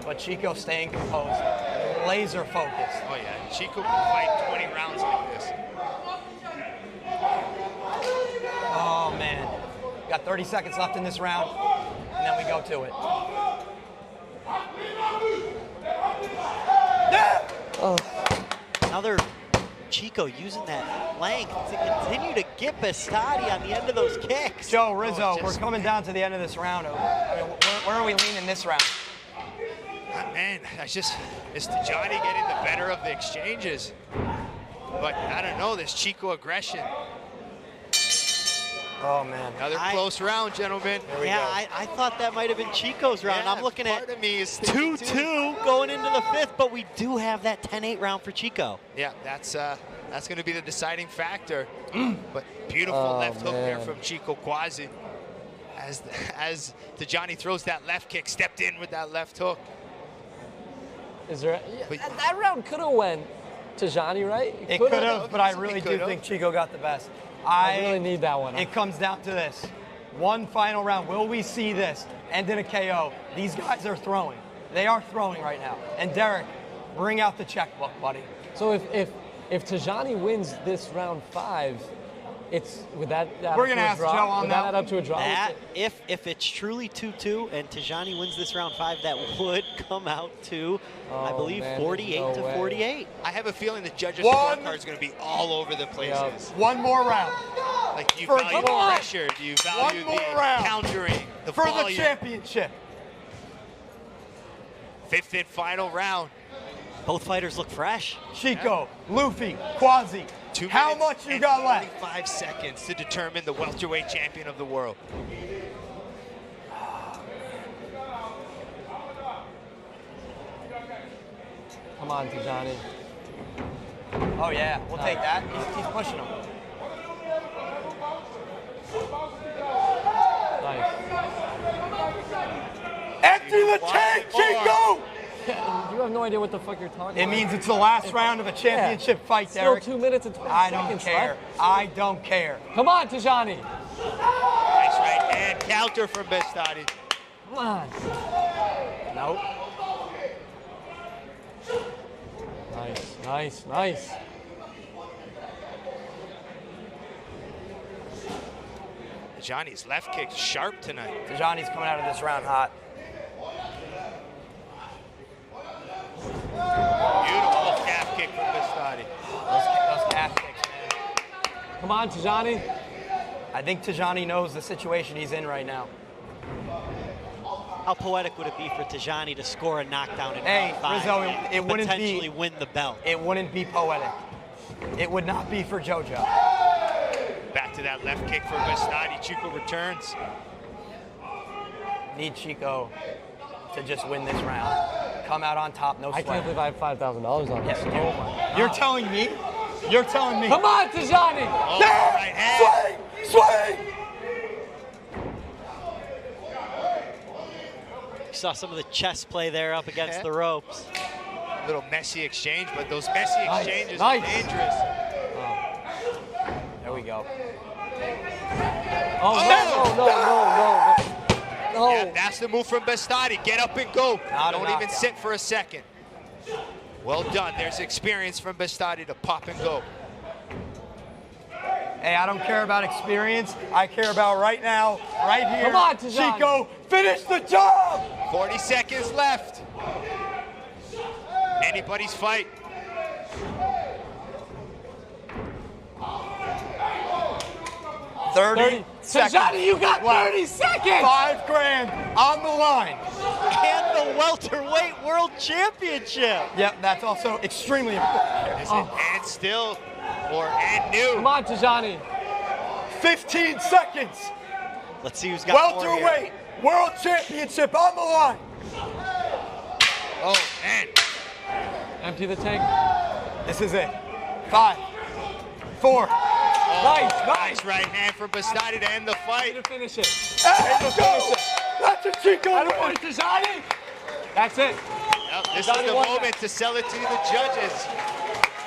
But Chico staying composed. Laser focused. Oh, yeah. Chico can fight 20 rounds like this. Oh, man. Got 30 seconds left in this round, and then we go to it. Another Chico using that length to continue to get Bestati on the end of those kicks. Joe, Rizzo, we're coming down to the end of this round. I mean, where are we leaning this round? Man, it's Tijani getting the better of the exchanges. But I don't know, this Chico aggression. Oh, man. Another close round, gentlemen. Yeah, I thought that might have been Chico's round. Yeah, I'm looking at part of me is 2-2 going into the 5th, but we do have that 10-8 round for Chico. Yeah, that's going to be the deciding factor. But beautiful left hook there from Chico Quasi. As Tijani throws that left kick, stepped in with that left hook. Is there? That round could have went Tijani, right? It could have, but I really do think Chico got the best. I really need that one. It comes down to this. One final round. Will we see this end in a KO? These guys are throwing. They are throwing right now. And Derek, bring out the checkbook, buddy. So if Tijani wins this round 5, it's would that we're gonna ask Joe on would that add up to a draw? That, if it's truly 2-2 and Tijani wins this round 5, that would come out to, I believe, 48 to 48. I have a feeling the judges' scorecard is going to be all over the place. One more round. Like, do you For- value come on. pressure? Do you value One the more round. countering, the For the volume? championship. Fifth and final round. Both fighters look fresh. Chico, Luffy, Quasi. 2 How minutes much you and got left? 45 seconds to determine the welterweight champion of the world. Come on, Tijani. Oh yeah, we'll take that. He's pushing him. Nice. Empty the tank, Chico! You have no idea what the fuck you're talking It about. means it's the last round of a championship fight, Still Derek. 2 minutes and 20 I seconds don't care. left. I don't care. Come on, Tijani. Nice right hand counter from Bestati. Come on. Nope. Nice, nice, nice. Johnny's left kick sharp tonight. Tijani's coming out of this round hot. Beautiful calf kick from Bestati. Those calf kicks, man. Come on, Tijani. I think Tijani knows the situation he's in right now. How poetic would it be for Tijani to score a knockdown in Hey, round 5 Rizzo, and it wouldn't potentially be- win the belt? It wouldn't be poetic. It would not be for JoJo. Back to that left kick for Bestati. Chico returns. Need Chico to just win this round. Come out on top, no I sweat. can't believe I have $5,000 on this. Yes, Oh my God. You're telling me? You're telling me? Come on, Tijani. Oh, right hand. Swing! You saw some of the chess play there up against the ropes. Little messy exchange, but those messy Nice, exchanges nice. are dangerous. There we go. Oh, no. Yeah, that's the move from Bestati. Get up and go. Not a Don't even knockdown. sit for a second. Well done. There's experience from Bestati to pop and go. Hey, I don't care about experience. I care about right now, right here. Come on, Tijani. Chico, finish the job! 40 seconds left. Anybody's fight. $30 seconds. Tijani, you got left. 30 seconds. $5 grand on the line. And the welterweight world championship. Yep, that's also extremely important. Is it and still or and new? Come on, Tijani. 15 seconds. Let's see who's got more here. Welterweight world championship on the line. Oh, man. Empty the tank. This is it. 5, 4. Nice. Right hand from Bestati to end the Way fight. to finish it. Let's go. That's a Chico I win. don't want Tijani. That's it. Yep, this is Bestati the won moment to sell it to the judges.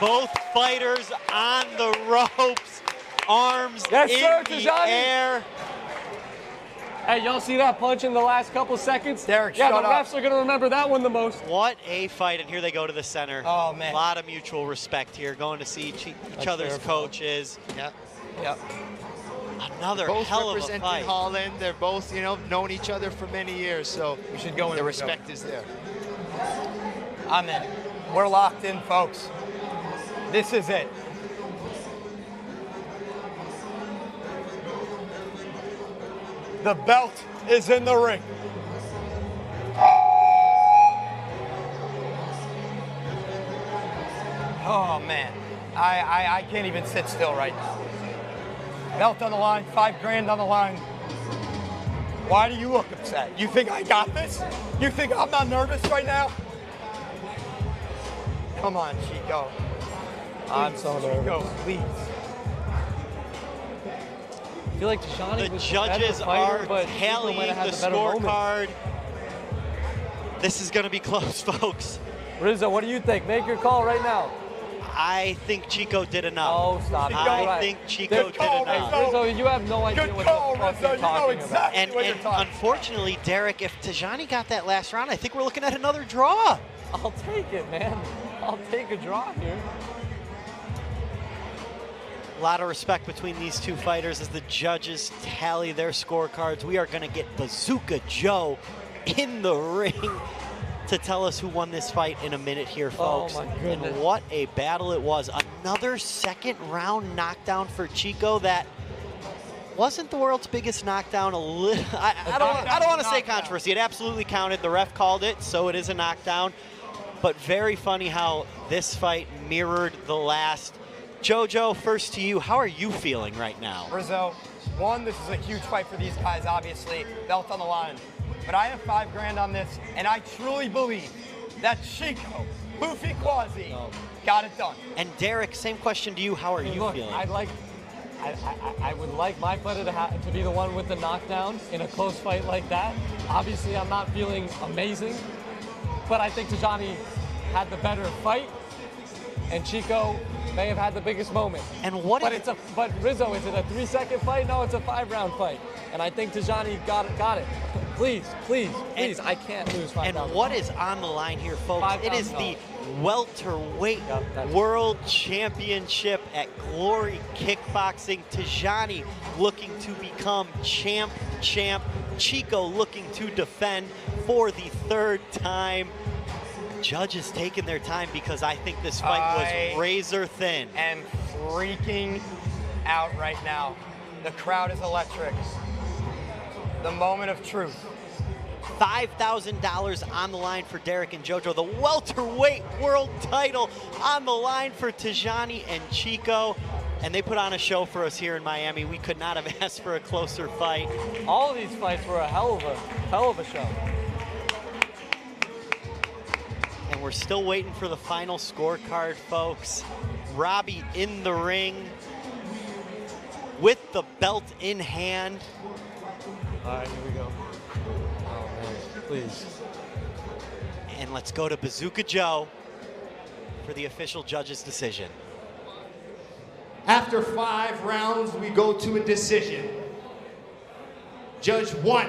Both fighters on the ropes, arms Yes, in sir, the Tijani. air. Hey, y'all see that punch in the last couple seconds? Derek, yeah, shut the up. refs are going to remember that one the most. What a fight, and here they go to the center. Oh, man. A lot of mutual respect here, going to see each other's fair, bro. coaches. Yep. Yep. Another Both hell of a representing fight. Holland. They're both, known each other for many years, so We should go in. the respect is there. I'm in. We're locked in, folks. This is it. The belt is in the ring. Oh man, I can't even sit still right now. Belt on the line, $5 grand on the line. Why do you look upset? You think I got this? You think I'm not nervous right now? Come on, Chico. I'm so nervous. Chico, please. I feel like Tijani The was judges the better fighter, are but Chico tallying might have had the better moments. scorecard. This is going to be close, folks. Rizzo, what do you think? Make your call right now. I think Chico did enough. Oh, stop. I think Chico did enough. Rizzo, you have no idea Good what call, the fuck Rizzo. you're You know talking exactly And, what you're and talking unfortunately, Derek, if Tijani got that last round, I think we're looking at another draw. about. I'll take it, man. I'll take a draw here. A lot of respect between these two fighters as the judges tally their scorecards. We are going to get Bazooka Joe in the ring to tell us who won this fight in a minute here, folks. Oh, my goodness. And what a battle it was. Another second round knockdown for Chico that wasn't the world's biggest knockdown a little? I don't want to say controversy. It absolutely counted. The ref called it, so it is a knockdown. But very funny how this fight mirrored the last. JoJo, first to you. How are you feeling right now? Rizzo, one, this is a huge fight for these guys, obviously. Belt on the line. But I have $5 on this, and I truly believe that Chico Buffy Quasi got it done. And Derek, same question to you. How are you feeling? I would like my fighter to be the one with the knockdown in a close fight like that. Obviously, I'm not feeling amazing, but I think Tijani had the better fight, and Chico may have had the biggest moment. And but Rizzo, is it a 3-second fight? No, it's a 5-round fight, and I think Tijani got it. Please, I can't lose 5 rounds. And what is on the line here, folks? It is the welterweight world championship at Glory Kickboxing. Tijani looking to become champ. Chico looking to defend for the 3rd time. Judges taking their time because I think this fight was razor thin. And freaking out right now. The crowd is electric. The moment of truth. $5,000 on the line for Derek and JoJo. The welterweight world title on the line for Tijani and Chico. And they put on a show for us here in Miami. We could not have asked for a closer fight. All of these fights were a hell of a show. And we're still waiting for the final scorecard, folks. Robbie in the ring with the belt in hand. All right, here we go. Oh, man, please. And let's go to Bazooka Joe for the official judge's decision. After 5 rounds, we go to a decision. Judge 1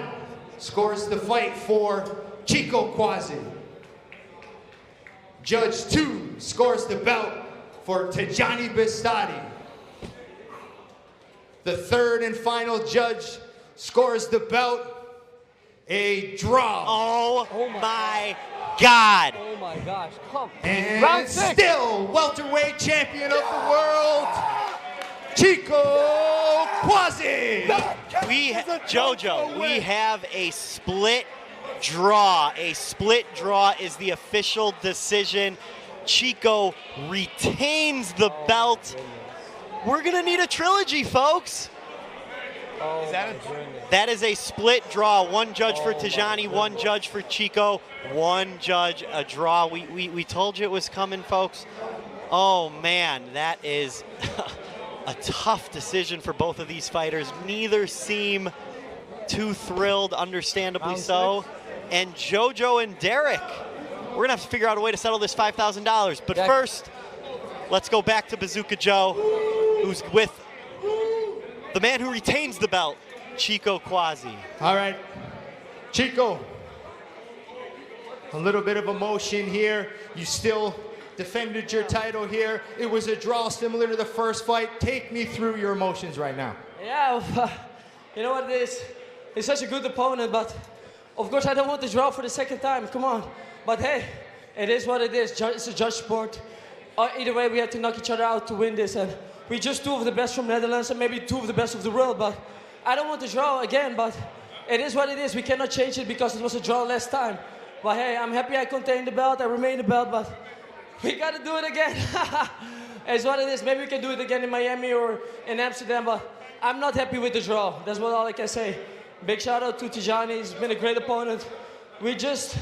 scores the fight for Chico Quasi. Judge 2 scores the belt for Tijani Bastati. The 3rd and final judge scores the belt a draw. Oh my God. Oh my gosh, come. And Round 6. Still welterweight champion of the world, Chico Quasi. JoJo, we have a split draw. A split draw is the official decision. Chico retains the belt. We're going to need a trilogy, folks. Oh, that is a split draw. 1 judge for Tijani, 1 judge for Chico, 1 judge, a draw. We told you it was coming, folks. Oh, man, that is a tough decision for both of these fighters. Neither seem too thrilled, understandably so. And JoJo and Derek, we're going to have to figure out a way to settle this $5,000. But first, let's go back to Bazooka Joe, who's with the man who retains the belt, Chico Quasi. All right, Chico, a little bit of emotion here. You still defended your title here. It was a draw similar to the first fight. Take me through your emotions right now. Yeah, you know what it is? He's such a good opponent, but of course I don't want to draw for the 2nd time. Come on. But hey, it is what it is. It's a judge sport. Either way, we had to knock each other out to win this. And we just 2 of the best from Netherlands and maybe 2 of the best of the world. But I don't want to draw again, but it is what it is. We cannot change it because it was a draw last time. But hey, I'm happy I contained the belt. I remain the belt, but we got to do it again. It's what it is. Maybe we can do it again in Miami or in Amsterdam, but I'm not happy with the draw. That's all I can say. Big shout out to Tijani. He's been a great opponent. We just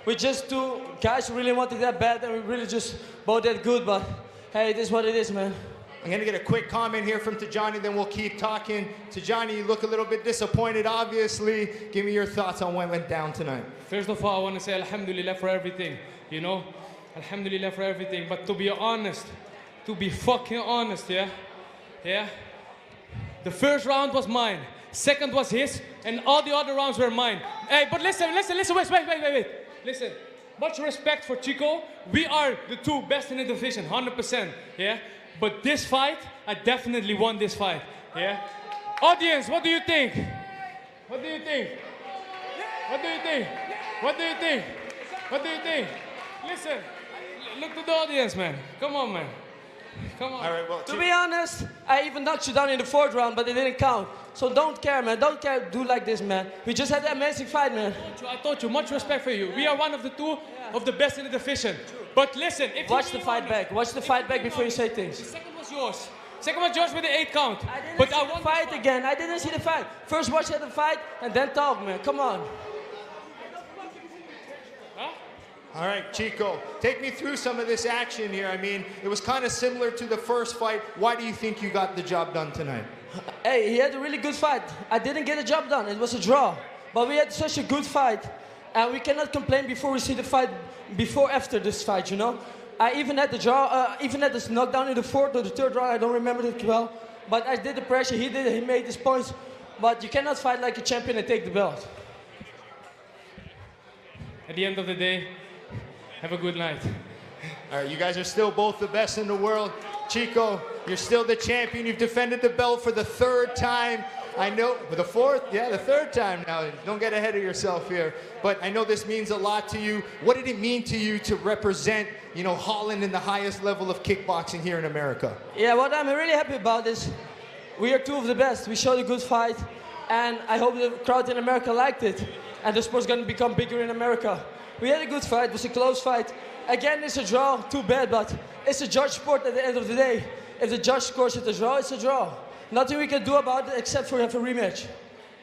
2 guys who really wanted that bad, and we really just both that good, but hey, it is what it is, man. I'm going to get a quick comment here from Tijani, then we'll keep talking. Tijani, you look a little bit disappointed, obviously. Give me your thoughts on what went down tonight. First of all, I want to say alhamdulillah for everything, you know? Alhamdulillah for everything. But to be honest, to be fucking honest, yeah? The first round was mine. 2nd was his, and all the other rounds were mine. Hey, but listen, wait. Listen, much respect for Chico. We are the 2 best in the division, 100%, yeah? But this fight, I definitely won this fight, yeah? Audience, what do you think? What do you think? Listen, look to the audience, man. Come on, man. Come on. All right, well, to be honest, I even knocked you down in the 4th round, but it didn't count. So don't care, man. Don't care. Do like this, man. We just had an amazing fight, man. I told you, much respect for you. We are one of the two of the best in the division. But listen, if watch the fight back. Watch the fight back before you say things. The second was yours. Second was yours with the 8 count. I didn't see the fight again. I didn't see the fight. First watch the fight and then talk, man. Come on. All right, Chico, take me through some of this action here. I mean, it was kind of similar to the first fight. Why do you think you got the job done tonight? Hey, he had a really good fight. I didn't get the job done. It was a draw. But we had such a good fight. And we cannot complain before we see the fight, after this fight, you know? I even had the draw, even had this knockdown in the 4th or the 3rd round. I don't remember it well. But I did the pressure. He did it. He made his points. But you cannot fight like a champion and take the belt. At the end of the day, have a good night. All right, you guys are still both the best in the world. Chico, you're still the champion. You've defended the belt for the 3rd time. I know, for the 4th? Yeah, the 3rd time now. Don't get ahead of yourself here. But I know this means a lot to you. What did it mean to you to represent, you know, Holland in the highest level of kickboxing here in America? Yeah, what I'm really happy about is we are two of the best. We showed a good fight. And I hope the crowd in America liked it. And the sport's going to become bigger in America. We had a good fight. It was a close fight. Again, it's a draw. Too bad, but it's a judge sport at the end of the day. If the judge scores it a draw, it's a draw. Nothing we can do about it except for have a rematch.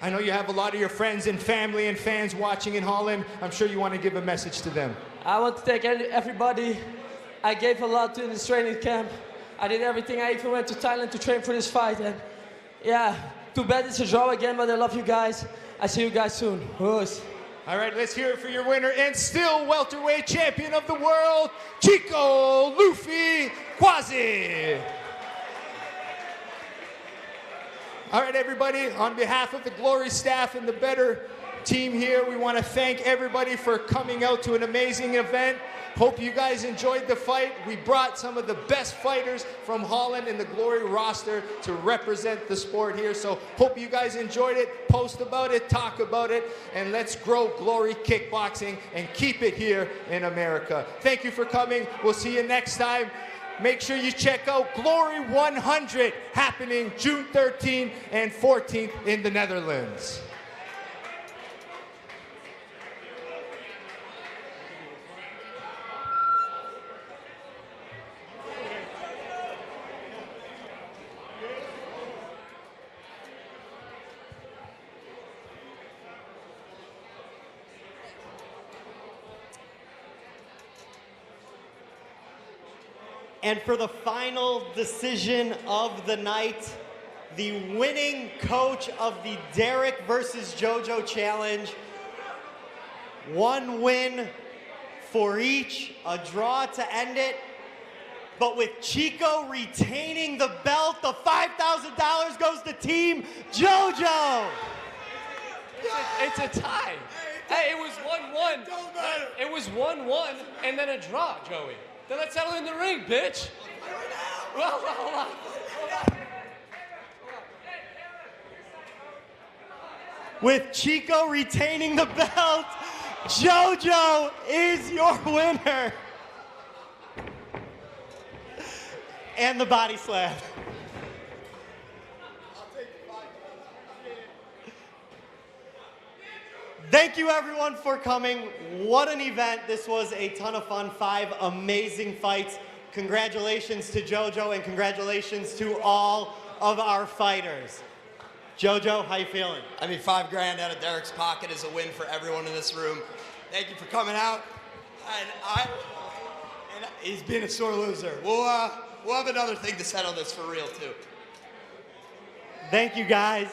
I know you have a lot of your friends and family and fans watching in Holland. I'm sure you want to give a message to them. I want to thank everybody. I gave a lot in this training camp. I did everything. I even went to Thailand to train for this fight. And yeah, too bad it's a draw again, but I love you guys. I see you guys soon. Who's? All right, let's hear it for your winner and still welterweight champion of the world, Chico Luffy Quasi. All right, everybody, on behalf of the Glory staff and the Better team here, we want to thank everybody for coming out to an amazing event. Hope you guys enjoyed the fight. We brought some of the best fighters from Holland in the Glory roster to represent the sport here. So hope you guys enjoyed it. Post about it, talk about it, and let's grow Glory kickboxing and keep it here in America. Thank you for coming. We'll see you next time. Make sure you check out Glory 100 happening June 13th and 14th in the Netherlands. And for the final decision of the night, the winning coach of the Derek versus JoJo Challenge. 1 win for each, a draw to end it. But with Chico retaining the belt, the $5,000 goes to Team JoJo. It's a tie. Hey, it was 1-1. It was 1-1 and then a draw, Joey. Then let's settle in the ring, bitch. Well, hold on. With Chico retaining the belt, JoJo is your winner. And the body slam. Thank you everyone for coming. What an event. This was a ton of fun. 5 amazing fights. Congratulations to JoJo and congratulations to all of our fighters. JoJo, how you feeling? I mean, $5 grand out of Derek's pocket is a win for everyone in this room. Thank you for coming out. And he's been a sore loser. We'll have another thing to settle this for real too. Thank you guys.